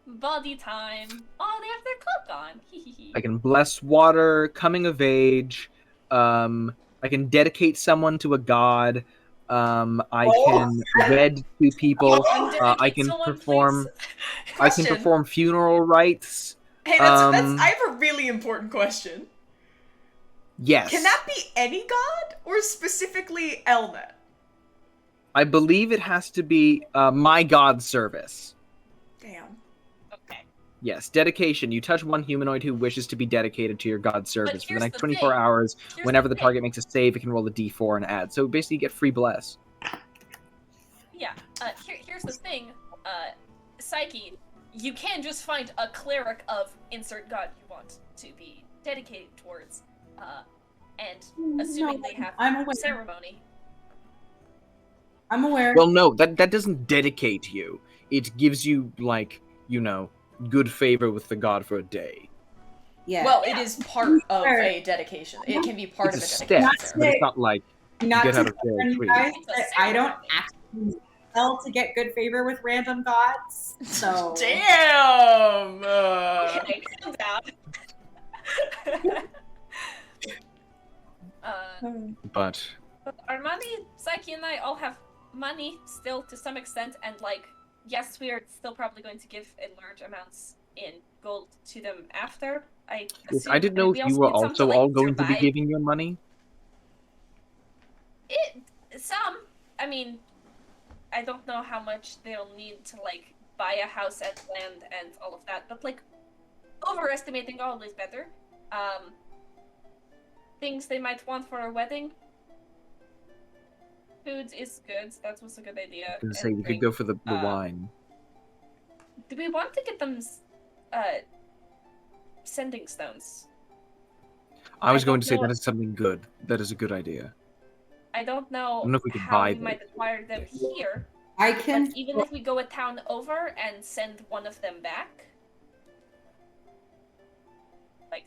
body time. Oh, they have their cloak on. I can bless water, coming of age. I can dedicate someone to a god. I can wed two people. I can perform. I can perform funeral rites. Hey, that's Um, I have a really important question. Yes. Can that be any god or specifically Elnet? I believe it has to be my god service. Damn. Okay. Yes, dedication. You touch one humanoid who wishes to be dedicated to your god service for the here's next the 24 thing. hours. Here's Whenever the thing. target makes a save, it can roll a d4 and add. So basically, you get free bless. Yeah. Here's the thing. Psyche, you can just find a cleric of insert god you want to be dedicated towards, and assuming they have I'm aware. ceremony. I'm aware. Well, no, that doesn't dedicate you. It gives you like good favor with the god for a day. Yeah. Well, it is part of Sure. a dedication. It can be part It's a of a step, dedication. but it's not like not get to out of jail offend you free. guys, It's a but I don't ceremony. actually spell to get good favor with random gods. So Damn! Okay, calm down. But Armani, Psyche, and I all have money still to some extent, and yes, we are still probably going to give large amounts in gold to them after. I I didn't know we if you were need some also to, all going to be survive. giving your money. Some. I mean, I don't know how much they'll need to buy a house and land and all of that, but overestimating always better. Things they might want for a wedding. Food is good. That was a good idea. I was gonna say and we could drink. go for the wine. Do we want to get them sending stones? I was I going don't to say know that what- is something good. That is a good idea. I don't know, I don't know if we could how buy we might acquire them here, I but can. even if we go a town over and send one of them back,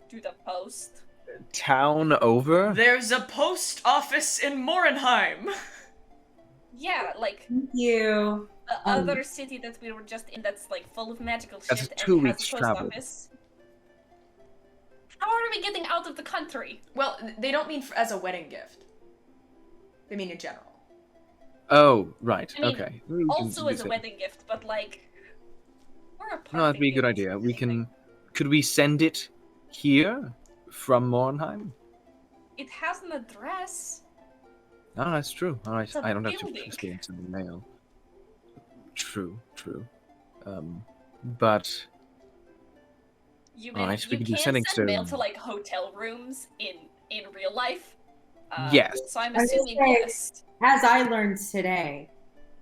through the post. Town over? There's a post office in Morenheim. Yeah, Thank you. the other city that we were just in that's full of magical That's shit 2 and weeks has a post travel. office. How are we getting out of the country? Well, they don't mean as a wedding gift. They mean in general. Oh, right. I mean, Okay. Also as a wedding gift, but we're a No, that'd be a good party idea. gift, We anything. can. Could we send it here? from Mornheim? It has an address. No, that's true. All right, It's a I don't have to building. experience in the mail. True. But You Alright, we you can do can sending send mail to stone. like hotel rooms in real life. Yes. So I'm I was assuming gonna say- yes. As I learned today,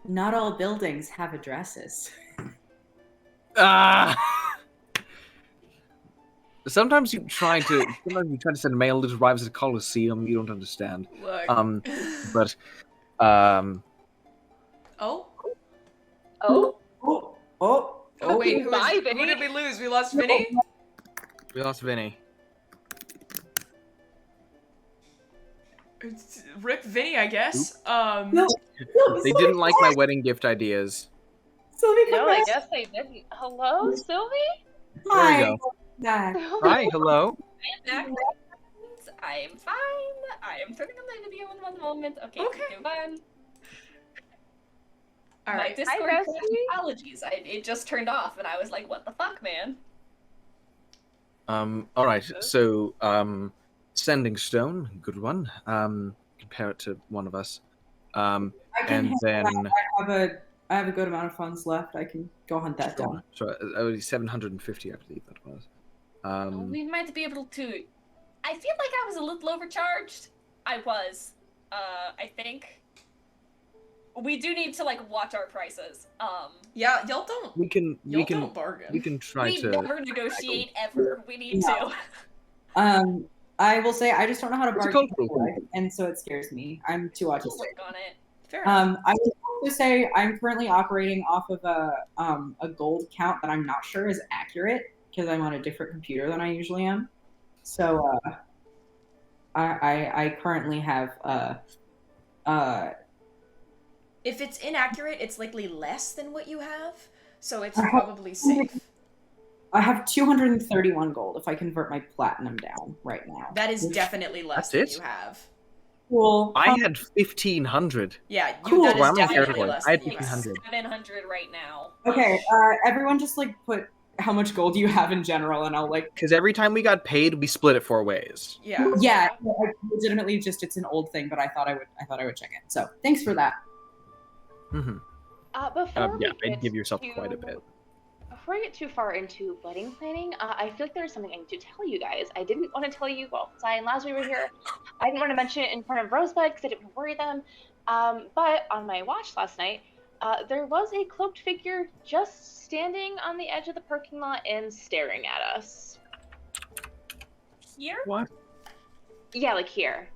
not all buildings have addresses. Ah. Sometimes you try to send mail that arrives at a coliseum. You don't understand. Look. But Oh? Oh, Oh, wait, who Bye, who Vinny. did we lose? We lost Vinny? we lost Vinny. Rip Vinny, I guess. No. They didn't like my wedding gift ideas. Sylvie, come no, I back. guess they didn't. Hello, Silvi? There we go. Back. Hi, hello. I am back. I am fine. I am turning on my video in one moment. Okay, Okay. Ewan. My Alright. Discord Hi, crashed. bestie. Apologies. It just turned off, and I was like, "What the fuck, man?" All right. So, sending stone, good one. Compare it to one of us. I can And handle then that. I have a good amount of funds left. I can go hunt that down. so only 750, I believe that was. We might be able to. I feel like I was a little overcharged. I was. I think. We do need to like watch our prices. Yeah, y'all don't bargain. we can try We to. never negotiate ever. We need No. to. I will say I just don't know how to It's a bargain, cultural thing. and so it scares me. I'm too We'll autistic. work on it. Fair enough. I will also say I'm currently operating off of a gold count that I'm not sure is accurate because I'm on a different computer than I usually am. So I currently have If it's inaccurate, it's likely less than what you have, so it's I have- probably safe. I have 231 gold if I convert my platinum down right now. That is definitely less than That's it? you have. Cool. I had 1,500. Yeah, Cool. that is Well, I'm on definitely territory. less I had than you have. 1,500. 700 right now. Okay, everyone just like put how much gold you have in general, and I'll like. Because every time we got paid, we split it 4 ways. Yeah. Yeah, I legitimately just it's an old thing, but I thought I would check it. So thanks for that. Mm-hmm. Before we Yeah, get I'd give yourself to- quite a bit. Before we get too far into wedding planning, I feel like there's something I need to tell you guys. I didn't want to tell you, well, Sai and Lazarus were here. I didn't want to mention it in front of Rosebud because I didn't want to worry them. But on my watch last night, there was a cloaked figure just standing on the edge of the parking lot and staring at us. Here? What? Yeah, like here.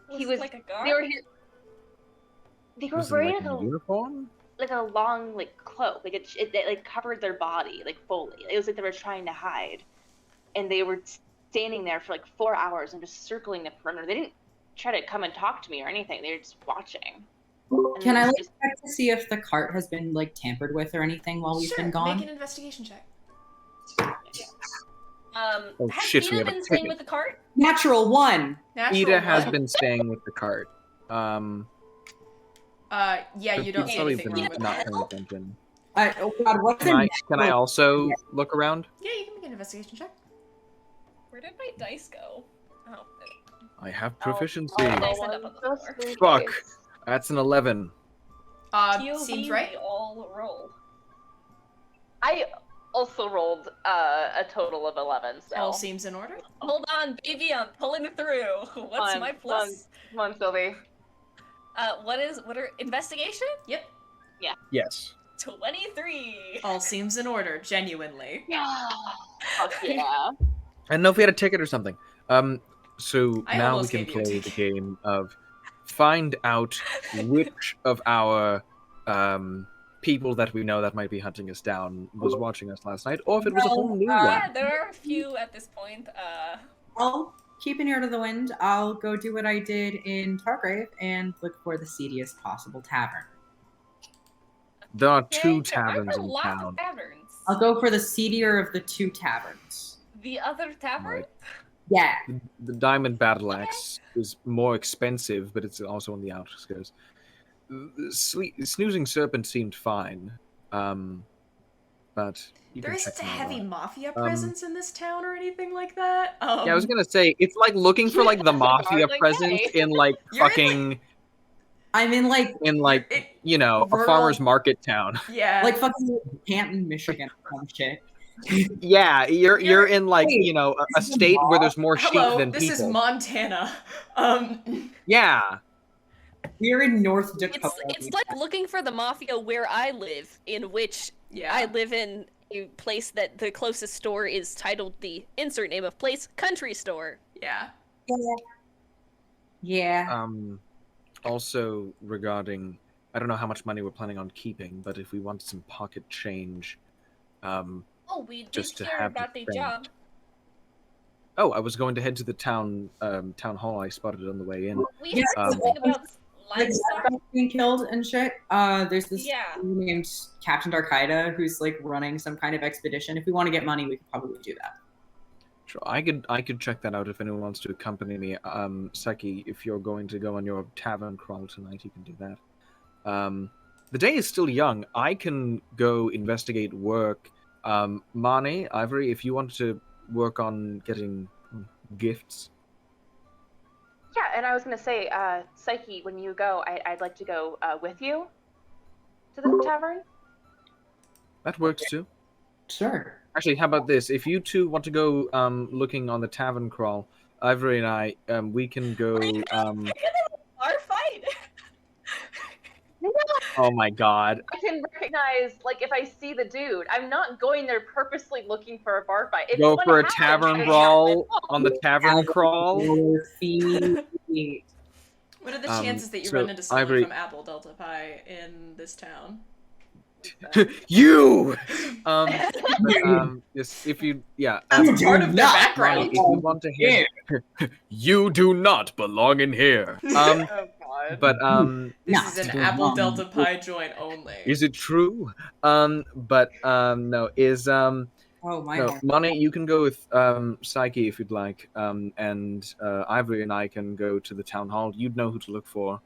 Was He it was- like a guard? They were here. They were Was it wearing like a uniform? like a long like cloak, like it like covered their body like fully. It was like they were trying to hide, and they were standing there for like 4 hours and just circling the perimeter. They didn't try to come and talk to me or anything. They were just watching. And Can it I was like just- check to see if the cart has been like tampered with or anything while we've Sure, been gone? make an investigation check. Oh, Has shit, we Ida have a been staying ticket. with the cart? Natural one. Natural Ida has one. been staying with the cart. Yeah, you don't He's see probably anything been wrong with not that. paying attention. Oh God, what's Can in I also look around? Yeah, you can make an investigation check. Where did my dice go? Oh, I have Oh, proficiency. oh, no Dice end one up on the goes floor. through Fuck. these. That's an 11. POV, Seems right. we all roll. I also rolled a total of 11. So All seems in order. Hold on, baby, I'm pulling through. What's Come my on, plus? Come on, Sylvie. What are investigation? Yep. Yes. 23. All seems in order, genuinely. Yeah. Fuck yeah. I don't know if we had a ticket or something. So I now we almost can gave you a play the ticket. game of find out which of our people that we know that might be hunting us down was watching us last night, or if it was a whole new Yeah, one. there are a few at this point. I'll keep an ear to the wind. I'll go do what I did in Targrave and look for the seediest possible tavern. There are Yay, two there are taverns in lots town. of taverns. I'll go for the seedier of the two taverns. The other tavern? Right. Yeah. The Diamond Battle Axe is more expensive, but it's also on the outskirts. The Snoozing Serpent seemed fine. but you There can isn't check a them out. heavy mafia presence in this town or anything like that. Yeah, I was gonna say it's like looking for like the mafia Like, presence hey. in like You're in, fucking I'm in like you know, a rural- farmer's market town. Yeah. like fucking Canton, Michigan or some shit. Yeah, you're in like, Wait, you know, a is it state where mall? there's more sheep Hello, than this people. is Montana. Yeah. We're in North Dakota. It's like looking for the mafia where I live, in which Yeah. I live in a place that the closest store is titled the insert name of place, country store. Yeah. Yeah. Also regarding, I don't know how much money we're planning on keeping, but if we want some pocket change, Oh, we did just to hear have to about the spend. job. Oh, I was going to head to the town hall. I spotted it on the way in. We Yeah, heard something about Like livestock. being killed and shit. There's this Yeah. dude named Captain Darkida who's like running some kind of expedition. If we want to get money, we could probably do that. Sure, I could check that out if anyone wants to accompany me. Psyche, if you're going to go on your tavern crawl tonight, you can do that. The day is still young. I can go investigate work. Mani, Ivory, if you want to work on getting gifts. Yeah, and I was gonna say, Psyche, when you go, I'd like to go with you to the tavern. That works too. Sure. Actually, how about this? If you two want to go looking on the tavern crawl, Ivory and I, we can go. Our fight. Oh my god. I can recognize, like, if I see the dude, I'm not going there purposely looking for a bar fight. If Go one for a happens, tavern it brawl happens. on the tavern crawl. What are the chances that you so, run into someone Ivory- from Apple Delta Pi in this town? You. Yes, if you, yeah. That's part of their not. background. If you want to hear, you do not belong in here. Oh god. But This is an Apple Delta Pi joint only. is it true? But no, is Oh my no, god. Money, you can go with Psyche if you'd like, and Ivory and I can go to the town hall. You'd know who to look for,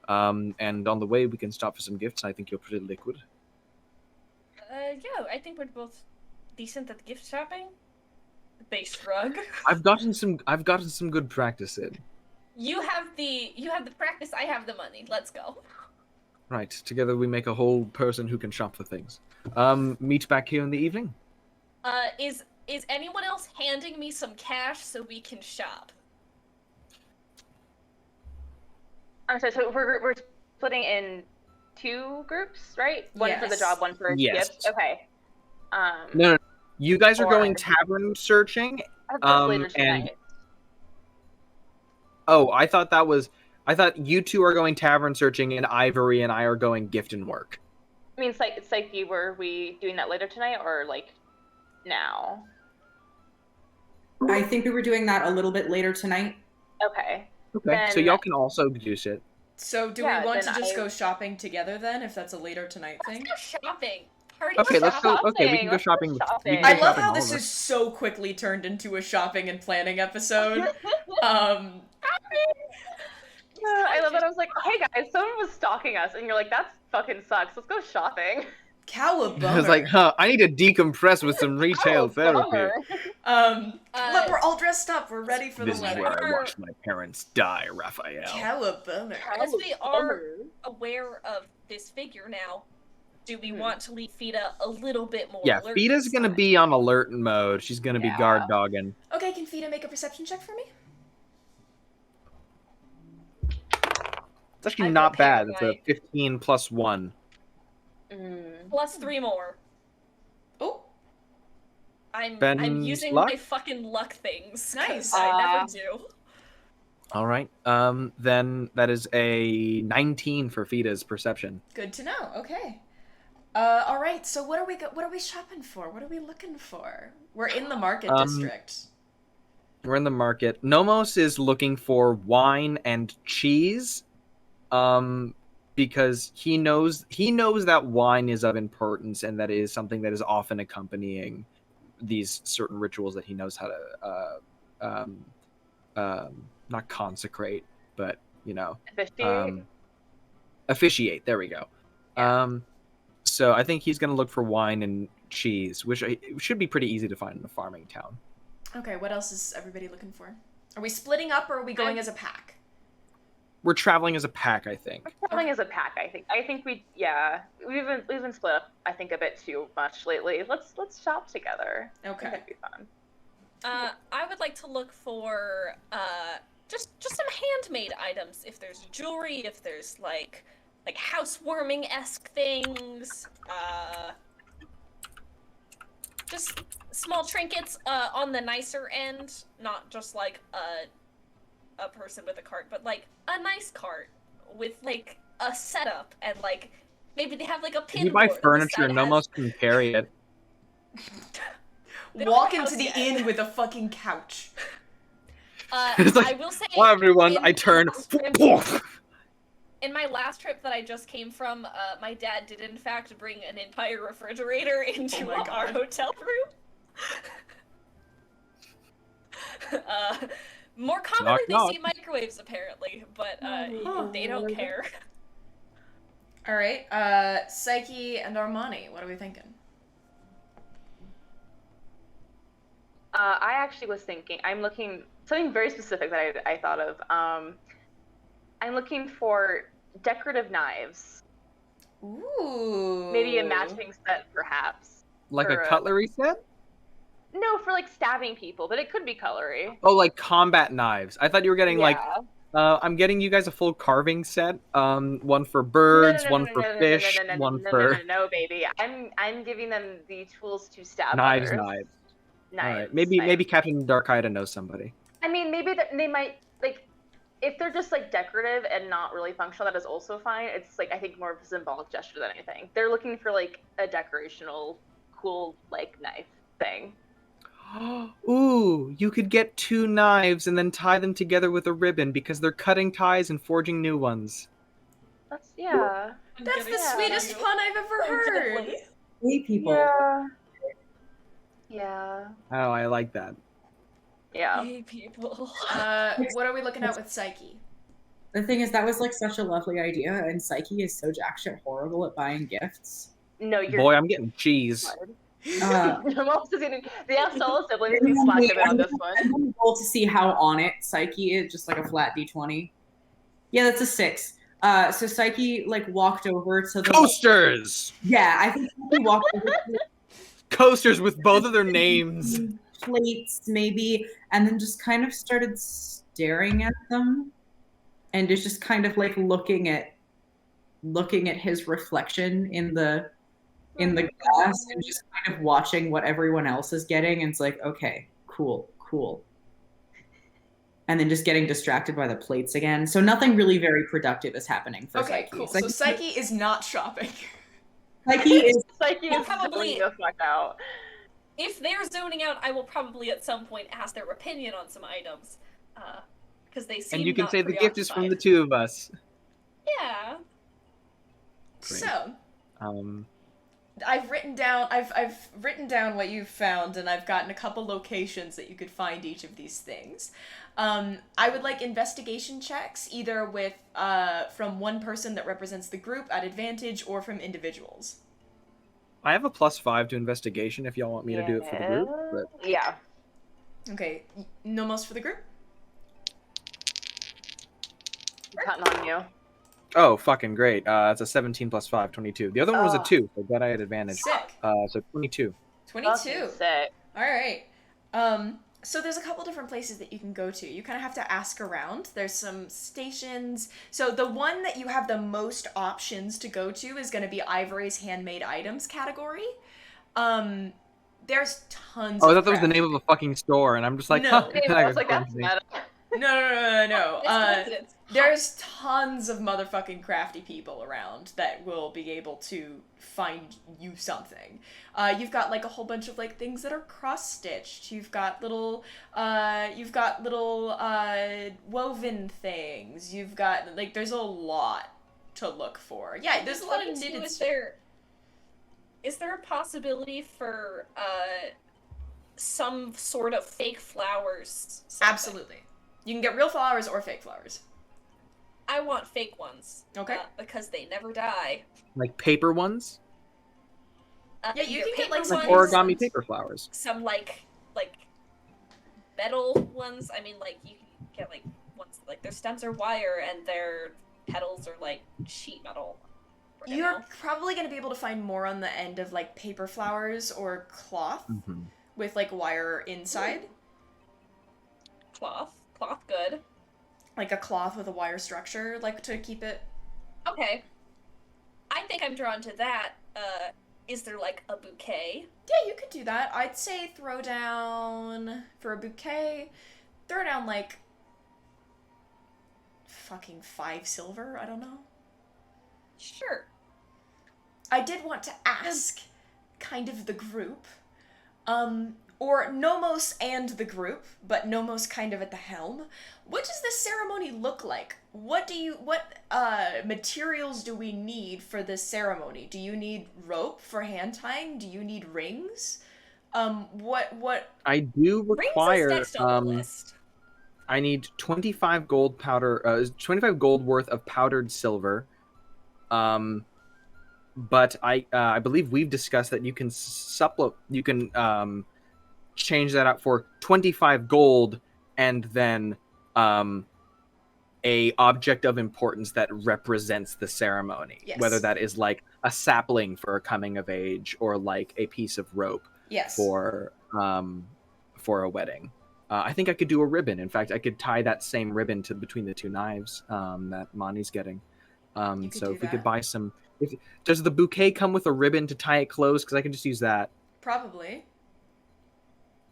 and on the way we can stop for some gifts. I think you're pretty liquid. Yeah, I think we're both decent at gift shopping. They shrug. I've gotten some good practice in. You have the practice, I have the money. Let's go. Right, together we make a whole person who can shop for things. Meet back here in the evening. Is anyone else handing me some cash so we can shop? I'm sorry, so we're splitting in 2 groups, right? One for the Yes. job, one for Yes. gifts. Okay. No, you guys are Or- going tavern searching. That's later and- tonight. Oh, I thought you two are going tavern searching, and Ivory and I are going gift and work. I mean, Psyche, were we doing that later tonight or like now? I think we were doing that a little bit later tonight. Okay. Okay, so Then- y'all can also do shit. So do Yeah, we want to then just I- go shopping together then, if that's a later tonight thing? Let's go shopping. Party Okay, let's go. Okay, we can go Let's go shopping. shopping. We can I go love shopping how all this over. is so quickly turned into a shopping and planning episode. I love that. I was like, hey guys, someone was stalking us, and you're like, that fucking sucks. Let's go shopping. Cowabunga. I was like, huh, I need to decompress with some retail Oh, therapy. bummer. Look, we're all dressed up. We're ready for This the is wedding. where I watched my parents die, Raphael. Cowabunga. As we are aware of this figure now, do we want to leave Fida a little bit more Yeah, alert Fida's this gonna time? be on alert mode. She's gonna be Yeah. guard dogging. Okay, can Fida make a perception check for me? It's actually I not prepare bad. It's my- a 15 plus 1. Plus 3 more. Oh, I'm Ben's using luck? my fucking luck things. 'cause Nice. I never do. All right. Then that is a 19 for Fida's perception. good to know. Okay. All right. So what are we shopping for? What are we looking for? We're in the market district. We're in the market. Nomos is looking for wine and cheese, because he knows that wine is of importance and that is something that is often accompanying these certain rituals that he knows how to not consecrate, but Officiate. officiate. There we go. Yeah. So I think he's going to look for wine and cheese, which should be pretty easy to find in a farming town. Okay, what else is everybody looking for? Are we splitting up or are we going as a pack? We're traveling as a pack, I think. Traveling as a pack, I think. I think we've been split up, I think, a bit too much lately. Let's shop together. Okay. That'd be fun. I would like to look for just some handmade items. If there's jewelry, if there's like housewarming-esque things, just small trinkets on the nicer end, not just like a person with a cart, but like a nice cart with like a setup and like maybe they have like a pin. If you buy furniture, Nomos can carry it. Walk into the inn with a fucking couch. It's like, I will say, well, everyone, I turn. In my last trip that I just came from, my dad did in fact bring an entire refrigerator into our hotel room. More commonly they see microwaves apparently, but they don't care. Alright, Psyche and Armani, what are we thinking? I actually was thinking, I'm looking, something very specific that I thought of. I'm looking for decorative knives. Ooh. Maybe a matching set, perhaps. Like a cutlery set? No, for like stabbing people, but it could be cutlery. Oh, like combat knives. I thought you were getting I'm getting you guys a full carving set. One for birds, one for fish, one for... No, baby. I'm giving them the tools to stab Knives. Knives. All right. Maybe Captain Darkida knows somebody. I mean, maybe they might, like, if they're just, like, decorative and not really functional, that is also fine. It's, like, I think more of a symbolic gesture than anything. They're looking for, like, a decorational, cool, like, knife thing. Ooh, you could get 2 knives and then tie them together with a ribbon because they're cutting ties and forging new ones. That's the sweetest pun I've ever heard. Hey, people. Yeah. Oh, I like that. Yeah. Hey, people. What are we looking at with Psyche? The thing is, that was like such a lovely idea, and Psyche is so jack shit horrible at buying gifts. No, you're. Boy, I'm getting cheese. Nomos is getting the solo siblings is being slacked a bit on this one. I'm able to see how on it Psyche is, just like a flat D20. Yeah, that's a 6. So Psyche like walked over to the Coasters. Yeah, I think Psyche walked over to the Coasters with both of their names. Plates maybe, and then just kind of started staring at them, and is just kind of like looking at his reflection in the glass and just kind of watching what everyone else is getting, and it's like, okay, cool. And then just getting distracted by the plates again. So nothing really very productive is happening for Psyche. Okay, cool. So Psyche is not shopping. Psyche is probably zoning the fuck out. If they're zoning out, I will probably at some point ask their opinion on some items, because they seem. And you can not say the gift is from the 2 of us. Yeah. Great. So. I've written down what you've found, and I've gotten a couple locations that you could find each of these things. I would like investigation checks, either with from one person that represents the group at advantage, or from individuals. I have a +5 to investigation if y'all want me to do it for the group. But... Yeah. Okay, Nomos for the group? I'm counting on you. Oh, fucking great. It's a 17 + 5, 22. The other one was a 2, so glad I had advantage. Sick. So 22. 22. Sick. Alright. So there's a couple different places that you can go to. You kind of have to ask around. There's some stations. So the one that you have the most options to go to is going to be Ivory's handmade items category. There's tons of I thought that was the name of a fucking store, and I'm just like, No. huh. I was like, that's meta. No. It's coincidence. There's tons of motherfucking crafty people around that will be able to find you something. You've got like a whole bunch of like things that are cross-stitched. You've got little woven things. You've got like there's a lot to look for. Yeah, there's a lot of knitted. Is there a possibility for some sort of fake flowers? Something? Absolutely. You can get real flowers or fake flowers. I want fake ones. Okay. Because they never die. Like paper ones? Yeah, you either can get, like, paper some ones, Origami paper flowers. some like metal ones. I mean, like you can get like ones like their stems are wire and their petals are like sheet metal. You're probably going to be able to find more on the end of, like, paper flowers or cloth with, like, wire inside. Cloth, good. Like a cloth with a wire structure, like, to keep it. Okay. I think I'm drawn to that. Is there like a bouquet? Yeah, you could do that. I'd say throw down, for a bouquet, throw down, like, fucking 5 silver? I don't know. Sure. I did want to ask, kind of the group, or Nomos and the group, but Nomos kind of at the helm. What does this ceremony look like? What materials do we need for this ceremony? Do you need rope for hand tying? Do you need rings? What? I do require. Rings is next on the list. I need 25 gold powder. 25 gold worth of powdered silver. But I believe we've discussed that you can change that out for 25 gold and then a object of importance that represents the ceremony. Yes. Whether that is like a sapling for a coming of age or like a piece of rope for a wedding. I think I could do a ribbon. In fact, I could tie that same ribbon between the 2 knives that Mani's getting. So if we could buy some... does the bouquet come with a ribbon to tie it closed? Because I can just use that. Probably.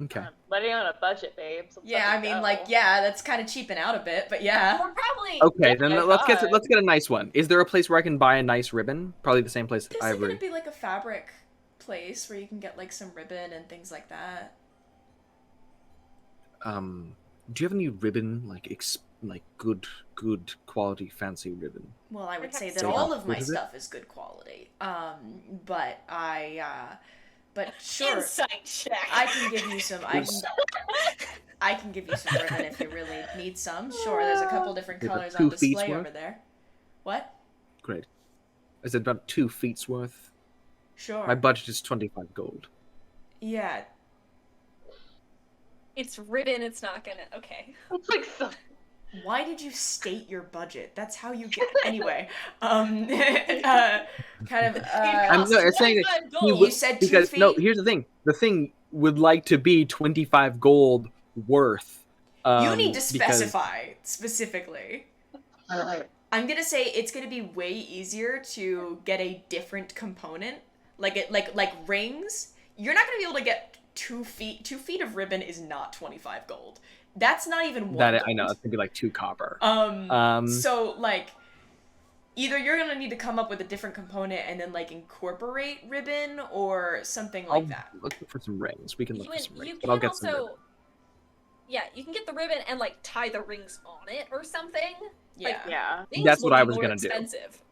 Okay. Letting on a budget, babe. So Yeah, I mean, like, yeah, that's kind of cheaping out a bit, but yeah. We're probably... Okay, then let's get a nice one. Is there a place where I can buy a nice ribbon? Probably the same place as There's Ivory. gonna be like a fabric place where you can get like some ribbon and things like that. Do you have any ribbon, like good quality fancy ribbon? Well, I would say that So all of my what is it? stuff is good quality. But but sure, Insight check. I can give you some. I can give you some ribbon if you really need some. Sure, there's a couple different Is it colors 2 on feet's display worth? over there. What? Great. Is it about 2 feet's worth? Sure. My budget is 25 gold. Yeah. It's ribbon. It's not gonna. Okay. It's like so. Why did you state your budget? That's how you get. Anyway, kind of. I'm saying that he You said 2 because feet. no. Here's the thing. The thing would like to be 25 gold worth. You need to because- specify specifically. I'm gonna say it's gonna be way easier to get a different component, like rings. You're not gonna be able to get 2 feet. 2 feet of ribbon is not 25 gold. That's not even one. That gold. I know it's gonna be like 2 copper. So like, either you're gonna need to come up with a different component and then like incorporate ribbon or something like that. Look for some rings. We can look for some You rings. But can I'll get some ribbon. also. Yeah, you can get the ribbon and like tie the rings on it or something. Yeah. Yeah. Things That's will what be I was more gonna do. expensive.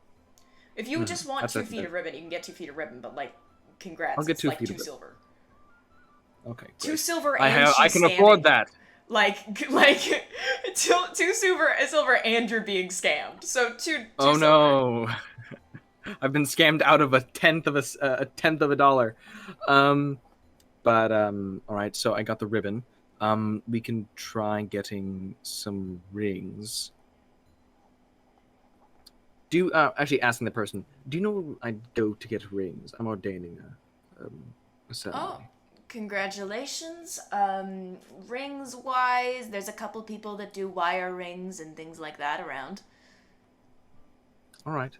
If you just want That's 2 what- feet of ribbon, you can get 2 feet of ribbon. But like, congrats. I'll get it's 2 like feet 2 of ribbon. silver. Okay. 2 great. silver. I And can she's afford scamming. that. Like two silver, and you're being scammed. So two. Oh silver. no. I've been scammed out of a tenth of a dollar. All right, so I got the ribbon. We can try getting some rings. Actually asking the person, do you know where I'd go to get rings? I'm ordaining a ceremony. Oh, congratulations. Rings wise, there's a couple people that do wire rings and things like that around. All right.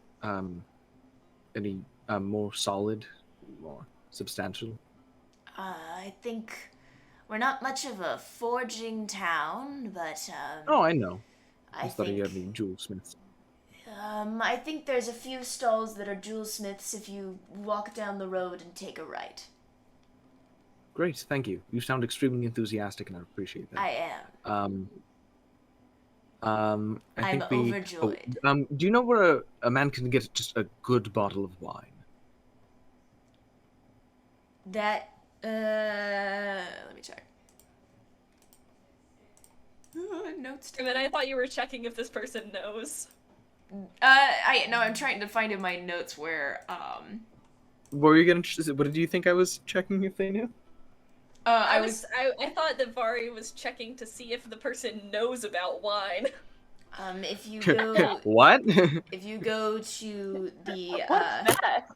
Any more solid, more substantial? I think we're not much of a forging town, but Oh, I know. I thought you think had any jewelsmiths. I think there's a few stalls that are jewelsmiths if you walk down the road and take a right. Great, thank you. You sound extremely enthusiastic, and I appreciate that. I am. I I'm think we. overjoyed. Do you know where a man can get just a good bottle of wine? That let me check. Notes. And then I thought you were checking if this person knows. I'm trying to find in my notes where What were you gonna? What did you think I was checking if they knew? I thought that Vari was checking to see if the person knows about wine. If you go What? if you go to the What's that?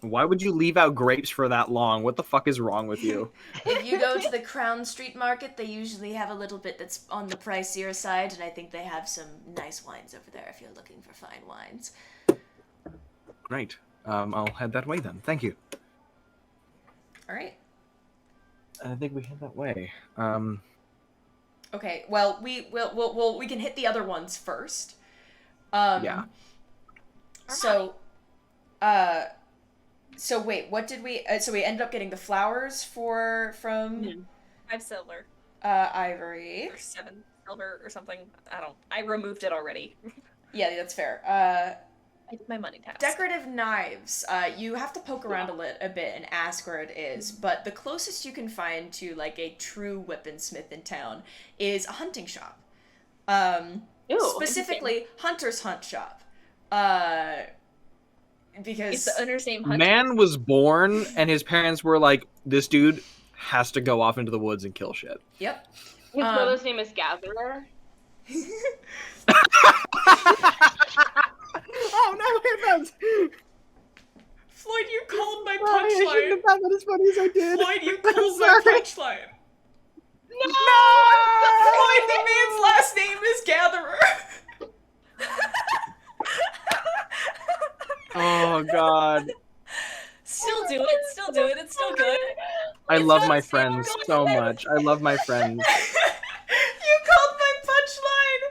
Why would you leave out grapes for that long? What the fuck is wrong with you? if you go to the Crown Street Market, they usually have a little bit that's on the pricier side, and I think they have some nice wines over there if you're looking for fine wines. Great. I'll head that way then. Thank you. All right. I think we head that way. Okay. Well, we can hit the other ones first. Yeah. So, so wait, what did we? So we ended up getting the flowers from 5 silver. Ivory. Or 7 silver or something. I removed it already. Yeah, that's fair. I did my money task. Decorative knives. You have to poke around a bit and ask where it is, but the closest you can find to like a true weaponsmith in town is a hunting shop. Specifically, Hunter's Hunt Shop. Because is the owner's name Hunter? Man was born, and his parents were like, "This dude has to go off into the woods and kill shit." Yep. His brother's name is Gatherer. Oh no, it Floyd, you called my I shouldn't punchline. have done that as funny as I did. Floyd, you I'm called my sorry. punchline. No! Floyd, the man's last name is Gatherer. Oh god. Still do it, it's still good. I It's love not my still friends good. so much. I love my friends. You called my punchline.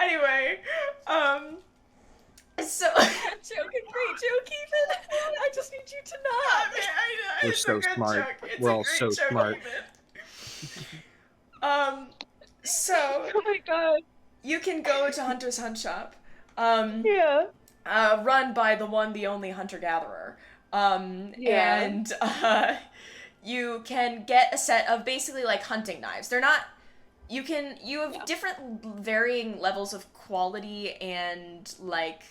Anyway, so Great joke, Ethan. I just need you to not. We're so smart. We're all so smart. So Oh my god. you can go to Hunter's Hunt Shop. Yeah. Run by the one, the only hunter-gatherer. Yeah. And you can get a set of basically like hunting knives. They're not. You have different varying levels of quality and like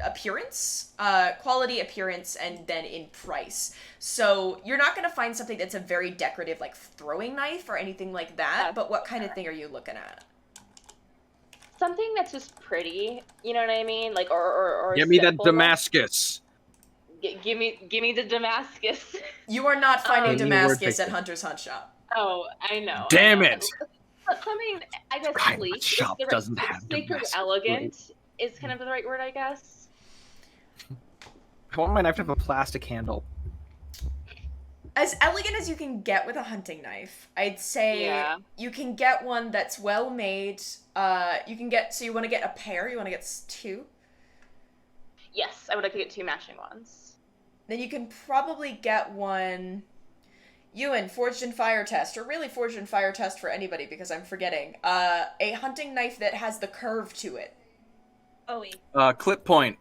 appearance, quality, appearance, and then in price. So you're not gonna find something that's a very decorative like throwing knife or anything like that. But what kind of thing are you looking at? Something that's just pretty, you know what I mean? Like, or Give me that simple. Damascus. Give me the Damascus. You are not finding I need a word Damascus at picture. Hunter's Hunt Shop. Oh, I know. Damn I know. it! But something, I guess, Right, sleek. what shop is the doesn't have sleek or Damascus? elegant is kind of the right word, I guess. I want my knife to have a plastic handle. As elegant as you can get with a hunting knife, I'd say you can get one that's well made. You can get, so you want to get a pair, you want to get 2? Yes, I would like to get 2 matching ones. Then you can probably get one, Ewan, Forged in Fire Test, or really Forged in Fire Test for anybody because I'm forgetting. A hunting knife that has the curve to it. Clip point.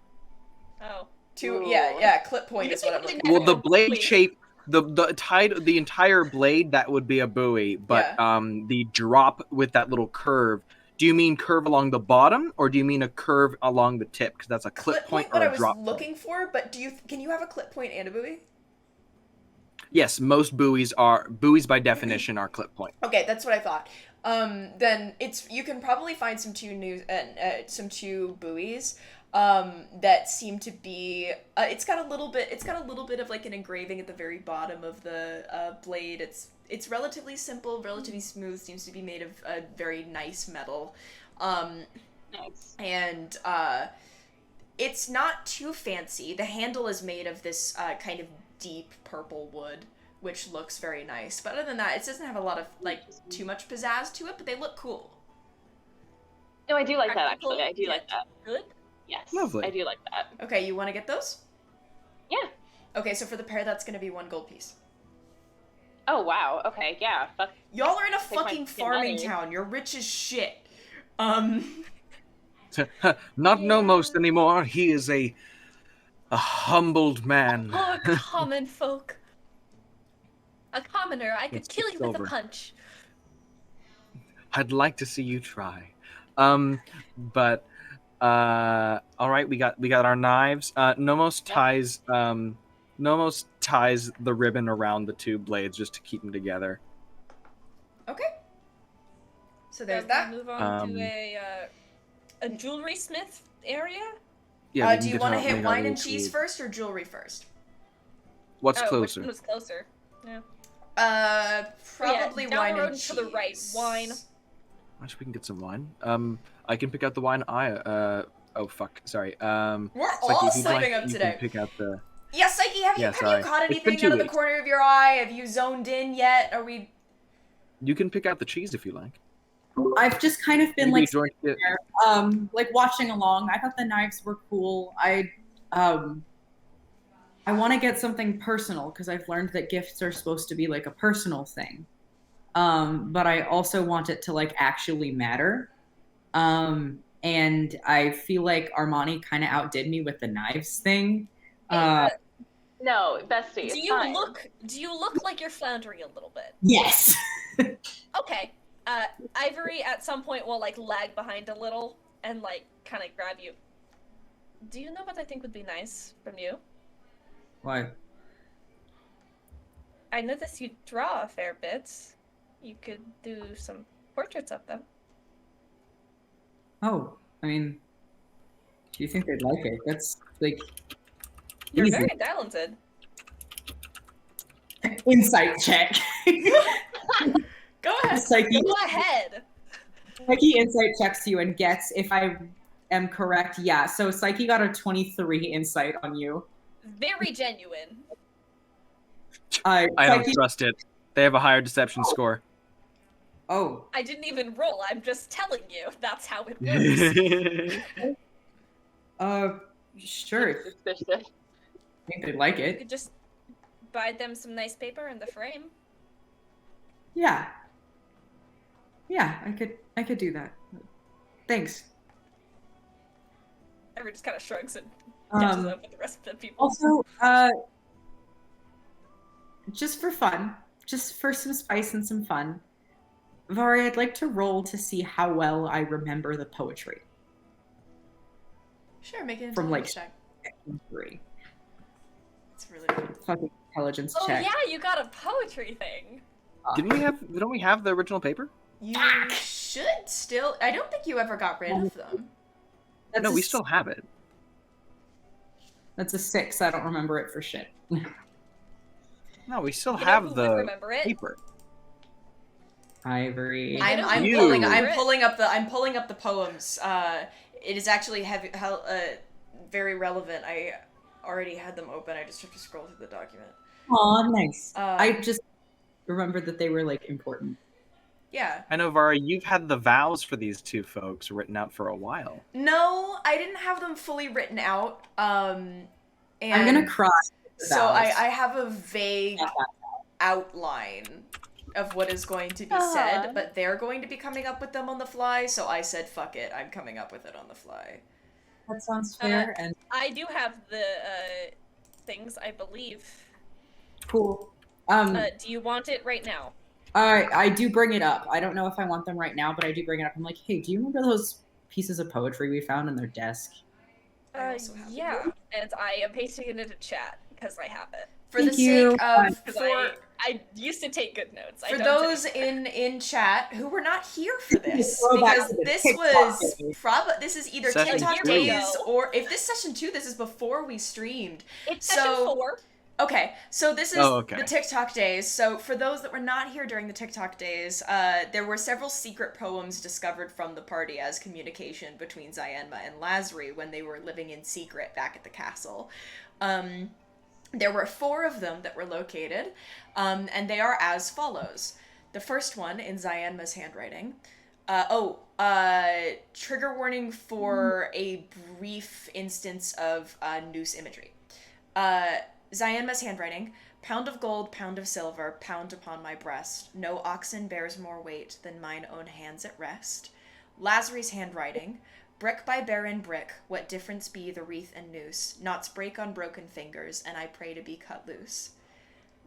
Oh. Clip point is what I'm looking for. Well, the blade shape, the entire blade, that would be a buoy, but the drop with that little curve. Do you mean curve along the bottom, or do you mean a curve along the tip? Because that's a clip point or a drop point. What I was looking for, but can you have a clip point and a buoy? Yes, most buoys by definition are clip point. Okay, that's what I thought. Then you can probably find some two buoys that seem to be it's got a little bit of like an engraving at the very bottom of the blade. It's relatively simple, relatively smooth, seems to be made of a very nice metal. Nice. And it's not too fancy. The handle is made of this kind of deep purple wood, which looks very nice. But other than that, it doesn't have a lot of like too much pizzazz to it, but they look cool. No, I do like that, actually. I do like that. Good. Yes. Lovely. I do like that. Okay, you want to get those? Yeah. Okay, so for the pair, that's going to be 1 gold piece. Oh, wow. Okay, yeah. Fuck. Y'all are in a Take my fucking fucking farming money. town. You're rich as shit. Not Nomos anymore. He is a humbled man. Oh, common folk. A commoner. I could Let's kill get you with a silver. punch. I'd like to see you try. But All right, we got our knives. Nomos ties the ribbon around the two blades just to keep them together. Okay. So there's We that. move on to a jewelry smith area. Yeah. Do you want to hit wine and cheese first or jewelry first? What's Which closer? one was closer? Yeah. Probably down wine the road and to the right. cheese. Wine. Actually, we can get some wine. I can pick out the wine. Oh fuck. Sorry. We're Psyche, all if you'd slipping like, up you today. can pick out the. Yeah, Psyche, have you sorry. caught It's been anything 2 out of the weeks. corner of your eye? Have you zoned in yet? Are we? You can pick out the cheese if you like. I've just kind of been Maybe like, join it. like watching along. I thought the knives were cool. I want to get something personal because I've learned that gifts are supposed to be like a personal thing. But I also want it to like actually matter. And I feel like Armani kind of outdid me with the knives thing. No, bestie. Do you look like you're floundering a little bit? Yes. Okay. Ivory at some point will like lag behind a little and like kind of grab you. Do you know what I think would be nice from you? Why? I noticed you draw a fair bit. You could do some portraits of them. Oh, I mean, do you think they'd like it? That's like You're easy. very talented. Insight check. Go ahead. Psyche, Go ahead. Psyche insight checks you and gets, if I am correct, yeah. So Psyche got a 23 insight on you. Very genuine. I don't Psyche, trust it. They have a higher deception score. oh, I didn't even roll. I'm just telling you. That's how it works. sure. If Suspicious. you think they'd like You it. could just buy them some nice paper in the frame. Yeah. Yeah, I could do that. Thanks. Everyone just kind of shrugs and catches up with the rest of the people. Also, just for fun, just for some spice and some fun, Vari, I'd like to roll to see how well I remember the poetry. Sure, make an From, like, intelligence check. 3. It's really good. Fucking intelligence Oh check. yeah, you got a poetry thing. Don't we have the original paper? You should still. I don't think you ever got rid of them. That's No, a we s- still have it. That's a 6. I don't remember it for shit. No, we still You know have who would the remember it? paper. Ivory. I know I'm You. pulling. I'm Remember it? pulling up the poems. It is actually very relevant. I already had them open. I just have to scroll through the document. Aw, nice. Uh, I just remembered that they were like important. Yeah. I know, Vara, you've had the vows for these two folks written out for a while. No, I didn't have them fully written out. And I'm gonna cry. So I have a vague outline of what is going to be said, but they're going to be coming up with them on the fly, so I said, fuck it, I'm coming up with it on the fly. That sounds fair and I do have the things, I believe. cool. Do you want it right now? I do bring it up. I don't know if I want them right now, but I do bring it up. I'm like, hey, do you remember those pieces of poetry we found in their desk? I also have Yeah, and I am pasting it into chat because I have it. For Thank the you. sake of Because I used to take good notes. I for don't those anymore. in chat who were not here for this, Go back because to the this TikTok was days. this is either Session TikTok 2. days, or if this session 2, this is before we streamed. It's session 4. Okay, so this is okay. the TikTok days. So for those that were not here during the TikTok days, there were several secret poems discovered from the party as communication between Zyenma and Lazri when they were living in secret back at the castle. There were 4 of them that were located, and they are as follows. The first one in Zyenma's handwriting. Trigger warning for a brief instance of noose imagery. Zyenma's handwriting. Pound of gold, pound of silver, pound upon my breast. No oxen bears more weight than mine own hands at rest. Lazari's handwriting. Brick by barren brick, what difference be the wreath and noose? Knots break on broken fingers, and I pray to be cut loose.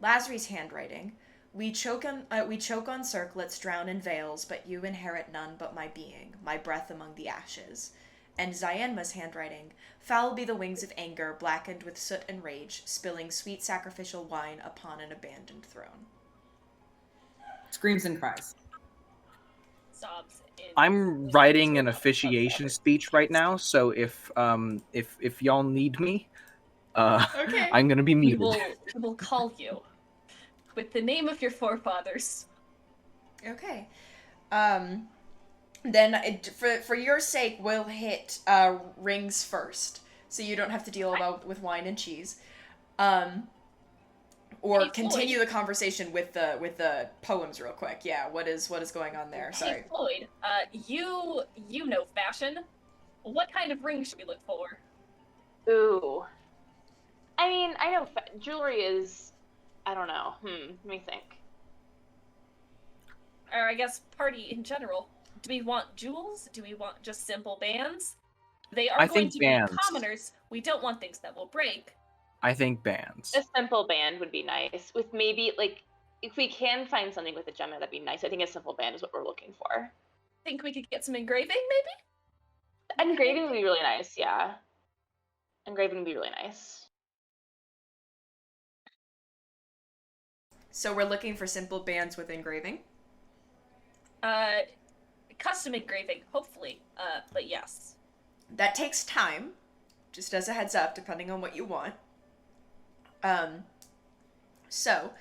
Lazari's handwriting. We choke on circlets, drown in veils, but you inherit none but my being, my breath among the ashes. and Zyanma's handwriting, foul be the wings of anger, blackened with soot and rage, spilling sweet sacrificial wine upon an abandoned throne. Screams and cries. Sobs. I'm writing an officiation speech right now, so if y'all need me, Okay. I'm gonna be We muted. will call you with the name of your forefathers. Okay. Then for your sake, we'll hit rings first, so you don't have to deal with wine and cheese. Or Hey, continue Floyd. the conversation with the poems real quick. Yeah, what is going on there? Sorry. Hey Floyd, you know fashion. What kind of ring should we look for? Ooh. I mean, I know jewelry is, I don't know. Let me think. Or I guess party in general. Do we want jewels? Do we want just simple bands? They are I going think to bands. be commoners. We don't want things that will break. I think bands. A simple band would be nice. With maybe, like, if we can find something with a gem, that'd be nice. I think a simple band is what we're looking for. Think we could get some engraving, maybe? Engraving would be really nice, yeah. Engraving would be really nice. So we're looking for simple bands with engraving. Custom engraving, hopefully. But yes. That takes time, just as a heads up, depending on what you want. So,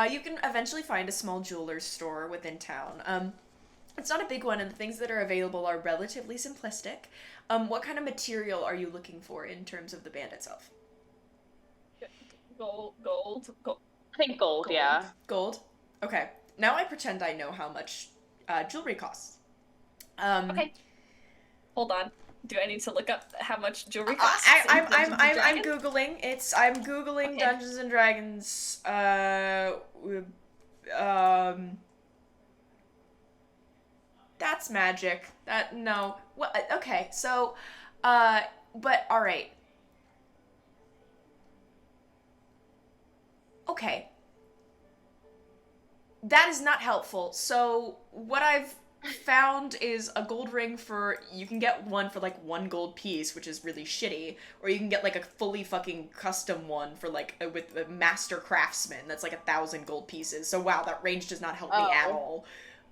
you can eventually find a small jeweler's store within town. It's not a big one, and the things that are available are relatively simplistic. What kind of material are you looking for in terms of the band itself? Gold. I think gold, yeah. Gold? Okay. Now I pretend I know how much jewelry costs. Okay. Hold on. Do I need to look up how much jewelry costs? I'm Dragons? googling. I'm googling Okay. Dungeons and Dragons. That's magic. No. What? Okay. So, but all right. Okay. That is not helpful. So what I've found is a gold ring for, you can get one for like 1 gold piece, which is really shitty, or you can get like a fully fucking custom one for like with a master craftsman that's like 1,000 gold pieces. So wow, that range does not help me at all.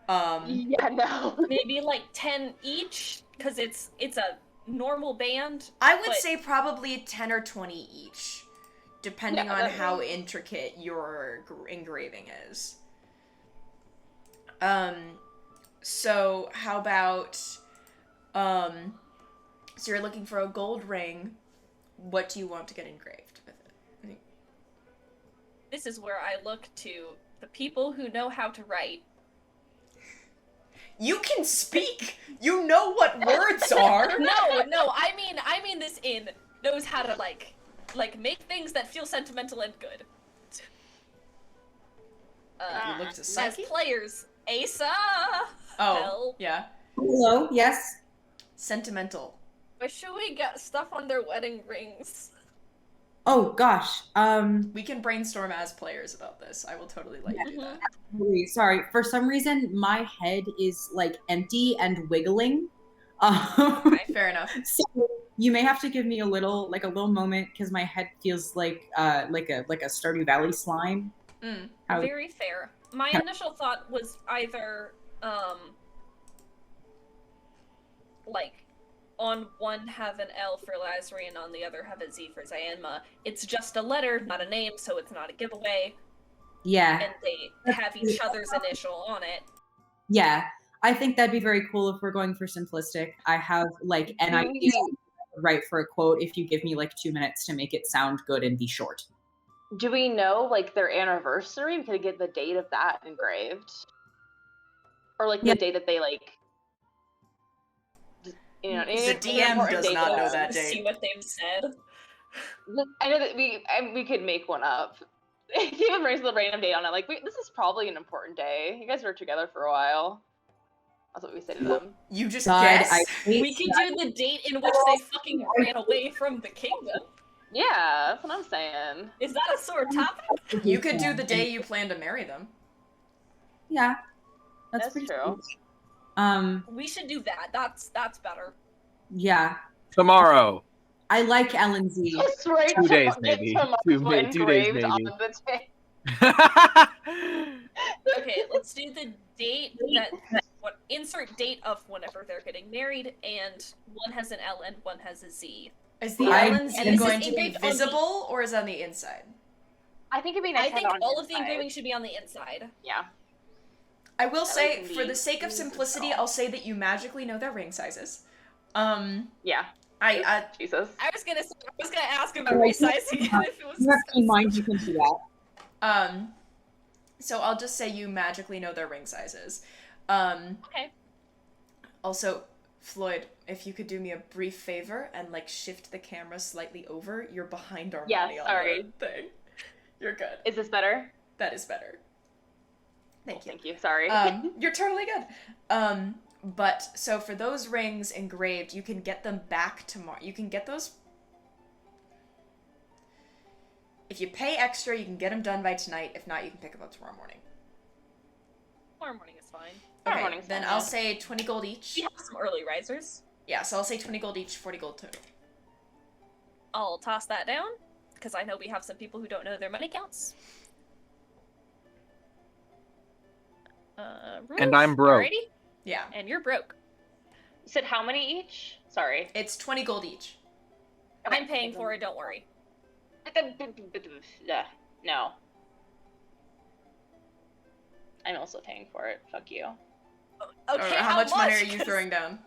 Yeah, no. Maybe like 10 each, because it's a normal band. I would but say probably 10 or 20 each, depending Yeah, on that how would- intricate your engraving is. So how about, so you're looking for a gold ring. What do you want to get engraved with it? this is where I look to the people who know how to write. You can speak! You know what words are! No, I mean this in knows how to like make things that feel sentimental and good. You look to As Psyche? players, Asa. Oh, Hell. yeah. Hello, yes. Sentimental. Where should we get stuff on their wedding rings? Oh gosh. We can brainstorm as players about this. I will totally let you do that. Sorry. For some reason, my head is like empty and wiggling. Fair enough. So you may have to give me a little moment because my head feels like a Stardew Valley slime. How- Very fair. My initial thought was either like on one have an L for Lazary and on the other have a Z for Zyanma. It's just a letter, not a name, so it's not a giveaway. Yeah. And they have each other's initial on it. Yeah. I think that'd be very cool if we're going for simplistic. I have like an idea right for a quote if you give me like 2 minutes to make it sound good and be short. Do we know, like, their anniversary? We could get the date of that engraved. Or, like, Yeah. the day that they, like... You know, The DM does not know that date. See what they've said. I know that we could make one up. Even brings the random date on it. Like, this is probably an important day. You guys were together for a while. That's what we say to them. You just God, guess? I hate We could do the date in which they fucking ran away from the kingdom. Yeah, that's what I'm saying. Is that a sore topic? You could do the day you plan to marry them. Yeah. That's pretty true. sweet. We should do that. That's better. Yeah. Tomorrow. I like LNZ. Just right 2 days, get maybe. tomorrow 2 days, engraved on maybe. the tape. Okay, let's do the date that what insert date of whenever they're getting married, and one has an L and one has a Z. Is the I- LNZ and this going is to be engraved on the- visible or is it on the inside? I think it'd be nice I to have think it on all of the inside. engraving should be on the inside. Yeah. I will That say, would for be the sake of easy simplicity, to I'll say that you magically know their ring sizes. Yeah. Jesus. I was gonna ask about resizing it if it was You have keen discussed. mind, you can do that. So I'll just say you magically know their ring sizes. Okay. Also, Floyd, if you could do me a brief favor and like shift the camera slightly over, you're behind Armani Yeah, on sorry. the thing. You're good. Is this better? That is better. Thank you. Thank you. Sorry. You're totally good. But so for those rings engraved, you can get them back tomorrow. You can get those. If you pay extra, you can get them done by tonight. If not, you can pick them up tomorrow morning. Tomorrow morning is fine. Tomorrow Okay, morning's then fine, I'll yeah. say 20 gold each. We have some early risers. Yeah, so I'll say 20 gold each, 40 gold total. I'll toss that down because I know we have some people who don't know their money counts. And I'm broke. Alrighty, Yeah, and you're broke. You said how many each? Sorry. it's 20 gold each. I'm paying for it. Don't worry. No. I'm also paying for it. Fuck you. Okay, How much money are much? you throwing down?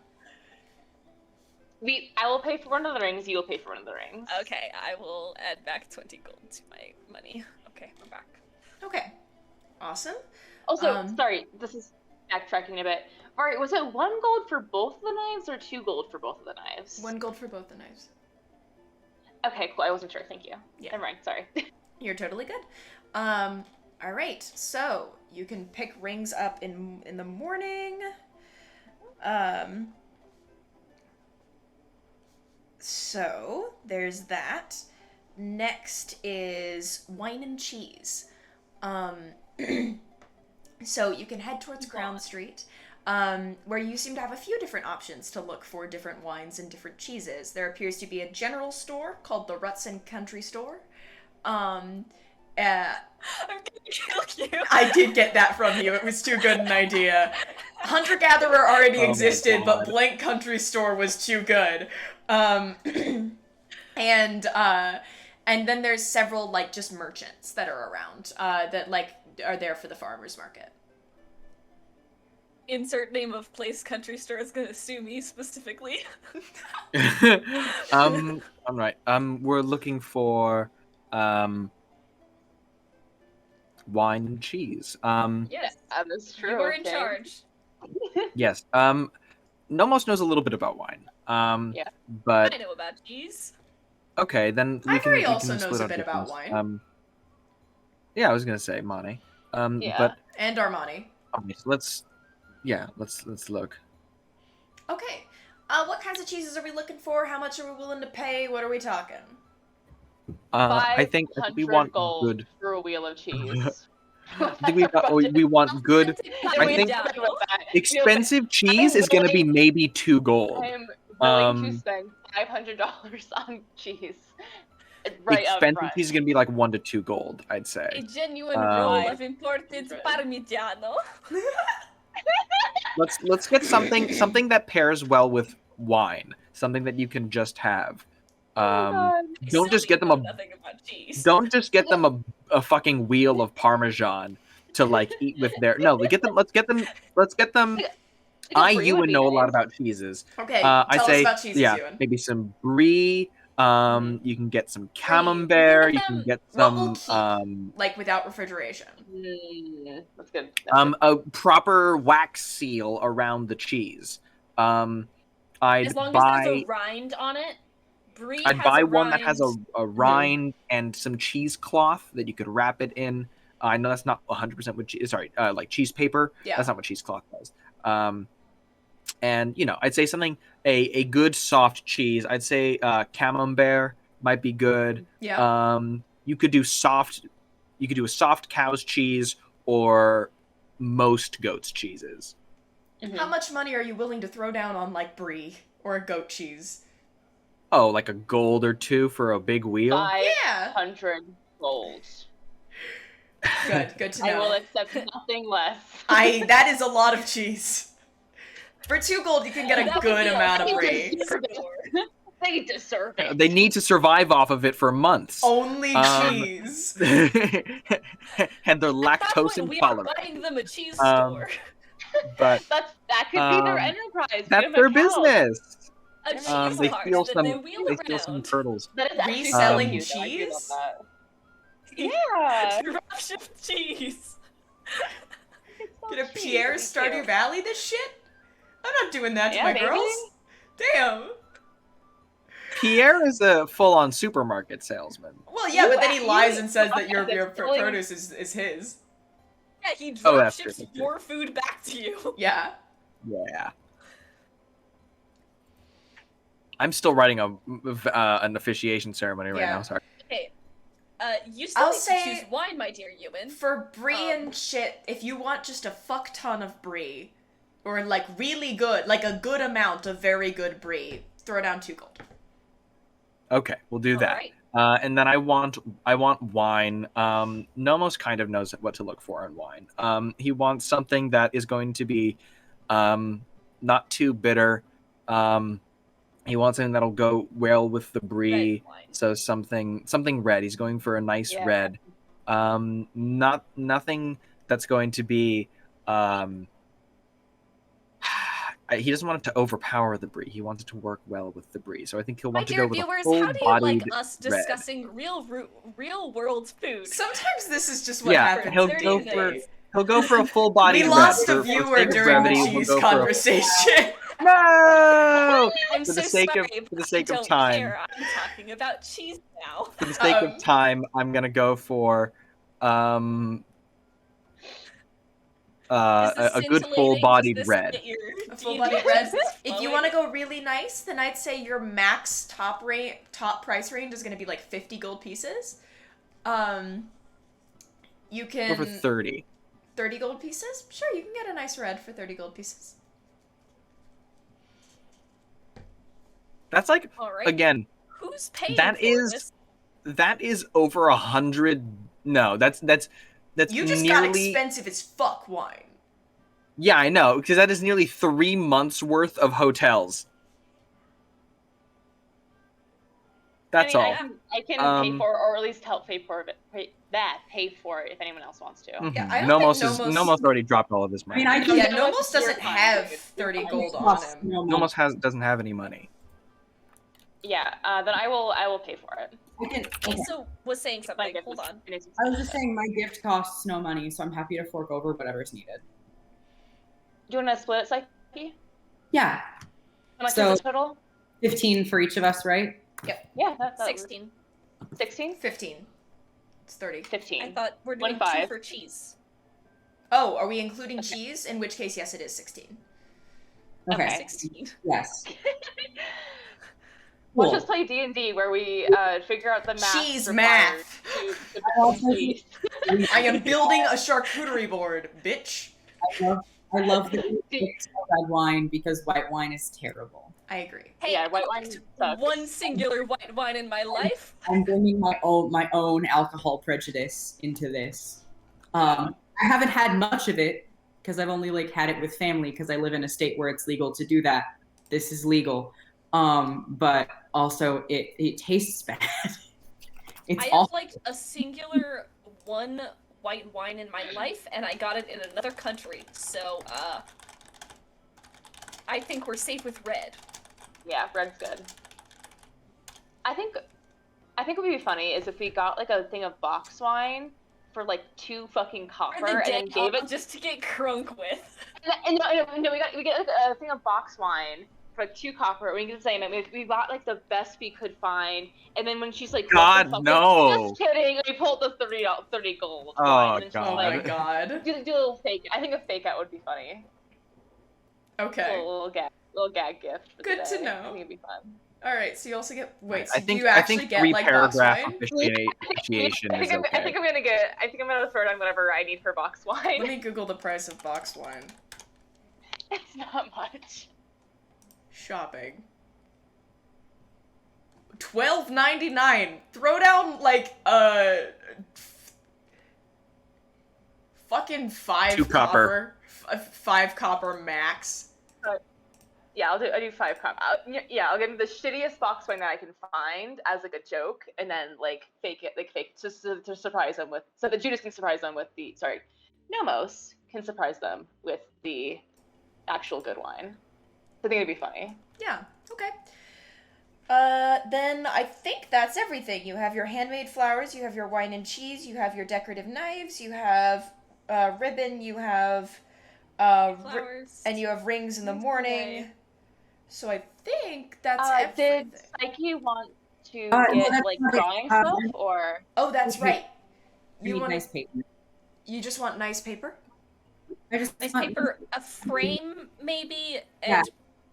I will pay for one of the rings. You will pay for one of the rings. Okay, I will add back 20 gold to my money. Okay, we're back. Okay, awesome. Also, sorry, this is backtracking a bit. Alright, was it 1 gold for both of the knives or 2 gold for both of the knives? 1 gold for both the knives. Okay, cool. I wasn't sure. Thank you. Yeah. Never mind. Sorry. You're totally good. All right. So you can pick rings up in the morning. So there's that. Next is wine and cheese. So you can head towards Crown Street, where you seem to have a few different options to look for different wines and different cheeses. There appears to be a general store called the Rutson Country Store. I'm gonna kill you. I did get that from you. It was too good an idea. Hunter-gatherer already Oh my existed, but God. blank country store was too good. And then there's several like just merchants that are around that like are there for the farmers market. Insert name of place country store is gonna sue me specifically. All right. We're looking for wine and cheese. Yes, That is true. you were in okay. charge. Yes. Nomos knows a little bit about wine. Yeah. But I know about cheese. okay, then Ivory we also can knows split a our bit about difference. wine. Yeah, I was gonna say Mani. Yeah. But And Armani. okay, so let's look. Okay. What kinds of cheeses are we looking for? How much are we willing to pay? What are we talking? I think we 500 want gold good. for a wheel of cheese. I think we want good. I I think down. expensive cheese is gonna be maybe 2 gold. I'm willing to Um, spend $500 on cheese. Right up Expensive front. cheese is gonna be like 1 to 2 gold, I'd A say. genuine Um, roll of imported Parmigiano. Let's get something that pairs well with wine, something that you can just have. God. Don't just get them nothing about cheese. don't just get them a fucking wheel of Parmesan to like eat with their. No, let's get them. You would know a lot about cheeses. Okay, I'd tell say us about cheeses, yeah, Ewan. maybe some brie. You can get some camembert. You can get What will some keep? Like without refrigeration. That's good. a proper wax seal around the cheese. I'd As long as buy there's a rind on it. Brie I'd has buy a one that has rind. a rind and some cheesecloth that you could wrap it in. I know that's not 100% what cheese. Sorry, like cheese paper. Yeah. That's not what cheesecloth does. And I'd say something a good soft cheese. I'd say camembert might be good. Yeah. You could do a soft cow's cheese or most goats' cheeses. How much money are you willing to throw down on like brie? Or a goat cheese. Oh, like a gold or two for a big wheel? 500 gold. Good to know. I will accept nothing less. That is a lot of cheese. For 2 gold, you can get a That would good be a amount of lot. brie. They deserve it. They need to survive off of it for months. Only cheese. And they're At that lactose point, we are intolerant. buying them a cheese Um, store. But That could be their enterprise. that's Give them their a cow. business. A cheese They cart steal that some. they wheel They steal some around. turtles. That is actually Reselling cute, though. I do love cheese? that. Yeah. Dropship cheese. It's so Get a cheap. Pierre's It'd be Stardew cute. Valley this shit? I'm not doing that to Yeah, my maybe. girls. Damn. Pierre is a full-on supermarket salesman. Well, yeah, but then he Ooh, lies you- and says that your that's really- produce is his. Yeah, he Oh, that's true, dropships that's true. your food back to you. Yeah. Yeah. I'm still writing an officiation ceremony right Yeah. now. Sorry. Okay. You still I'll need say- to choose wine, my dear Ewan. For brie and shit, if you want just a fuck ton of brie, or like really good, like a good amount of very good brie, throw down 2 gold. Okay, we'll do that. Alright. And then I want wine. Nomos kind of knows what to look for in wine. He wants something that is going to be not too bitter. He wants something that'll go well with the brie. Red wine. So something red. He's going for a nice Yeah. red. Nothing that's going to be. He doesn't want it to overpower the brie. He wants it to work well with the brie. So I think he'll My want to dear go with viewers, a how do you like full-bodied us red. discussing real world food? Sometimes this is just what Yeah, happens. he'll There go you for go. he'll go for a full-bodied We red. lost For a viewer sake of during brevity, the we'll cheese go for a- conversation. No! I'm For so the sake sorry, of- for the but sake I of don't time. care. I'm talking about cheese now. For the sake of time, I'm gonna go for a good full-bodied red. A full-bodied red. If you flowing? want to go really nice, then I'd say your max top price range is going to be like 50 gold pieces. You can Go for 30. 30 gold pieces? Sure, you can get a nice red for 30 gold pieces. That's like Alright. again. Who's paying That for is this? that is over 100. No, that's You just got nearly. expensive as fuck wine. Yeah, I know, because that is nearly 3 months worth of hotels. That's all. I can pay for, or at least help pay for it. Pay for it if anyone else wants to. Mhm. Yeah, I don't Nomos think is Nomos- Nomos already dropped all of his I money. mean, I can Yeah, get Nomos doesn't You're fine, have dude. 30 gold on plus him. no Nomos doesn't have any money. Yeah, then I will pay for it. Also was saying something. Like, Hold on. I was just saying my gift costs no money, so I'm happy to fork over whatever's needed. Do you want to split it, Psyche? Yeah, How much So- is the total? 15 for each of us, right? Yeah, that 16. 16? 15. It's 30. 15. I thought we're doing 25. 2 for cheese. Oh, are we including cheese? In which case, yes, it is 16. Okay. 16. Yes. Let's Cool. just play D&D where we figure out the math. Cheese required math. to Also, cheese. I am building a charcuterie board, bitch. I love the red wine because white wine is terrible. I agree. Hey, Yeah, white I wine liked sucks. one singular white wine in my life. I'm bringing my own alcohol prejudice into this. I haven't had much of it because I've only had it with family because I live in a state where it's legal to do that. This is legal, but also it tastes bad. It's I have awful. a singular one white wine in my life, and I got it in another country. So, I think we're safe with red. Yeah, red's good. I think what would be funny is if we got a thing of box wine for 2 fucking copper Or the and then dead gave apple it. just to get crunk with. No, we get a thing of box wine for 2 copper. We can say we bought the best we could find, and then when she's like, God, "What the fuck?" no. Just kidding. We pulled the 30 gold. Oh, wine, and then she's Oh God. my god. Do a little fake. I think a fake out would be funny. Okay. Little gag gift. For Good the to day. know. I think it'd be fun. Alright, so you also get. Wait, so I think do you actually I think get 3 box paragraph wine? officiation I is think okay. I'm gonna throw down whatever I need for box wine. Let me Google the price of boxed wine. It's not much. Shopping. $12.99. Throw down like fucking 5 2 copper. 5 copper max. Yeah, I'll do 5 copper. I'll get the shittiest box wine that I can find as like a joke, and then like fake it just to surprise them with, so that Judas can surprise them with the Nomos can surprise them with the actual good wine. I think it'd be funny. Yeah. Okay. Then I think that's everything. You have your handmade flowers, you have your wine and cheese, you have your decorative knives, you have ribbon, you have Flowers. and you have rings in the Rings morning. today. So I think that's everything. Did Psyche want to no, get that's like not it. drawing stuff, or Oh, that's Okay. right. I You need want nice paper. You just want nice paper? I just Nice want- paper, a frame maybe, and Yeah.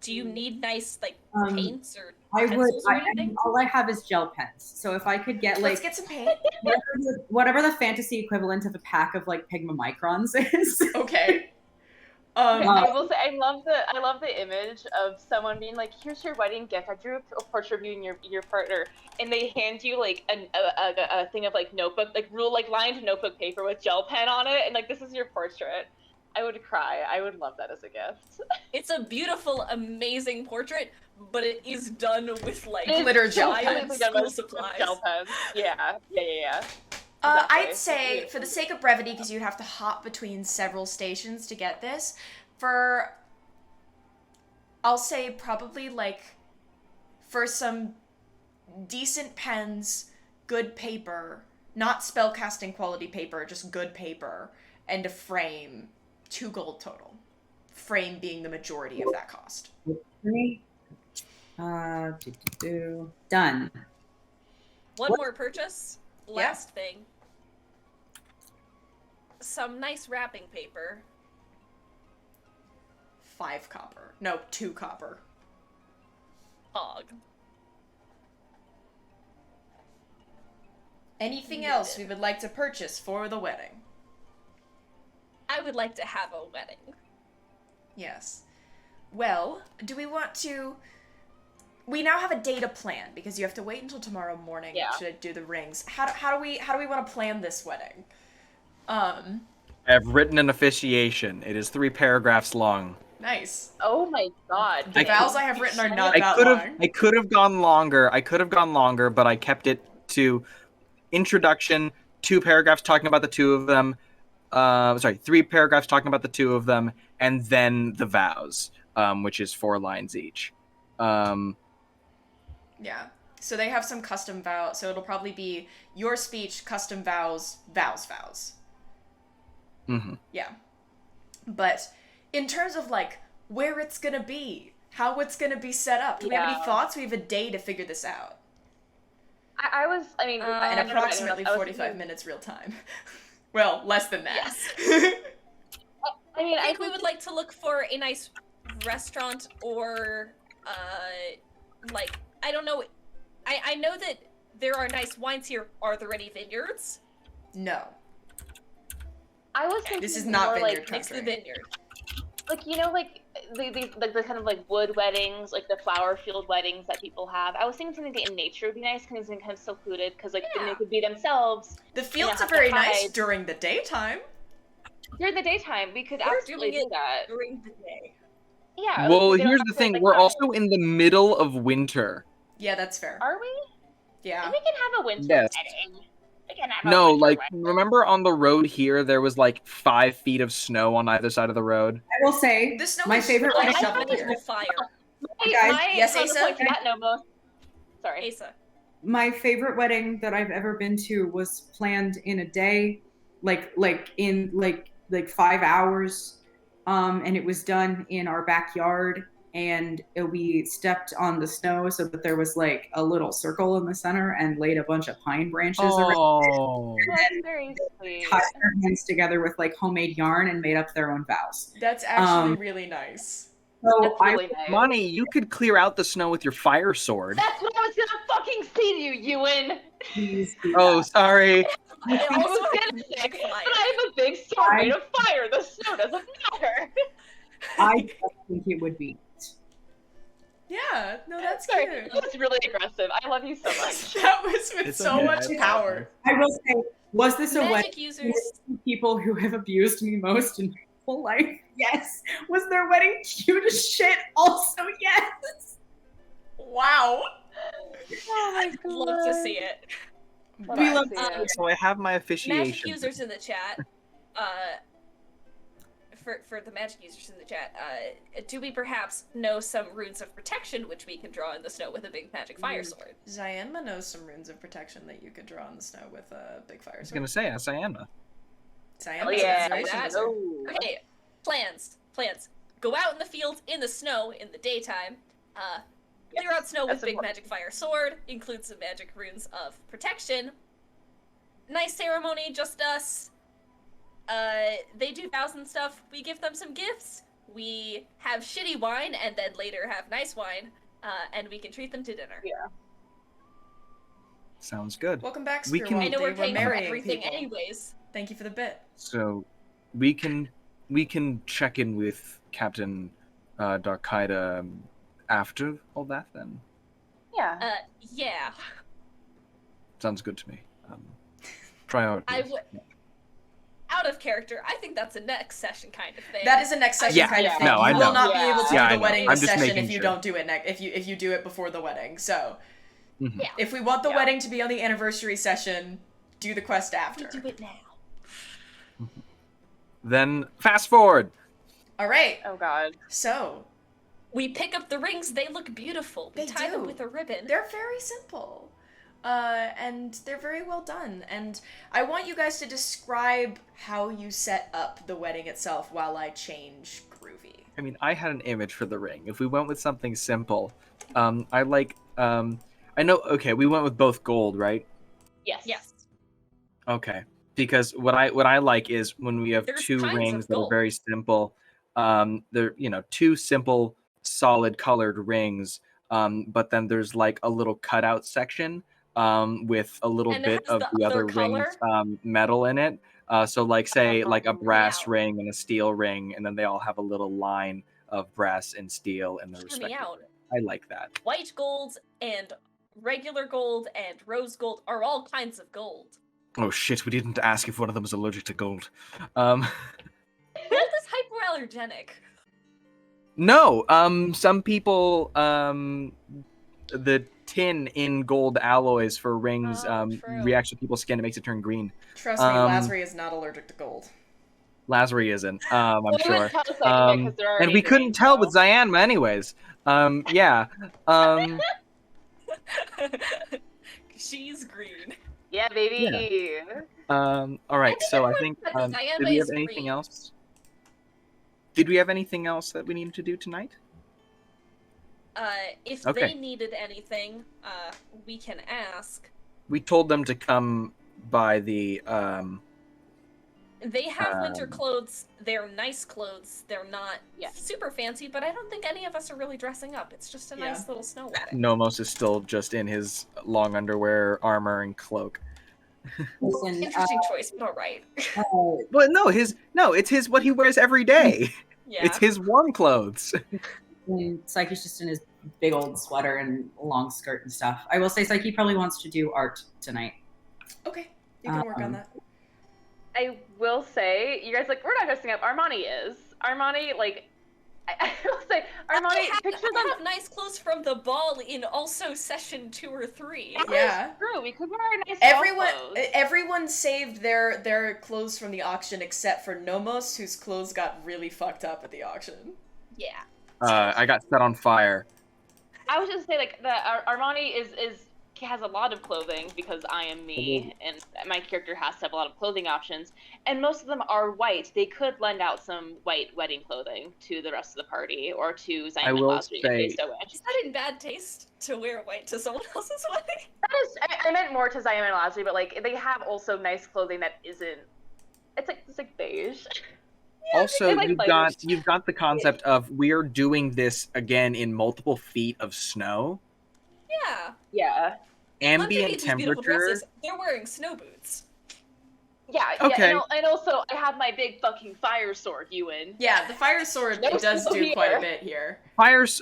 do you need nice like Um, paints or I would. pencils or anything? All I have is gel pens. So if I could get Let's like get some paint. whatever the fantasy equivalent of a pack of like Pigma microns is. Okay. I will say I love the image of someone being like, "Here's your wedding gift. I drew a portrait of you and your partner," and they hand you like a thing of like notebook, like lined notebook paper with gel pen on it, and like, this is your portrait. I would cry. I would love that as a gift. It's a beautiful, amazing portrait, but it is done with like Glitter gel giant pens. school supplies. Gel pens. Yeah. I'd Exactly. say, for the sake of brevity, because you'd have to hop between several stations to get this, I'll say probably like, for some decent pens, good paper, not spellcasting quality paper, just good paper, and a frame, 2 gold total. Frame being the majority of that cost. Done. One more purchase. Yeah. Last thing. Some nice wrapping paper. 5 copper. No, 2 copper. Hog. Anything else we would like to purchase for the wedding? I would like to have a wedding. Yes. Well, do we want to... We now have a day to plan, because you have to wait until tomorrow morning to do the rings. How do we want to plan this wedding? I have written an officiation. It is 3 paragraphs long. Nice. Oh my god. The vows I have written are not I that could long. have I could have gone longer, but I kept it to introduction, 2 paragraphs talking about the 2 of them. 3 paragraphs talking about the 2 of them, and then the vows, which is 4 lines each. Yeah. So they have some custom vows, so it'll probably be your speech, custom vows, vows. Mm-hmm. Yeah. But in terms of like where it's gonna be, how it's gonna be set up, do we have any thoughts? We have a day to figure this out. And Approximately 45 minutes real time. Well, less than that. Yes. I think we would like to look for a nice restaurant or, like, I don't know. I know that there are nice wines here. Are there any vineyards? No. I was thinking This is more not vineyard like, Next to the country. vineyard. like, you know, like the kind of like wood weddings, like the flower field weddings that people have. I was thinking something in nature would be nice, because it's kind of secluded, because like then they could be themselves. The fields have are very to nice hide. during the daytime. During the daytime, we could We're absolutely doing do that. During the day. Yeah. Well, we don't here's have the to, thing. like, We're hide. also in the middle of winter. Yeah, that's fair. Are we? Yeah. We can have a winter Yes. wedding. We can have a No, winter like, wedding. remember on the road here, there was like 5 feet of snow on either side of the road? I will say The snow my is favorite really wedding. shoveled here. Fire. guys. Yes, counterpoint Asa? to that, Nomos. Sorry. Asa. My favorite wedding that I've ever been to was planned in a day, like in 5 hours, and it was done in our backyard, and we stepped on the snow so that there was like a little circle in the center, and laid a bunch of pine branches around, Oh. That's very sweet. tied their hands together with like homemade yarn, and made up their own vows. That's actually really nice. So That's really nice. Money, you could clear out the snow with your fire sword. That's what I was gonna fucking say to you, Ewan. please do Oh, that. sorry. I I also was have gonna a say, big but fire. I have a big sword made of fire. The snow doesn't matter. I just think it would be. Yeah, no, that's Sorry, cute. that was really aggressive. I love you so much. That was with It's so okay, much it's power. I will say, was this a Magic wedding users. with people who have abused me most in my whole life? Yes. Was their wedding cute as shit? Also, yes. Wow. Oh my I'd love to see it. We love to see it. So I have my Magic officiation. users in the chat. For the magic users in the chat, do we perhaps know some runes of protection which we can draw in the snow with a big magic fire sword? Zyanma knows some runes of protection that you could draw in the snow with a big fire I was sword. gonna say, Asayanna. Zyanma's Oh a yeah. restoration wizard. Oh. Okay, plans. Go out in the field in the snow in the daytime. Clear out snow with That's big important. magic fire sword. Include some magic runes of protection. Nice ceremony, just us. They do vows and stuff. We give them some gifts. We have shitty wine and then later have nice wine. And we can treat them to dinner. Yeah. Sounds good. Welcome back, We Spearwall. can- I know we're They were paying for marrying everything people. anyways. Thank you for the bit. So we can check in with Captain Darkida after all that then. Yeah. Yeah. Sounds good to me. Priorities. I would. Out of character, I think that's a next session kind of thing. That is a next session Yeah, kind of yeah. thing. No, I You know. will not be able to Yeah, do I the know. wedding I'm this just session making if you sure. don't do it if you do it before the wedding. So Mhm. Yeah. if we want the Yeah. wedding to be on the anniversary session, do the quest We after. do it now. Then fast forward. All right. Oh god. So We pick up the rings, they look beautiful. We They tie them do. with a ribbon. they're very simple. And they're very well done. And I want you guys to describe how you set up the wedding itself while I change Groovy. I mean, I had an image for the ring. If we went with something simple, I like. I know. Okay, we went with both gold, right? Yes. Yes. Okay, because what I like is when we have There's two kinds of rings that are gold. very simple. They're two simple, solid colored rings. But then there's like a little cutout section with a little And it bit has of the the other other rings color? metal in it. So like say like a brass Yeah. ring and a steel ring, and then they all have a little line of brass and steel in the Hear me respective. out. I like that. White gold and regular gold and rose gold are all kinds of gold. Oh shit, we didn't ask if one of them was allergic to gold. Gold is hypoallergenic. No, some people, the tin in gold alloys for rings True. reacts with people's skin. It makes it turn green. Trust me, Um, Lazary is not allergic to gold. Lazary isn't, I'm Well, we sure. wouldn't tell us that because they're already And we couldn't green, tell so. with Zyanma anyways. Yeah. She's green. Yeah, baby. All right, I think so I everyone think, said that did Zyanma we is have anything green. else? Did we have anything else that we needed to do tonight? If Okay. they needed anything, we can ask. We told them to come by the, They have winter Um, clothes. They're nice clothes. They're not Yeah. super fancy, but I don't think any of us are really dressing up. It's just a nice Yeah. little snow wedding. Nomos is still just in his long underwear, armor, and cloak. Listen, Interesting choice, but alright. Well, it's his what he wears every day. Yeah. It's his warm clothes. and Psyche's just in his big old sweater and long skirt and stuff. I will say Psyche probably wants to do art tonight. Okay, you can work on that. I will say, you guys like we're not dressing up. Armani is. Armani I will say Armani. Picture them. I have nice clothes from the ball in also session 2 or 3. Yeah. True. We could wear our nice ball clothes. Everyone saved their clothes from the auction except for Nomos, whose clothes got really fucked up at the auction. Yeah. I got set on fire. I was just say Armani has a lot of clothing because I am me and my character has to have a lot of clothing options, and most of them are white. They could lend out some white wedding clothing to the rest of the party or to I Zion and will Lazary if they say- so wish. Is that in bad taste to wear white to someone else's wedding? That is, I meant more to Zion and Lazary, but like they have also nice clothing that isn't. It's like beige. Also, they like you've got the concept of we're doing this again in multiple feet of snow. Yeah. Yeah. Ambient Underneath these beautiful temperature. dresses, they're wearing snow boots. Yeah. Okay. And also I have my big fucking fire sword, Ewan. Yeah, the fire sword No does snow do quite a here. bit here. Fires.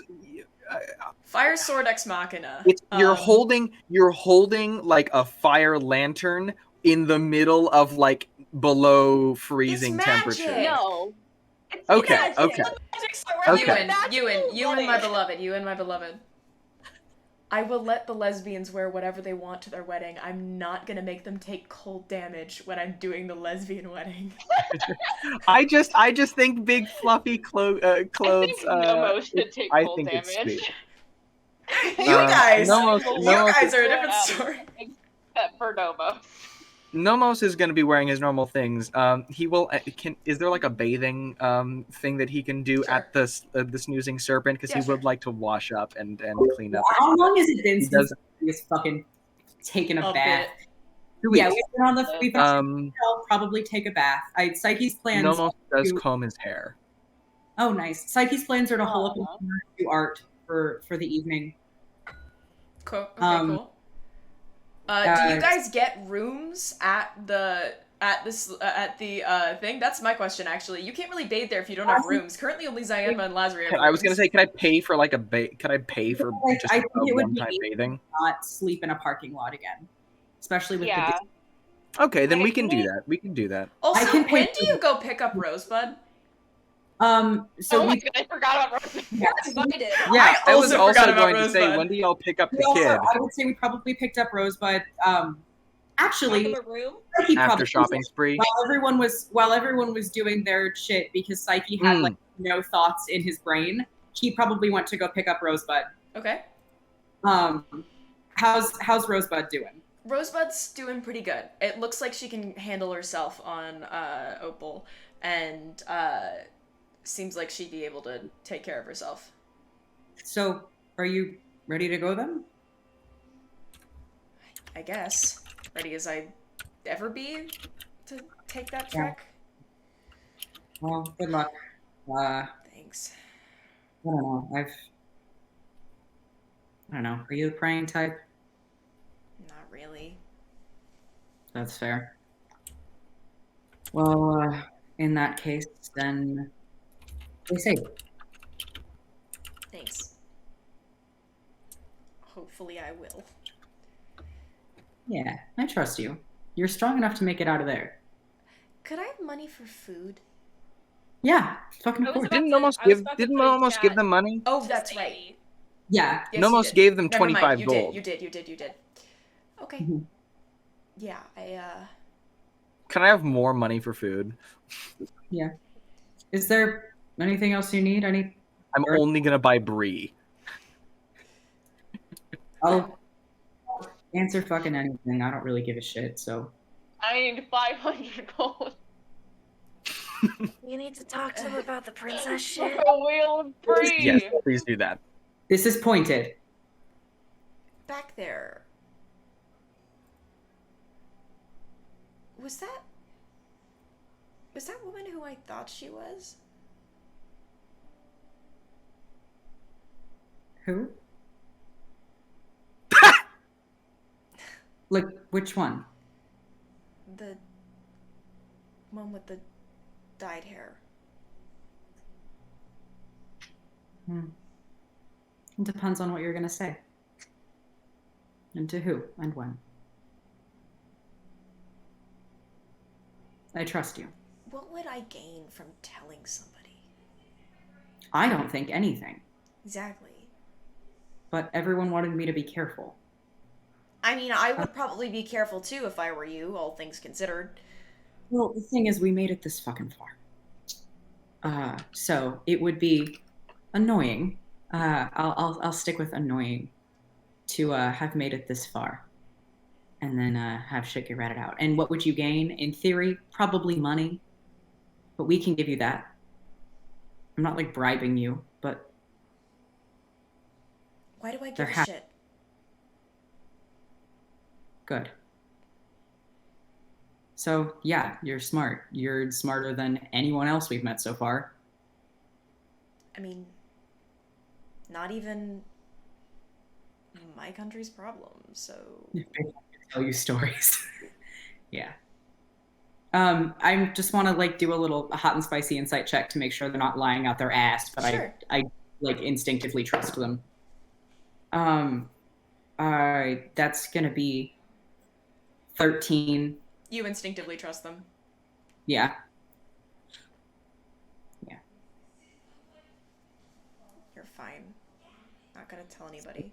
Fire sword ex machina. It's you're holding like a fire lantern in the middle of like below freezing It's temperature. magic. No. It's Okay, magic. okay. Ewan, Magical my beloved, Ewan, my beloved. I will let the lesbians wear whatever they want to their wedding. I'm not gonna make them take cold damage when I'm doing the lesbian wedding. I just think big fluffy clothes. I think Nomos should take I full think it's damage. sweet. You guys, Nomos you guys are a different story. Except for Nomos. Nomos is going to be wearing his normal things. He will. Is there like a bathing thing that he can do Sure. at the snoozing serpent? Because Yeah, he sure. would like to wash up and clean up. How long has it been He since does- he's fucking taken a A bath? bit. 2 Yeah, weeks. we've been on the. We've been Um, probably take a bath. Psyche's plans. Nomos does to- comb his hair. Oh, nice. Psyche's plans are to hole up Aw. and do art for the evening. Cool. Okay, Um, cool. Do you guys get rooms at the thing? That's my question, actually. You can't really bathe there if you don't have rooms. Currently, only Zyanma and Lazarus have I was gonna rooms. say, can I pay for like Could I pay for Like, just I a think it would be one-time bathing? Not sleep in a parking lot again, especially with Yeah. Okay, then I we can do think- that. We can do that. Also, I can pay when for do you go pick up Rosebud? So Oh my we god, I forgot about Rose. Invited. Yeah, I was also also forgot about going to say, Rosebud. when do y'all pick up the also, kid? I would say we probably picked up Rosebud. Actually, Give him a room. Psyche After probably- shopping spree? while everyone was doing their shit because Psyche had Mm. like no thoughts in his brain, he probably went to go pick up Rosebud. Okay. How's Rosebud doing? Rosebud's doing pretty good. It looks like she can handle herself on Opal, and seems like she'd be able to take care of herself. So, are you ready to go then? I guess. Ready as I'd ever be to take that Yeah. trek. Well, good luck. I Thanks. don't know. I don't know. Are you the praying type? Not really. That's fair. Well, in that case, then stay safe. Thanks. Hopefully I will. Yeah, I trust you. You're strong enough to make it out of there. Could I have money for food? Yeah, fucking I of was course. about Didn't to- Nomos I was give about to didn't put Nomos give chat them money? Oh, to that's say- right. Yeah. Yes, Nomos you did. gave them Never 25 mind. You gold. did. You did. Okay. Mhm. Yeah, Can I have more money for food? Is there anything else you need? I'm Sure. only gonna buy brie. I'll answer fucking anything. I don't really give a shit. So I need 500 gold You need to talk to him about the princess for shit. a wheel of free. Yes, please do that. this is pointed. back there. Was that woman who I thought she was? Who? Like which one? The one with the dyed hair. It depends on what you're gonna say. And to who and when. I trust you. What would I gain from telling somebody? I don't think anything. Exactly. But everyone wanted me to be careful. I mean, I would probably be careful too if I were you, all things considered. Well, the thing is, we made it this fucking far. So it would be annoying. I'll stick with annoying to have made it this far, and then have shit get ratted out. And what would you gain? In theory, probably money, but we can give you that. I'm not like bribing you, but Why do I give There a ha- shit? good. So yeah, you're smart. You're smarter than anyone else we've met so far. I mean, not even my country's problem, so... Tell you stories. Yeah. I just want to like do a hot and spicy insight check to make sure they're not lying out their ass, but Sure. I like instinctively trust them. That's gonna be 13. You instinctively trust them. Yeah. You're fine. Not gonna tell anybody.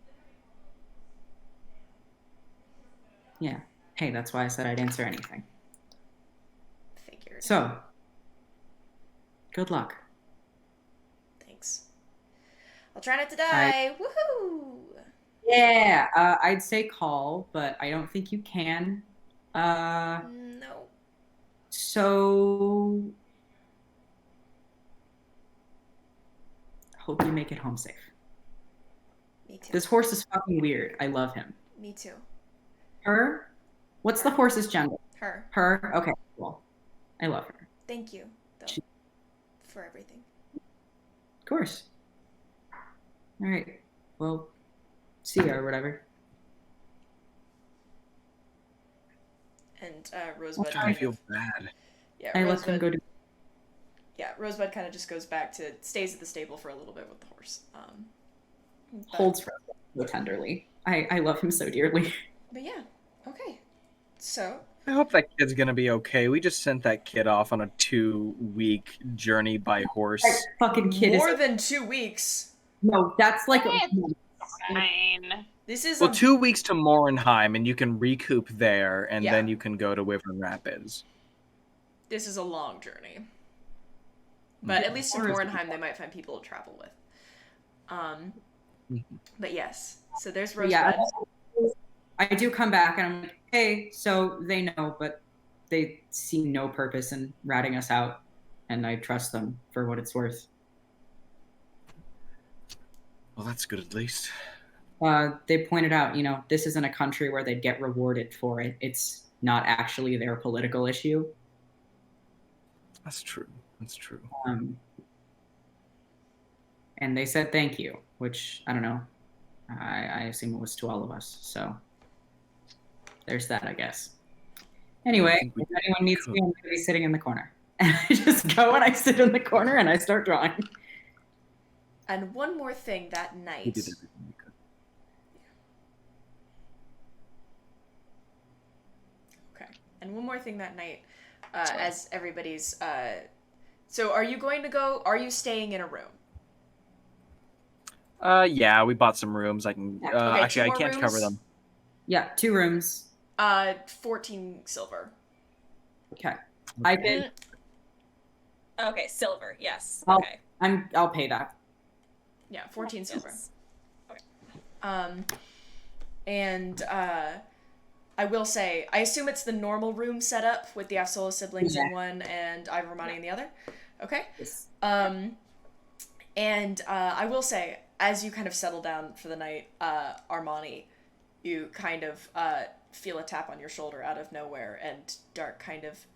Yeah. Hey, that's why I said I'd answer anything. Figured. So, good luck. Thanks. I'll try not to die. Woohoo! Yeah, I'd say call, but I don't think you can. No. So, hope you make it home safe. Me too. This horse is fucking weird. I love him. Me too. Her? What's the horse's gender? Her. Her? Okay, cool. I love her. Thank you, though, for everything. Of course. All right. Well, see ya or whatever. And Rosebud. I feel bad. Yeah, I let Rosebud. them go to. Yeah, Rosebud kind of just goes back to stays at the stable for a little bit with the horse. But- Holds for so tenderly. I love him so dearly. But yeah, okay. So I hope that kid's gonna be okay. We just sent that kid off on a 2-week journey by horse. That fucking kid more is. than 2 weeks. No, that's like. Fine. This is Well, 2 weeks to Morinheim, and you can recoup there, and Yeah. then you can go to Wyvern Rapids. this is a long journey. But at least in Morinheim, they might find people to travel with. But yes, so there's Rosebud. Yeah, I do come back and I'm like, hey, so they know, but they see no purpose in ratting us out, and I trust them for what it's worth. Well, that's good at least. They pointed out, this isn't a country where they'd get rewarded for it. It's not actually their political issue. That's true. That's true. And they said thank you, which, I don't know. I assume it was to all of us. So there's that, I guess. Anyway, if anyone needs me, I'm going to be sitting in the corner. And I just go and I sit in the corner and I start drawing. And one more thing that night. We did everything we could. Okay. And one more thing that night, as everybody's. So are you going to go? Are you staying in a room? Yeah, we bought some rooms. I can. Okay, Actually, 2 I can't more cover rooms? them. Yeah, 2 rooms. 14 silver. Okay. I can. Okay, silver. Yes. I'll- Okay. I'll pay that. Yeah, 14 silver. Okay. And I will say, I assume it's the normal room setup with the Absola siblings in one and Armani in the other. Okay. Yes. And I will say, as you kind of settle down for the night, Armani, you kind of feel a tap on your shoulder out of nowhere, and Dark kind of,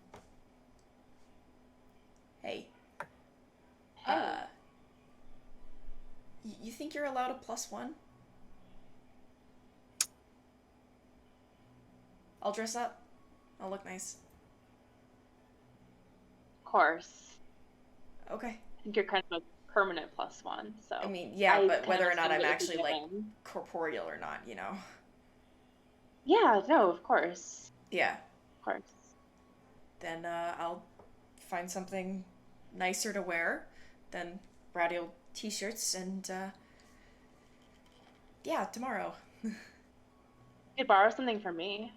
hey. You think you're allowed a +1? I'll dress up. I'll look nice. Of course. Okay. I think you're kind of a permanent +1, so. I mean, yeah, I but kind whether of or not assumed I'm it would be actually, like, given. corporeal or not, you know? Yeah, no, of course. Yeah. Of course. Then I'll find something nicer to wear than radial t-shirts, and yeah, tomorrow. You could borrow something from me.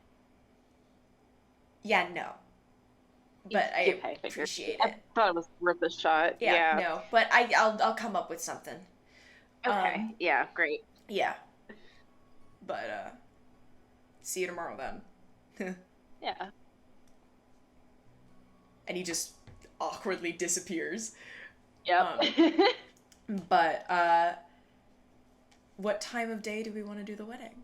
Yeah, no. But I Okay, figured. appreciate I it. thought it was worth a shot. Yeah, no. But I'll come up with something. Okay, yeah, great. Yeah. But see you tomorrow then. Yeah. And he just awkwardly disappears. Yep. But what time of day do we want to do the wedding?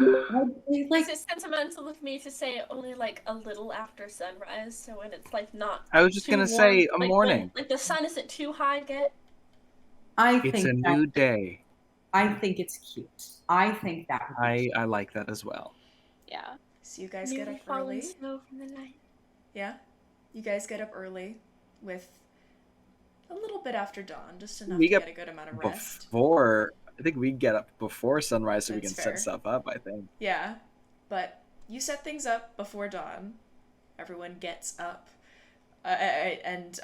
Is it sentimental of me to say only like a little after sunrise, so when it's like not I was just too gonna warm, say a like, morning. when, like the sun isn't too high yet? It's a new day. I think it's cute. I think that would be cute. I like that as well. Yeah. So you guys get Newly up fallen early. snow from the night. Yeah? You guys get up early with a little bit after dawn, just enough We to get get a good amount of rest. I think we get up before sunrise so we That's can fair. set stuff up, I think. Yeah, but you set things up before dawn. Everyone gets up. And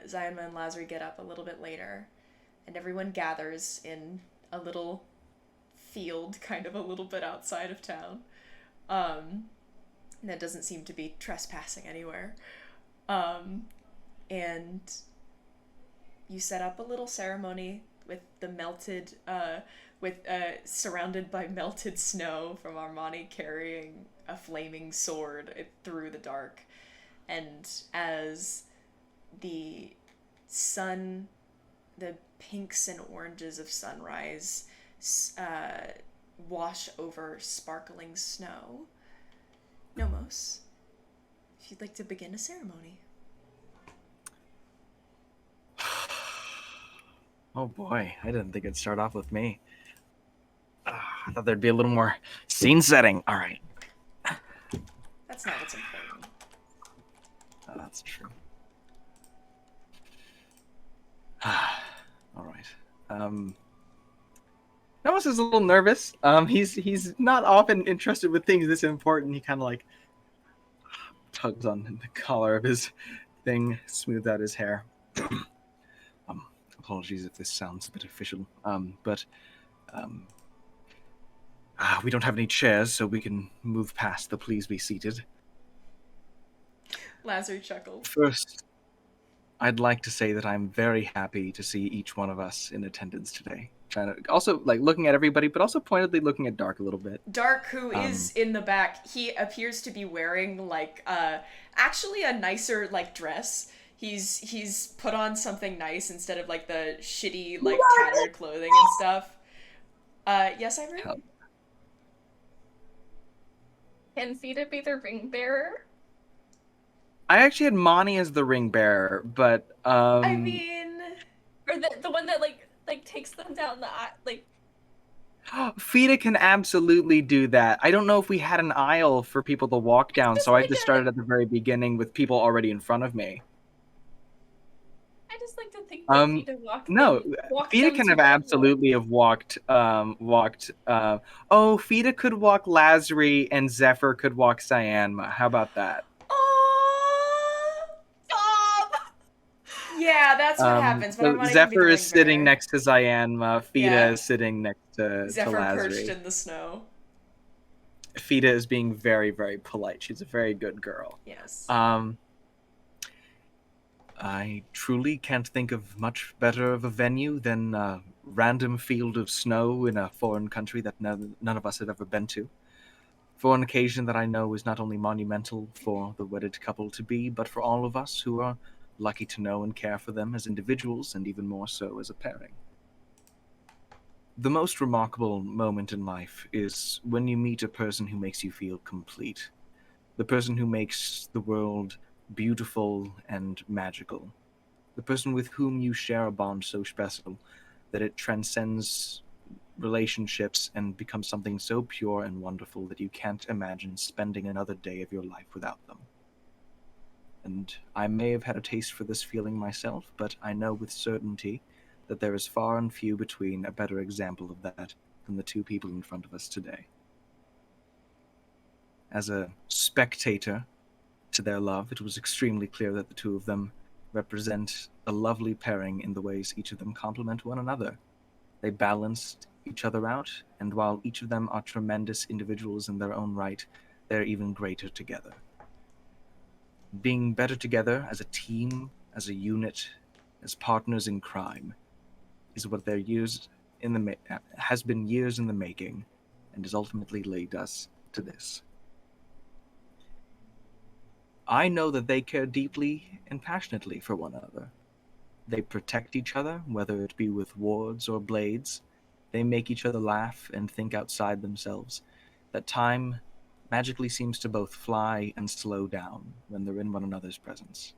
Zion and Lazari get up a little bit later. And everyone gathers in a little field, kind of a little bit outside of town. That doesn't seem to be trespassing anywhere. And you set up a little ceremony with the melted, surrounded by melted snow from Armani carrying a flaming sword through the dark. And as the sun, the pinks and oranges of sunrise wash over sparkling snow, Nomos, if you'd like to begin a ceremony. Oh boy, I didn't think it'd start off with me. I thought there'd be a little more scene setting. All right. That's not what's important. Oh, that's true. All right. Nomos is a little nervous. He's not often interested with things this important. He kind of like tugs on the collar of his thing, smooths out his hair. Apologies if this sounds a bit official. But we don't have any chairs, so we can move past the please be seated. Lazar chuckled. First, I'd like to say that I'm very happy to see each one of us in attendance today. Trying to also like looking at everybody, but also pointedly looking at Dark a little bit. Dark, who is in the back, he appears to be wearing like actually a nicer like dress. He's put on something nice instead of like the shitty like tattered clothing and stuff. Yes, Ivory? Can Fida be the ring bearer? I actually had Monty as the ring bearer, but I mean, or the one that like takes them down the like. Fida can absolutely do that. I don't know if we had an aisle for people to walk down, so I just started at the very beginning with people already in front of me. I just like to think that Fida walked. No, Fida can have absolutely have walked. Oh, Fida could walk Lazari, and Zephyr could walk Cyanma. How about that? Yeah, that's what happens. But so Zephyr is sitting next to Cyanma. Fida is sitting next to Zephyr Lazari. perched in the snow. Fida is being very, very polite. She's a very good girl. Yes. I truly can't think of much better of a venue than a random field of snow in a foreign country that none of us have ever been to. For an occasion that I know is not only monumental for the wedded couple to be, but for all of us who are lucky to know and care for them as individuals, and even more so as a pairing. The most remarkable moment in life is when you meet a person who makes you feel complete. The person who makes the world beautiful and magical. The person with whom you share a bond so special that it transcends relationships and becomes something so pure and wonderful that you can't imagine spending another day of your life without them. And I may have had a taste for this feeling myself, but I know with certainty that there is far and few between a better example of that than the two people in front of us today. As a spectator to their love, it was extremely clear that the two of them represent a lovely pairing in the ways each of them complement one another. They balanced each other out, and while each of them are tremendous individuals in their own right, they're even greater together. Being better together as a team, as a unit, as partners in crime, is what has been years in the making, and has ultimately led us to this. I know that they care deeply and passionately for one another. They protect each other, whether it be with words or blades. They make each other laugh and think outside themselves. That time magically seems to both fly and slow down when they're in one another's presence.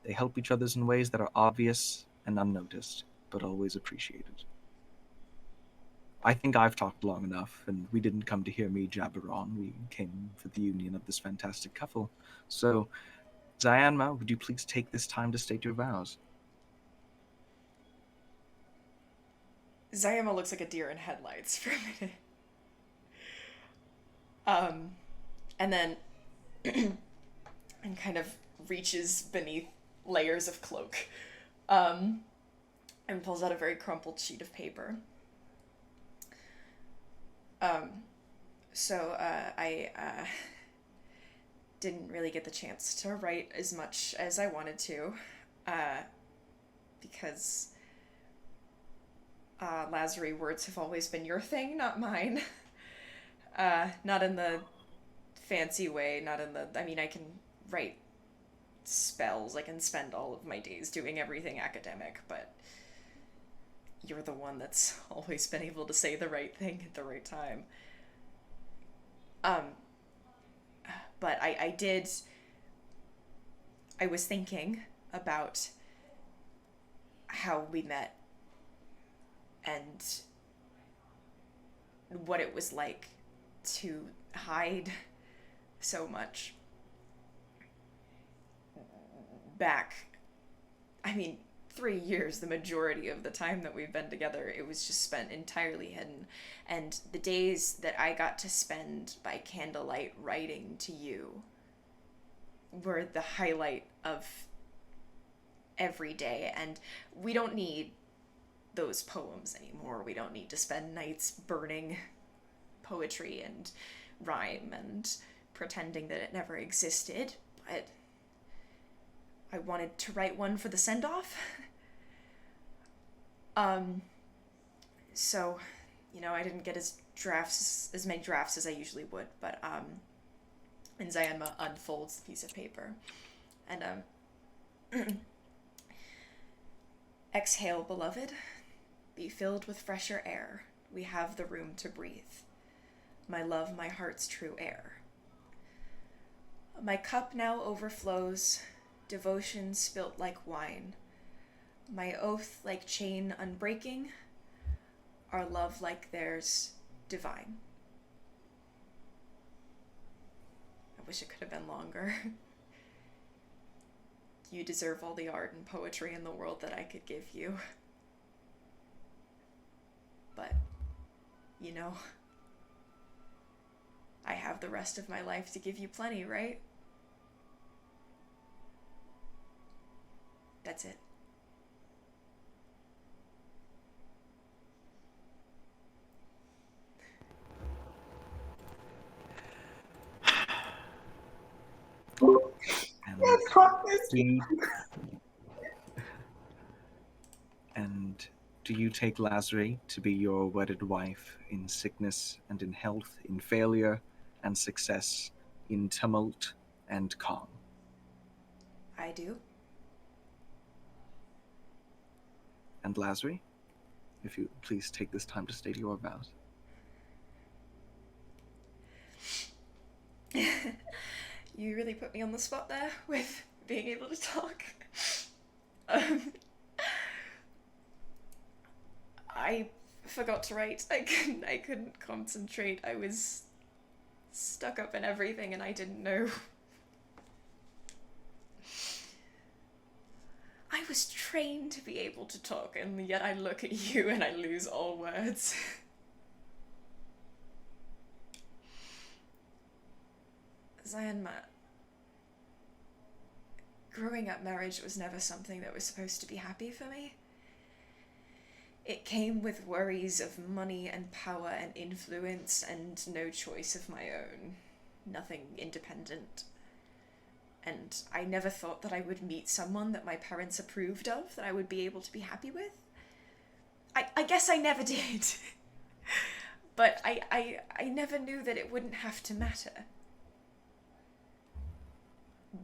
They help each other in ways that are obvious and unnoticed, but always appreciated. I think I've talked long enough, and we didn't come to hear me jabber on. We came for the union of this fantastic couple. So, Cyanma, would you please take this time to state your vows? Zayama looks like a deer in headlights for a minute. And then and kind of reaches beneath layers of cloak, and pulls out a very crumpled sheet of paper. So I didn't really get the chance to write as much as I wanted to, because Lazary words have always been your thing, not mine. Not in the fancy way, not in the... I mean, I can write spells, I can spend all of my days doing everything academic, but you're the one that's always been able to say the right thing at the right time. But I was thinking about how we met and what it was like to hide so much back. I mean, 3 years, the majority of the time that we've been together, it was just spent entirely hidden. And the days that I got to spend by candlelight writing to you were the highlight of every day. And we don't need those poems anymore. We don't need to spend nights burning poetry and rhyme and pretending that it never existed. But I wanted to write one for the send-off. So, you know, I didn't get as many drafts as I usually would, but, and Zayama unfolds the piece of paper, and, exhale, beloved, be filled with fresher air, we have the room to breathe, my love, my heart's true air. My cup now overflows, devotion spilt like wine, my oath like chain unbreaking, our love like theirs divine. I wish it could have been longer. You deserve all the art and poetry in the world that I could give you. But, you know, I have the rest of my life to give you plenty, right? That's it. And do you take Lazary to be your wedded wife in sickness and in health, in failure and success, in tumult and calm? I do. And Lazary, if you please take this time to state your vows. You really put me on the spot there with being able to talk. I forgot to write. I couldn't concentrate. I was stuck up in everything and I didn't know. I was trained to be able to talk, and yet I look at you and I lose all words. Zyanma, growing up, marriage was never something that was supposed to be happy for me. It came with worries of money and power and influence and no choice of my own. Nothing independent. And I never thought that I would meet someone that my parents approved of, that I would be able to be happy with. I guess I never did. But I never knew that it wouldn't have to matter.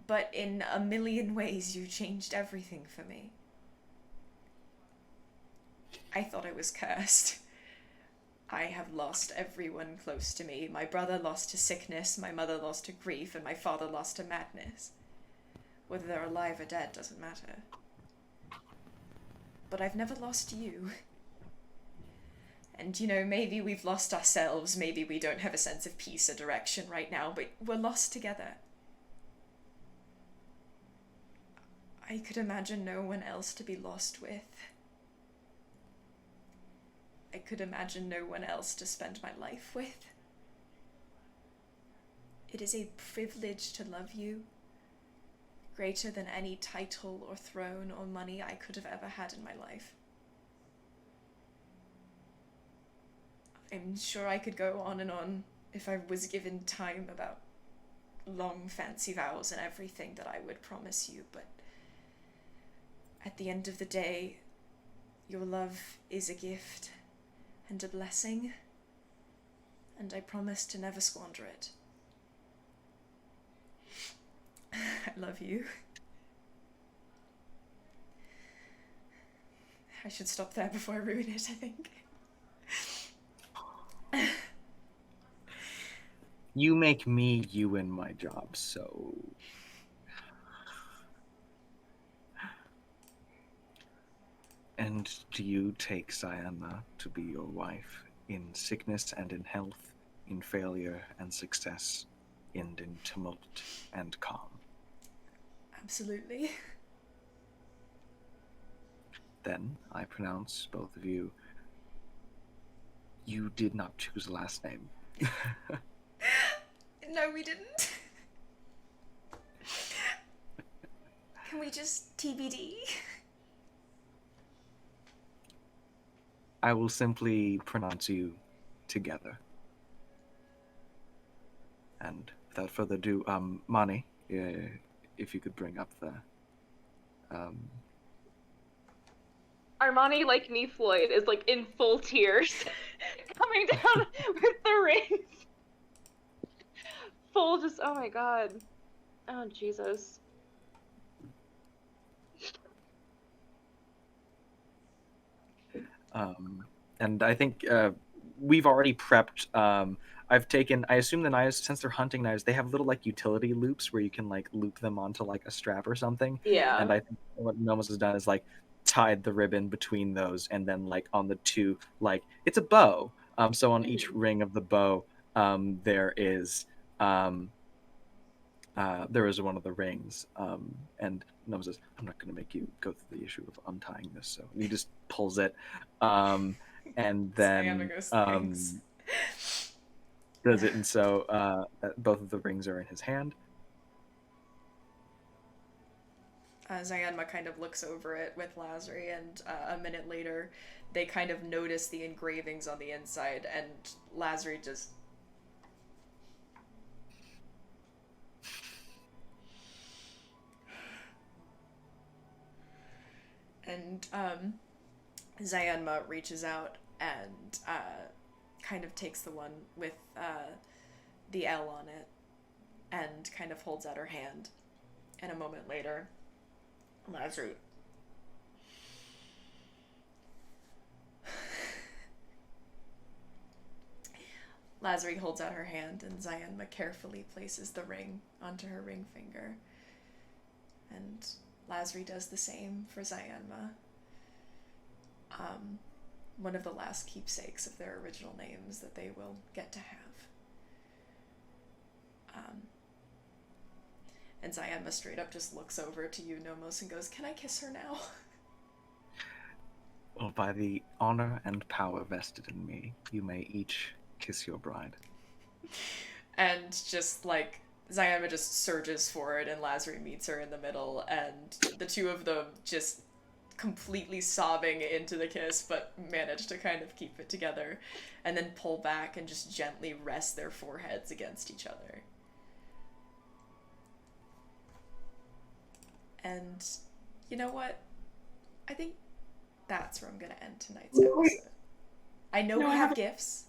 But in a million ways, you changed everything for me. I thought I was cursed. I have lost everyone close to me. My brother lost to sickness, my mother lost to grief, and my father lost to madness. Whether they're alive or dead doesn't matter. But I've never lost you. And, you know, maybe we've lost ourselves, maybe we don't have a sense of peace or direction right now, but we're lost together. I could imagine no one else to be lost with. I could imagine no one else to spend my life with. It is a privilege to love you, greater than any title or throne or money I could have ever had in my life. I'm sure I could go on and on if I was given time about long fancy vows and everything that I would promise you, but at the end of the day, your love is a gift and a blessing, and I promise to never squander it. I love you. I should stop there before I ruin it, I think. You make me Ewan my job, so... And do you take Cyanna to be your wife in sickness and in health, in failure and success, and in tumult and calm? Absolutely. Then I pronounce both of you. You did not choose a last name. No, we didn't. Can we just TBD? I will simply pronounce you together. And without further ado, Mani, if you could bring up the... Armani, like me, Floyd, is like in full tears, coming down with the rings. Full, just, oh my god. Oh, Jesus. And I think we've already prepped. I assume the knives, since they're hunting knives, they have little like utility loops where you can like loop them onto like a strap or something. Yeah. And I think what Nomos has done is like tied the ribbon between those, and then like on the two, like it's a bow. So on each ring of the bow, there is one of the rings. And Nomos says, "I'm not going to make you go through the issue of untying this." So he just pulls it, and then does it. And so both of the rings are in his hand. Zayanma kind of looks over it with Lazari, and a minute later, they kind of notice the engravings on the inside, and Lazari just... And Zayanma reaches out and kind of takes the one with the L on it and kind of holds out her hand. And a moment later, Lazari holds out her hand, and Zayanma carefully places the ring onto her ring finger. And Lazari does the same for Zayanma. One of the last keepsakes of their original names that they will get to have. And Zayanma straight up just looks over to you, Nomos, and goes, "Can I kiss her now?" Well, by the honor and power vested in me, you may each kiss your bride. And just like Zayanma just surges forward, and Lazari meets her in the middle, and the two of them just completely sobbing into the kiss, but manage to kind of keep it together, and then pull back and just gently rest their foreheads against each other. And you know what? I think that's where I'm gonna end tonight's episode. I know we have gifts.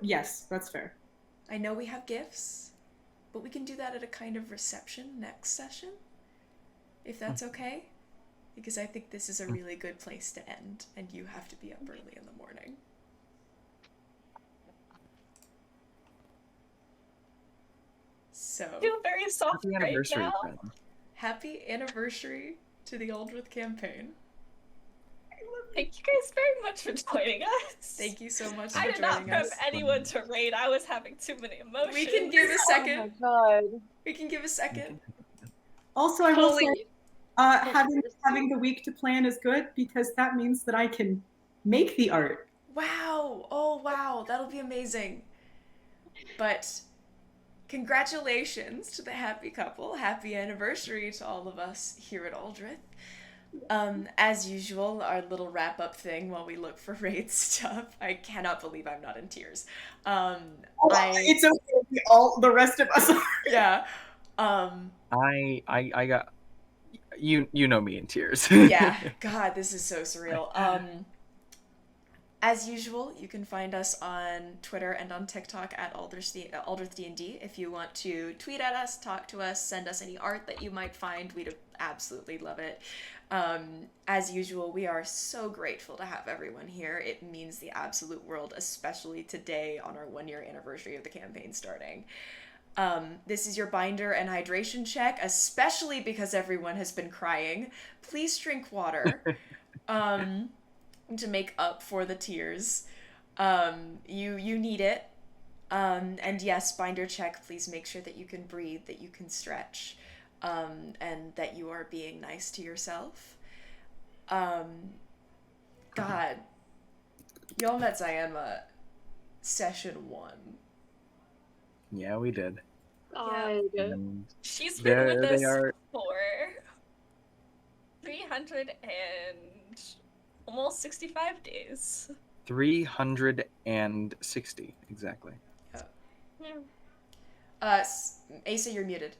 Yes, that's fair. I know we have gifts, but we can do that at a kind of reception next session, if that's okay. Because I think this is a really good place to end, and you have to be up early in the morning. So, I feel very soft Happy right anniversary, now. friend. Happy anniversary to the Aldrithe campaign. Thank you guys very much for joining us. Thank you so much I for did not joining prep us. anyone to raid. I was having too many emotions. We can give a second. Oh my god. We can give a second. Also, I will Holy- say, having the week to plan is good because that means that I can make the art. Wow. Oh, wow. That'll be amazing. But congratulations to the happy couple. Happy anniversary to all of us here at Aldrithe. As usual, our little wrap-up thing while we look for raid stuff. I cannot believe I'm not in tears. It's okay. All the rest of us are. Yeah. I got you know me in tears. Yeah. God, this is so surreal. As usual, you can find us on Twitter and on TikTok at Aldrithe D&D. If you want to tweet at us, talk to us, send us any art that you might find, we'd absolutely love it. As usual, we are so grateful to have everyone here. It means the absolute world, especially today on our 1-year anniversary of the campaign starting. This is your binder and hydration check, especially because everyone has been crying. Please drink water. To make up for the tears. You need it. And yes, binder check, please make sure that you can breathe, that you can stretch, and that you are being nice to yourself. God. Y'all met Zienma session 1. Yeah, we did. And She's been with us they are... for 300 and almost 65 days. 360, exactly. Asa, you're muted.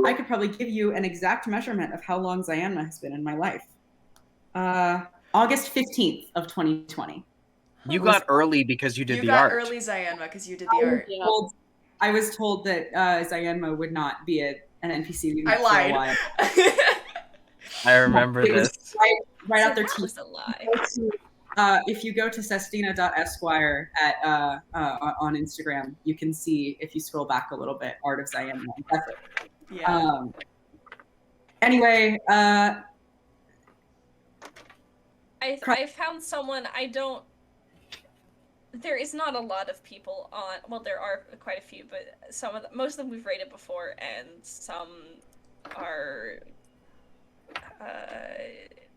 I could probably give you an exact measurement of how long Zienma has been in my life. August 15th of 2020. You got early because you did the You art. got early Zienma because you did the art. I was told that Zienma would not be an NPC. I lied. For a while. I remember this. Right out their That teeth. was a lie. If you go to sestina.esquire on Instagram, you can see, if you scroll back a little bit, art of Zienma. That's it. Yeah. Anyway, I found someone. There is not a lot of people on. Well, there are quite a few, but most of them we've rated before, and some are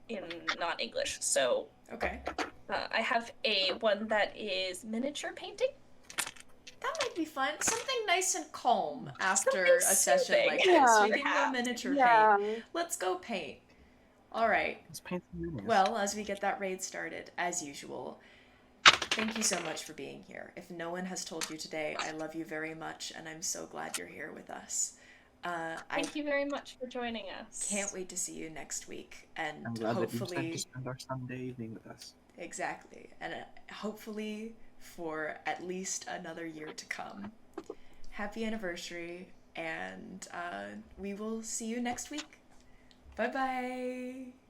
in not English. So Okay. I have one that is miniature painting. That might be fun. Something nice and calm after Something a session soothing. like Yeah. this. We can go miniature paint. Let's go paint. All right. Let's paint some minions. Well, as we get that raid started, as usual, thank you so much for being here. If no one has told you today, I love you very much, and I'm so glad you're here with us. Thank you very much for joining us. Can't wait to see you next week, and I'm glad that you hopefully decided to spend our Sunday evening with us. exactly, and hopefully for at least another year to come. Happy anniversary, and we will see you next week. Bye bye.